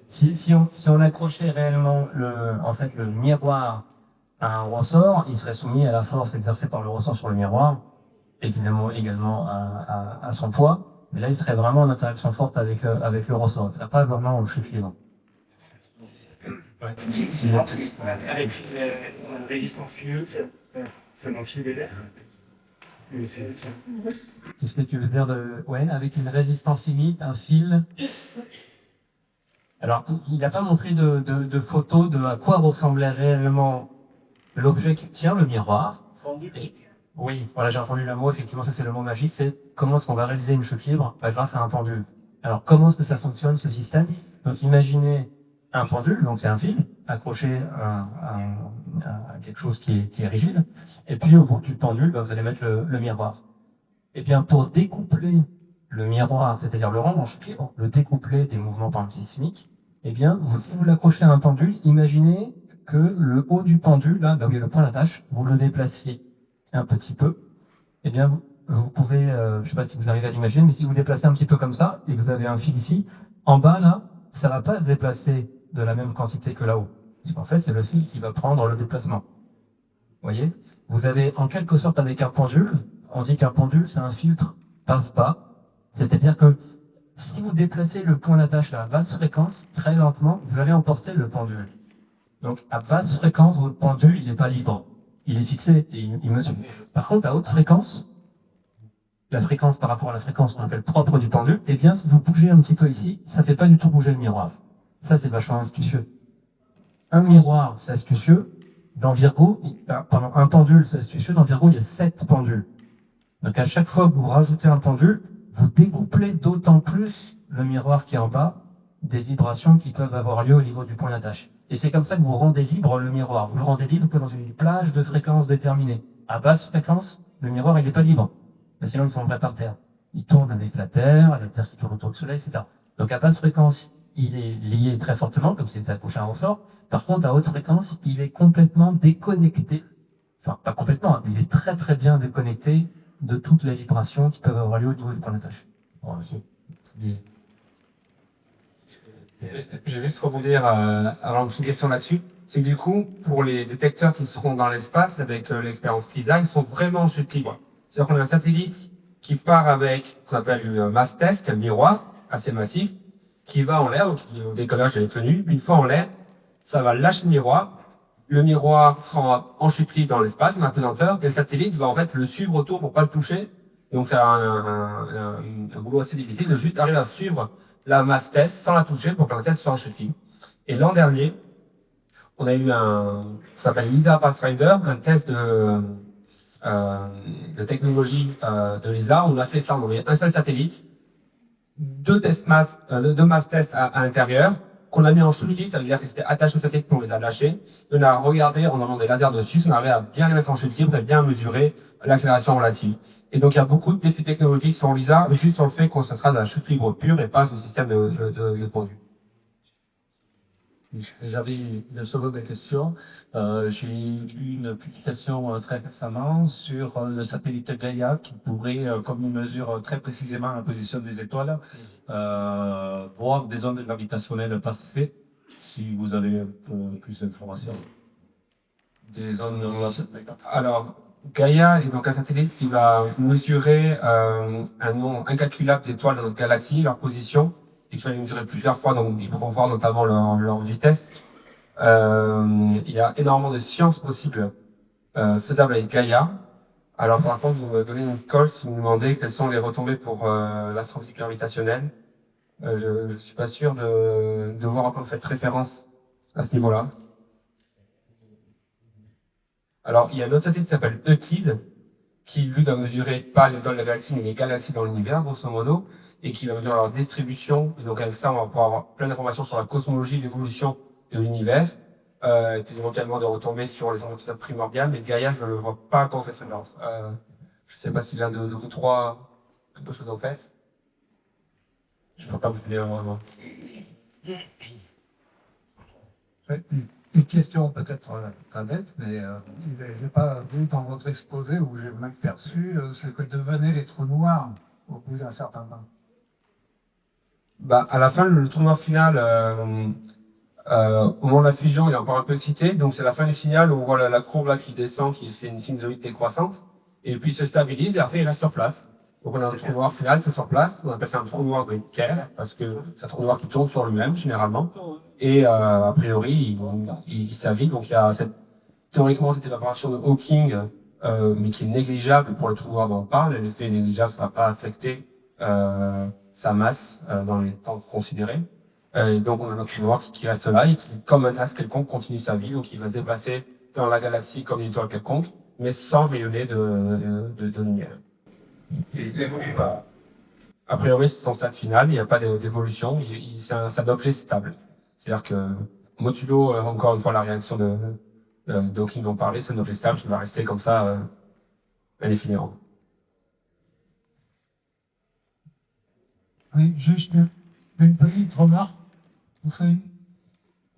si on accrochait réellement le miroir à un ressort, il serait soumis à la force exercée par le ressort sur le miroir, évidemment également à son poids, mais là il serait vraiment en interaction forte avec le ressort. Ça pas vraiment le chute libre. Ouais. Avec une résistance lieu, ça m'enfile des l'air. Qu'est-ce que tu veux dire avec une résistance limite, un fil? Alors, il n'a pas montré de photos de à quoi ressemblait réellement l'objet qui tient le miroir. Oui, voilà, j'ai entendu le mot, effectivement, ça c'est le mot magique, c'est comment est-ce qu'on va réaliser une chute libre grâce à un pendule. Alors, comment est-ce que ça fonctionne, ce système? Donc, imaginez un pendule, donc c'est un fil, accroché à quelque chose qui est rigide, et puis au bout du pendule, vous allez mettre le miroir. Et bien, pour découpler le miroir, c'est-à-dire le rendre en chute libre, le découpler des mouvements par exemple sismiques, eh bien, si vous l'accrochez à un pendule, imaginez que le haut du pendule, là où il y a le point d'attache, vous le déplaciez un petit peu. Eh bien, vous pouvez, je ne sais pas si vous arrivez à l'imaginer, mais si vous déplacez un petit peu comme ça, et que vous avez un fil ici, en bas, là, ça ne va pas se déplacer de la même quantité que là-haut. Parce qu'en fait, c'est le fil qui va prendre le déplacement. Vous voyez? Vous avez, en quelque sorte, avec un pendule, on dit qu'un pendule, c'est un filtre passe-bas. C'est-à-dire que si vous déplacez le point d'attache à basse fréquence, très lentement, vous allez emporter le pendule. Donc, à basse fréquence, votre pendule, il n'est pas libre. Il est fixé et il mesure. Par contre, à haute fréquence, la fréquence par rapport à la fréquence qu'on appelle propre du pendule, eh bien, si vous bougez un petit peu ici, ça ne fait pas du tout bouger le miroir. Ça, c'est vachement astucieux. Un miroir, c'est astucieux. Dans Virgo, un pendule, c'est astucieux. Dans Virgo, il y a 7 pendules. Donc, à chaque fois que vous rajoutez un pendule, vous découplez d'autant plus le miroir qui est en bas des vibrations qui peuvent avoir lieu au niveau du point d'attache. Et c'est comme ça que vous rendez libre le miroir. Vous le rendez libre que dans une plage de fréquences déterminée. À basse fréquence, le miroir, il n'est pas libre. Sinon, il tomberait par terre. Il tourne avec la Terre qui tourne autour du Soleil, etc. Donc, à basse fréquence, il est lié très fortement, comme si c'était accroché à un ressort. Par contre, à haute fréquence, il est complètement déconnecté. Enfin, pas complètement, mais il est très très bien déconnecté de toutes les vibrations qui peuvent avoir lieu au niveau du point d'attache. Voilà, je vais juste rebondir à une question là-dessus. C'est que du coup, pour les détecteurs qui seront dans l'espace avec l'expérience LISA, ils sont vraiment en chute libre. C'est-à-dire qu'on a un satellite qui part avec ce qu'on appelle un mass test, qui est un miroir assez massif, qui va en l'air, donc au décollage est tenu. Une fois en l'air, ça va lâcher le miroir sera en chute libre dans l'espace, en apesanteur, et le satellite va en fait le suivre autour pour pas le toucher. Donc ça a un boulot assez difficile de juste arriver à suivre la mass test sans la toucher pour que la test soit en chute libre. Et l'an dernier, on a eu ça s'appelle LISA Pathfinder, un test de technologie de LISA. On a fait ça, on avait un seul satellite, deux mass tests à l'intérieur, qu'on a mis en chute libre, ça veut dire que c'était attaché au satellite pour les a lâchés. On a regardé en enlevant des lasers dessus, on arrivait à bien les mettre en chute libre et bien mesurer l'accélération relative. Et donc il y a beaucoup de défis technologiques sur LISA, juste sur le fait que ça sera de la chute libre pure et pas sur le système de pendule. J'avais une seconde question. J'ai lu une publication très récemment sur le satellite Gaia qui pourrait, comme il mesure très précisément la position des étoiles, voir des ondes gravitationnelles passer, si vous avez un peu plus d'informations. Des ondes Alors, Gaia est donc un satellite qui va mesurer un nombre incalculable d'étoiles dans notre galaxie, leur position, et qui va les mesurer plusieurs fois, donc ils pourront voir notamment leur vitesse. Il y a énormément de sciences possibles faisables avec Gaia. Alors par contre, vous me donnez une colle si vous me demandez quelles sont les retombées pour l'astrophysique gravitationnelle. Je ne suis pas sûr de voir à quoi vous faites référence à ce niveau-là. Alors, il y a un autre satellite qui s'appelle Euclide, qui lui va mesurer pas les étoiles de la galaxie, mais les galaxies dans l'univers, grosso modo, et qui va mesurer leur distribution. Et donc avec ça, on va pouvoir avoir plein d'informations sur la cosmologie, l'évolution de l'univers, et puis éventuellement de retomber sur les ondes primordiales. Mais Gaia, je ne vois pas comment on fait référence. Je ne sais pas si l'un de vous trois quelque chose en fait. Je ne peux pas vous aider vraiment. Une question peut-être pas bête, mais je n'ai pas vu dans votre exposé, où j'ai mal perçu, ce que devenaient les trous noirs au bout d'un certain temps. Bah, à la fin, le trou noir final, au moment de la fusion, il est encore un peu excité. Donc, c'est la fin du signal où on voit la courbe là qui descend, qui fait une sinusoïde décroissante. Et puis, il se stabilise et après, il reste sur place. Donc, on a un trou noir final qui est sur place. On appelle ça un trou noir de Kerr, parce que c'est un trou noir qui tourne sur lui-même, généralement. Et, a priori, il s'avit. Donc, il y a théoriquement, cette évaporation de Hawking, mais qui est négligeable pour le trou noir dont on parle. L'effet est négligeable, ça ne va pas affecter, sa masse dans les temps considérés. Et donc on a un trou noir qui reste là et qui, comme un astre quelconque, continue sa vie, donc il va se déplacer dans la galaxie comme une étoile quelconque, mais sans rayonner de lumière. Il évolue pas. A priori, c'est son stade final, il n'y a pas d'évolution, c'est un objet stable. C'est-à-dire que, modulo, encore une fois, la réaction de Hawking dont on parlait, c'est un objet stable qui va rester comme ça indéfiniment. Oui, juste une petite remarque. Vous faites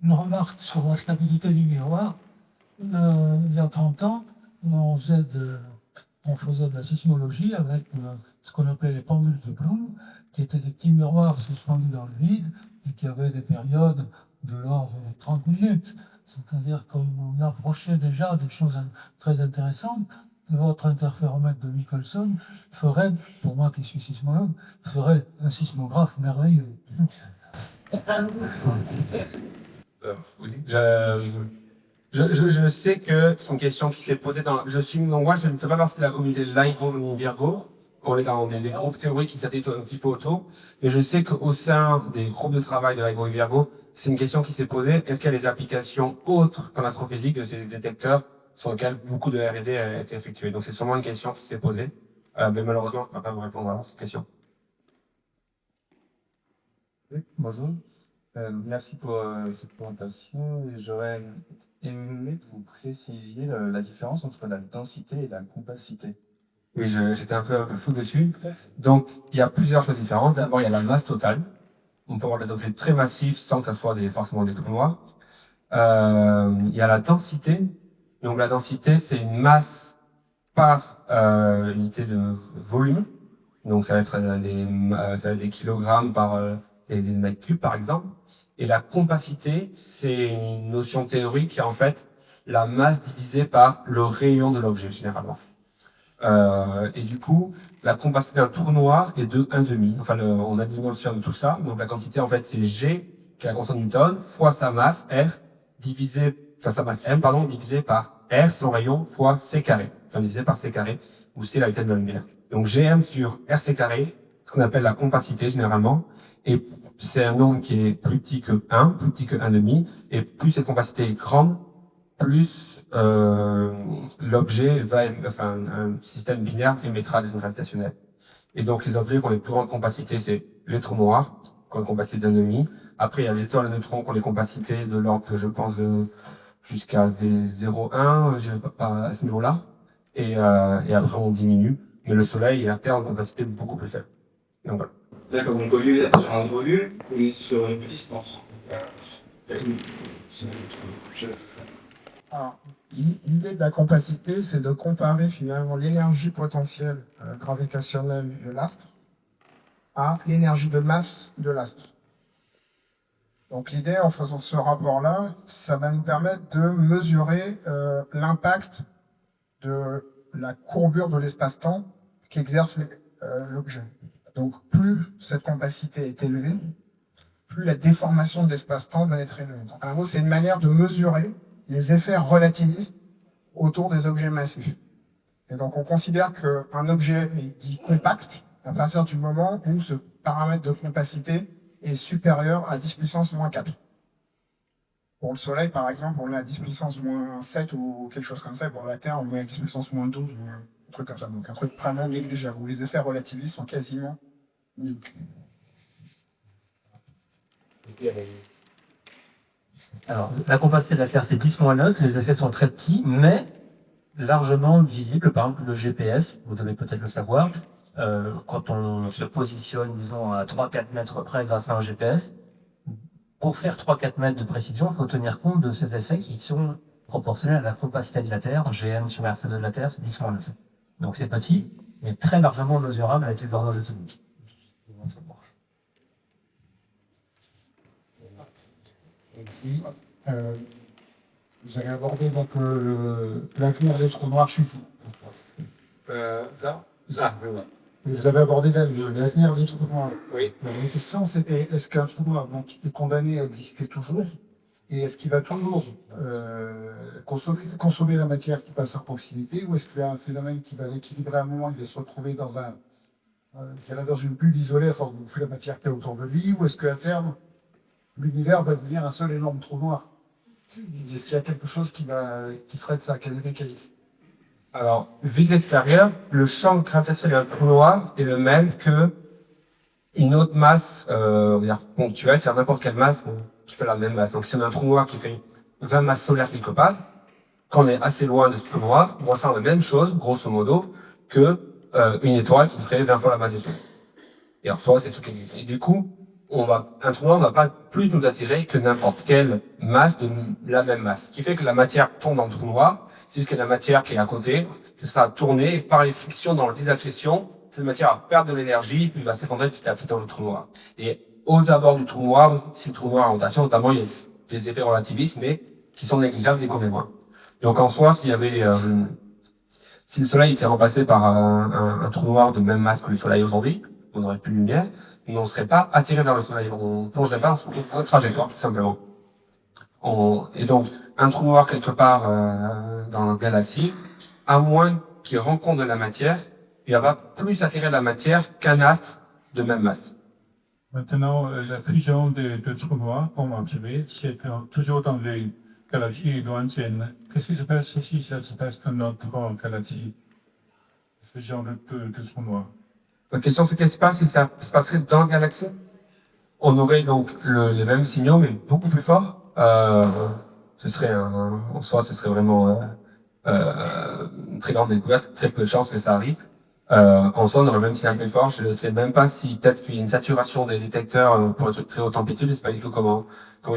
une remarque sur la stabilité du miroir. Il y a 30 ans, on faisait de la sismologie avec ce qu'on appelait les pendules de Bloom, qui étaient des petits miroirs suspendus dans le vide et qui avaient des périodes de l'ordre de 30 minutes. C'est-à-dire qu'on approchait déjà des choses très intéressantes. Votre interféromètre de Michelson ferait, pour moi qui suis sismologue, ferait un sismographe merveilleux. Oui. Je sais que c'est une question qui s'est posée dans. Moi, je ne fais pas partie de la communauté LIGO ni Virgo. On est dans des groupes théoriques qui s'appliquent un petit peu autour. Mais je sais qu'au sein des groupes de travail de LIGO et Virgo, c'est une question qui s'est posée. Est-ce qu'il y a des applications autres qu'en astrophysique de ces détecteurs sur lesquels beaucoup de R&D a été effectué? Donc c'est sûrement une question qui s'est posée. Mais malheureusement, je ne peux pas vous répondre à cette question. Oui, bonjour. Merci pour cette présentation. J'aurais aimé que vous précisiez la différence entre la densité et la compacité. Oui, j'étais un peu fou dessus. Donc, il y a plusieurs choses différentes. D'abord, il y a la masse totale. On peut avoir des objets très massifs sans que ça soit forcément des trous noirs. Il y a la densité. Donc, la densité, c'est une masse par unité de volume. Donc, ça va être des kilogrammes par des mètres cubes, par exemple. Et la compacité, c'est une notion théorique qui est en fait la masse divisée par le rayon de l'objet, généralement. Et du coup, la compacité d'un trou noir est de 1,5. Enfin, on a dimension de tout ça. Donc, la quantité, en fait, c'est G, qui est la constante de Newton, fois sa masse, R, sa masse M, pardon, divisé par R, son rayon, fois C carré. Enfin, divisé par C carré, où C, la vitesse de la lumière. Donc, GM sur RC carré, ce qu'on appelle la compacité, généralement. Et c'est un nombre qui est plus petit que 1, plus petit que 1,5. Et plus cette compacité est grande, plus l'objet un système binaire émettra des ondes gravitationnelles. Et donc les objets qui ont les plus grandes capacités, c'est les trous noirs, qui ont une compacité d'1,5. Après, il y a les étoiles à neutrons qui ont des capacités de l'ordre, je pense, jusqu'à 0,1, je pas à ce niveau-là. Et après, on diminue. Mais le Soleil et la Terre ont une capacité beaucoup plus faible. Donc voilà. D'accord, donc au lieu d'être sur un volume, on est sur une distance. Alors, l'idée de la compacité, c'est de comparer finalement l'énergie potentielle gravitationnelle de l'astre à l'énergie de masse de l'astre. Donc l'idée, en faisant ce rapport-là, ça va nous permettre de mesurer l'impact de la courbure de l'espace-temps qu'exerce l'objet. Donc plus cette compacité est élevée, plus la déformation de l'espace-temps va être élevée. Donc, en gros, c'est une manière de mesurer les effets relativistes autour des objets massifs. Et donc on considère qu'un objet est dit compact à partir du moment où ce paramètre de compacité est supérieur à 10 puissance moins 4. Pour le Soleil, par exemple, on est à 10 puissance moins 7 ou quelque chose comme ça, et pour la Terre, on est à 10 puissance moins 12 ou un truc comme ça. Donc un truc vraiment négligeable, où les effets relativistes sont quasiment nuls. Alors, la compacité de la Terre, c'est 10-9, les effets sont très petits, mais largement visibles. Par exemple, le GPS, vous devez peut-être le savoir, quand on se positionne, disons, à 3-4 mètres près grâce à un GPS, pour faire 3-4 mètres de précision, il faut tenir compte de ces effets qui sont proportionnels à la opacité de la Terre. GM sur RC2 de la Terre, c'est 10 fois 9. Donc c'est petit, mais très largement mesurable avec les horloges atomiques. Vous avez abordé donc l'avenir des trous noirs chez vous. Vous avez abordé l'avenir des trous noirs. Oui. La question c'était, est-ce qu'un trou noir donc, est condamné à exister toujours? Et est-ce qu'il va toujours consommer la matière qui passe à proximité, ou est-ce qu'il y a un phénomène qui va l'équilibrer à un moment, il va se retrouver dans dans une bulle isolée à force de bouffer la matière qui est autour de lui, ou est-ce qu'à terme, l'univers va devenir un seul énorme trou noir? Est-ce qu'il y a quelque chose qui ferait de ça? Quel est le mécanisme? Alors, vu de l'extérieur, le champ gravitationnel d'un trou noir est le même que une autre masse on va dire ponctuelle, c'est-à-dire n'importe quelle masse qui fait la même masse. Donc si on a un trou noir qui fait 20 masses solaires quelque part, quand on est assez loin de ce trou noir, on ressent la même chose, grosso modo, que une étoile qui ferait 20 fois la masse du Soleil. Et en soi, c'est tout qui existe. Et du coup, un trou noir ne va pas plus nous attirer que n'importe quelle masse de la même masse. Ce qui fait que la matière tombe dans le trou noir, c'est juste que la matière qui est à côté, que ça a tourné, et par les frictions dans la désaccrétion, cette matière va perdre de l'énergie, puis va s'effondrer petit à petit dans le trou noir. Et aux abords du trou noir, si le trou noir est en rotation, notamment, il y a des effets relativistes, mais qui sont négligeables et qu'on est moins. Donc en soi, si le Soleil était remplacé par un trou noir de même masse que le Soleil aujourd'hui, on n'aurait plus de lumière, mais on ne serait pas attiré vers le Soleil, on ne plongerait pas dans notre trajectoire, tout simplement. Et donc, un trou noir quelque part dans la galaxie, à moins qu'il rencontre de la matière, il va plus attirer la matière qu'un astre de même masse. Maintenant, la fusion de trous noirs, comme observé, c'est toujours dans les galaxies lointaines. Qu'est-ce qui se passe si ça se passe dans notre galaxie, ce genre de trous noirs? La question, c'est qu'est-ce qui se passe si ça se passerait dans la galaxie? On aurait donc les mêmes signaux, mais beaucoup plus forts. Ce serait en soi, ce serait vraiment une très grande découverte, très peu de chances que ça arrive. En soi, on aurait le même signal plus fort. Je ne sais même pas si peut-être qu'il y a une saturation des détecteurs pour les trucs très haute amplitude. Je ne sais pas du tout comment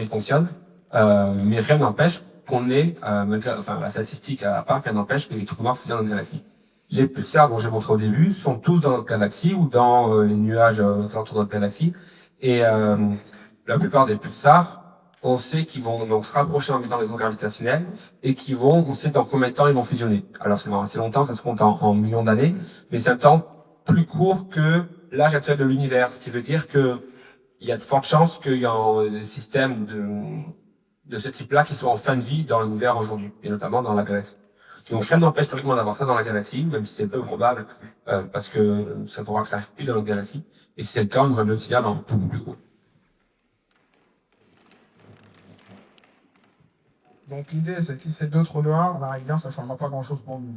ils fonctionnent. Mais rien n'empêche qu'on ait, la statistique à part, rien n'empêche que les trous noirs fusionnent dans une galaxie. Les pulsars dont j'ai montré au début sont tous dans notre galaxie ou dans les nuages autour de notre galaxie. Et la plupart des pulsars, on sait qu'ils vont donc se rapprocher en étant des ondes gravitationnelles et on sait dans combien de temps ils vont fusionner. Alors c'est assez longtemps, ça se compte en millions d'années, mais c'est un temps plus court que l'âge actuel de l'univers, ce qui veut dire que il y a de fortes chances qu'il y ait des systèmes de ce type-là qui soient en fin de vie dans l'univers aujourd'hui, et notamment dans la galaxie. Donc rien n'empêche théoriquement d'avoir ça dans la galaxie, même si c'est peu probable, parce que ça pourra que ça arrive plus dans notre galaxie. Et si c'est le cas, on aurait le signal en beaucoup plus gros. Donc l'idée, c'est que si c'est deux trous noirs, à la rigueur, ça ne changera pas grand-chose pour nous.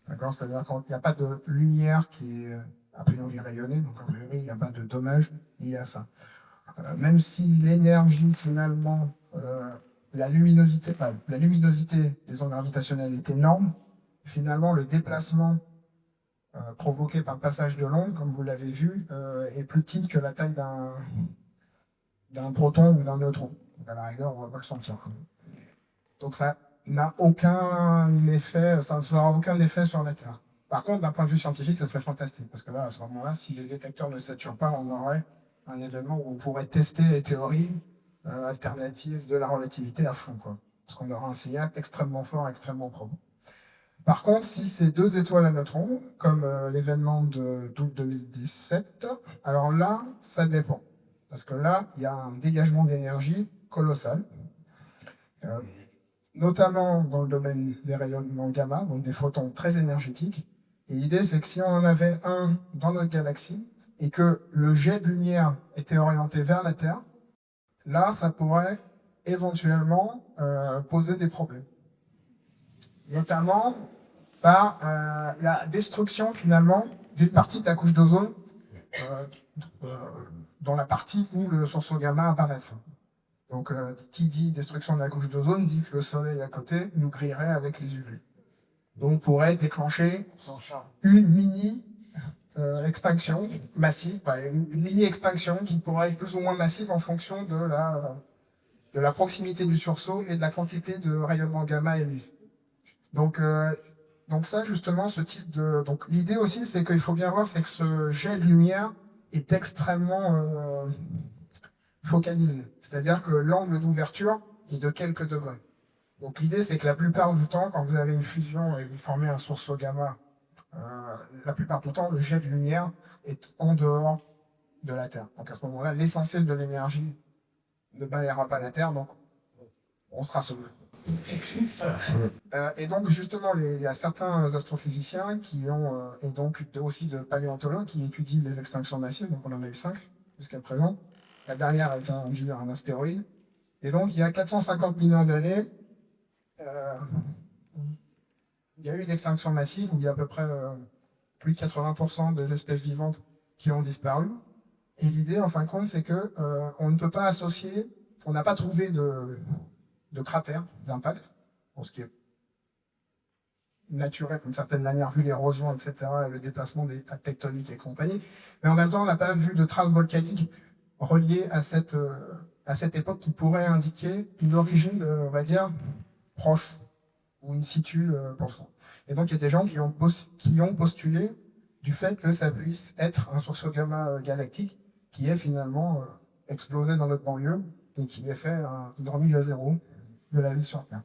D'accord? C'est-à-dire qu'il n'y a pas de lumière qui est a priori rayonnée, donc a priori, il n'y a pas de dommage lié à ça. Même si l'énergie, finalement, la luminosité des ondes gravitationnelles est énorme, finalement, le déplacement provoqué par le passage de l'onde, comme vous l'avez vu, est plus petit que la taille d'un proton ou d'un neutron. Donc à la rigueur, on va pas le sentir. Donc ça n'a aucun effet, ça ne aura aucun effet sur la Terre. Par contre, d'un point de vue scientifique, ça serait fantastique, parce que là, à ce moment-là, si les détecteurs ne saturent pas, on aurait un événement où on pourrait tester les théories alternatives de la relativité à fond, quoi. Parce qu'on aura un signal extrêmement fort, extrêmement probant. Par contre, si c'est deux étoiles à neutrons, comme l'événement d'août 2017, alors là, ça dépend. Parce que là, il y a un dégagement d'énergie colossal, notamment dans le domaine des rayonnements gamma, donc des photons très énergétiques. Et l'idée, c'est que si on en avait un dans notre galaxie, et que le jet de lumière était orienté vers la Terre, là, ça pourrait éventuellement poser des problèmes. Notamment par la destruction, finalement, d'une partie de la couche d'ozone dans la partie où le sursaut gamma apparaîtra. Donc, qui dit destruction de la couche d'ozone dit que le Soleil à côté nous grillerait avec les UV. Donc, on pourrait déclencher une mini extinction massive, une mini-extinction qui pourrait être plus ou moins massive en fonction de la proximité du sursaut et de la quantité de rayonnement gamma émise. Donc ça, justement, ce type de... Donc l'idée aussi, c'est qu'il faut bien voir, c'est que ce jet de lumière est extrêmement focalisé. C'est-à-dire que l'angle d'ouverture est de quelques degrés. Donc l'idée, c'est que la plupart du temps, quand vous avez une fusion et vous formez un sursaut gamma, la plupart du temps, le jet de lumière est en dehors de la Terre. Donc à ce moment-là, l'essentiel de l'énergie ne balayera pas la Terre, donc on sera sauvé. Et donc justement, il y a certains astrophysiciens qui ont, et donc aussi de paléontologues qui étudient les extinctions massives, donc on en a eu 5 jusqu'à présent. La dernière est un astéroïde. Et donc il y a 450 millions d'années, il y a eu une extinction massive où il y a à peu près plus de 80% des espèces vivantes qui ont disparu. Et l'idée, en fin de compte, c'est que on ne peut pas associer, on n'a pas trouvé de cratère d'impact, ce qui est naturel d'une certaine manière, vu l'érosion, etc., et le déplacement des plaques tectoniques et compagnie. Mais en même temps, on n'a pas vu de traces volcaniques reliées à cette époque qui pourrait indiquer une origine, on va dire, proche ou in situ pour ça. Et donc il y a des gens qui ont postulé du fait que ça puisse être un sursaut gamma galactique qui est finalement explosé dans notre banlieue et qui ait fait une remise à zéro de la vie sur Terre.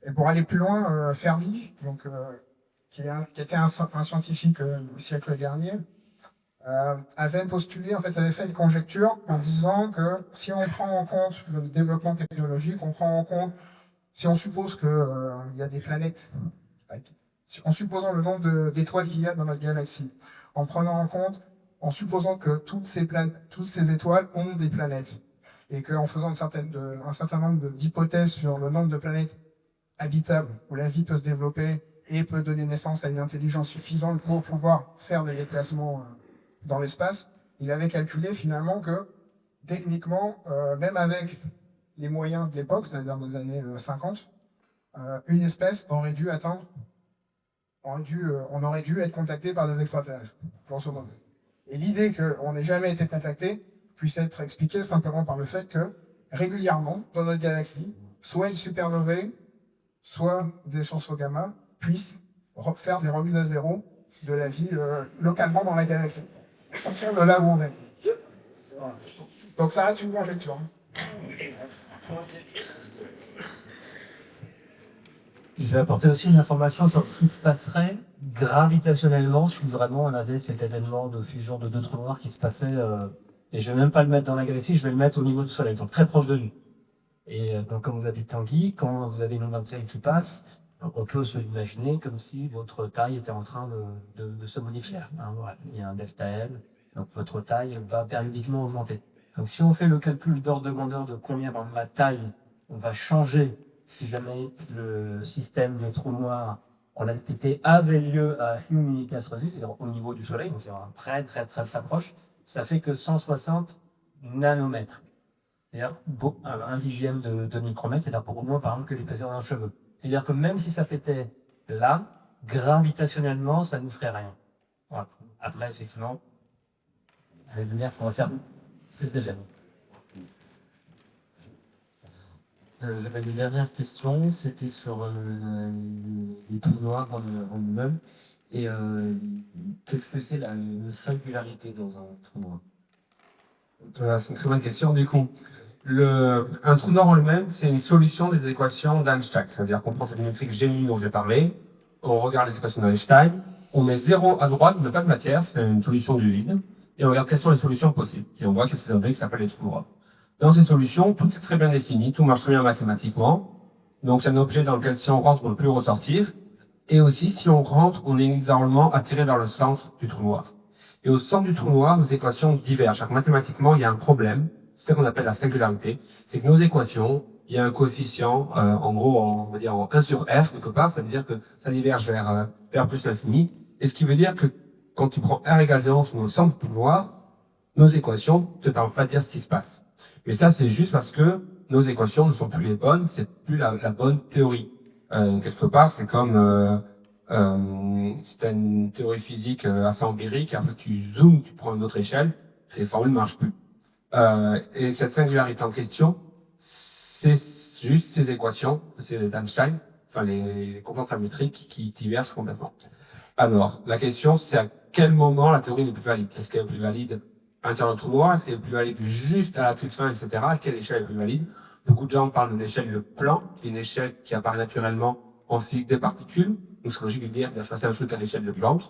Et pour aller plus loin, Fermi, donc, qui était un scientifique au siècle dernier, avait postulé, en fait, avait fait une conjecture en disant que si on prend en compte le développement technologique, on prend en compte, si on suppose qu'il y a des planètes, en supposant le nombre d'étoiles qu'il y a dans notre galaxie, en prenant en compte, en supposant que toutes ces étoiles ont des planètes, et qu'en faisant un certain nombre d'hypothèses sur le nombre de planètes habitables où la vie peut se développer et peut donner naissance à une intelligence suffisante pour pouvoir faire des déplacements dans l'espace, il avait calculé finalement que techniquement, même avec les moyens de l'époque, c'est-à-dire des années 50, une espèce aurait dû atteindre, on aurait dû être contacté par des extraterrestres, grosso modo. Et l'idée qu'on n'ait jamais été contacté puisse être expliquée simplement par le fait que régulièrement, dans notre galaxie, soit une supernovae, soit des sursauts gamma puissent faire des remises à zéro de la vie localement dans la galaxie, en fonction de là où on est. Donc ça reste une conjecture. Je vais apporter aussi une information sur ce qui se passerait gravitationnellement si vraiment on avait cet événement de fusion de deux trous noirs qui se passait, et je vais même pas le mettre dans la galaxie, je vais le mettre au niveau du Soleil, donc très proche de nous. Et donc quand vous habitez Tanguy, quand vous avez une onde de qui passe, on peut se l'imaginer comme si votre taille était en train de se modifier. Hein, voilà. Il y a un delta L, donc votre taille va périodiquement augmenter. Donc si on fait le calcul d'ordre de grandeur de combien dans ma taille on va changer si jamais le système de trou noir en LTT avait lieu à une millicas revue, c'est-à-dire au niveau du Soleil, donc c'est très très très très proche, ça fait que 160 nanomètres. C'est-à-dire un dixième de micromètre, c'est-à-dire beaucoup moins par exemple que l'épaisseur d'un cheveu. C'est-à-dire que même si ça fêtait là, gravitationnellement, ça ne nous ferait rien. Voilà. Après, effectivement, avec la lumière, il faudra faire ce que je déjà. J'avais une dernière question, c'était sur les trous noirs en eux-mêmes. Et qu'est-ce que c'est la singularité dans un trou noir? C'est une très bonne question. Du coup, un trou noir en lui-même, c'est une solution des équations d'Einstein. C'est-à-dire qu'on prend cette métrique G dont j'ai parlé, on regarde les équations d'Einstein, on met 0 à droite, on n'a pas de matière, c'est une solution du vide, et on regarde quelles sont les solutions possibles. Et on voit qu'il y a ces objets qui s'appellent les trous noirs. Dans ces solutions, tout est très bien défini, tout marche très bien mathématiquement. Donc c'est un objet dans lequel si on rentre, on ne peut plus ressortir. Et aussi, si on rentre, on est inexorablement attiré vers le centre du trou noir. Et au centre du trou noir, nos équations divergent. Donc, mathématiquement, il y a un problème. C'est ce qu'on appelle la singularité. C'est que nos équations, il y a un coefficient, en gros, on va dire en 1 sur R, quelque part. Ça veut dire que ça diverge vers plus l'infini. Et ce qui veut dire que quand tu prends R égale 0 sur nos centres du trou noir, nos équations ne te permettent pas de dire ce qui se passe. Mais ça, c'est juste parce que nos équations ne sont plus les bonnes, c'est plus la bonne théorie. Quelque part, c'est comme Si tu as une théorie physique assez empirique, après tu zoomes, tu prends une autre échelle, tes formules ne marchent plus. Et cette singularité en question, c'est juste ces équations, c'est d'Einstein, enfin les constantes métriques qui divergent complètement. Alors, la question, c'est à quel moment la théorie n'est plus valide? Est-ce qu'elle est plus valide à l'intérieur du trou noir? Est-ce qu'elle est plus valide juste à la toute fin, etc.? À quelle échelle est plus valide? Beaucoup de gens parlent de l'échelle de Planck, qui est une échelle qui apparaît naturellement en physique des particules. Donc, c'est logique de dire qu'il va se passer un truc à l'échelle de Planck.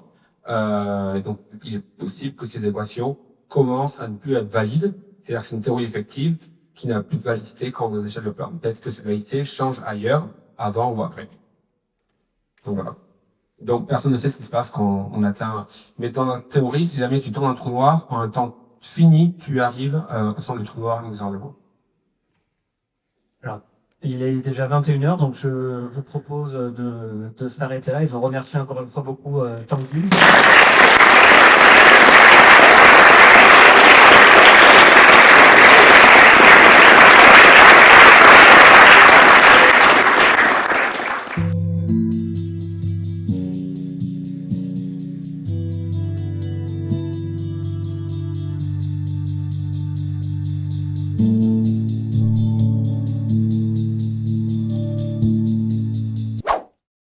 Donc, il est possible que ces équations commencent à ne plus être valides. C'est-à-dire que c'est une théorie effective qui n'a plus de validité quand on est aux échelles de Planck. Peut-être que cette validité change ailleurs, avant ou après. Donc, voilà. Donc, personne ne sait ce qui se passe quand on atteint. Mais dans la théorie, si jamais tu tournes un trou noir, en un temps fini, tu arrives au centre du trou noir inexorablement. Alors, il est déjà 21h, donc je vous propose de s'arrêter là et de vous remercier encore une fois beaucoup Tanguy. Thank you.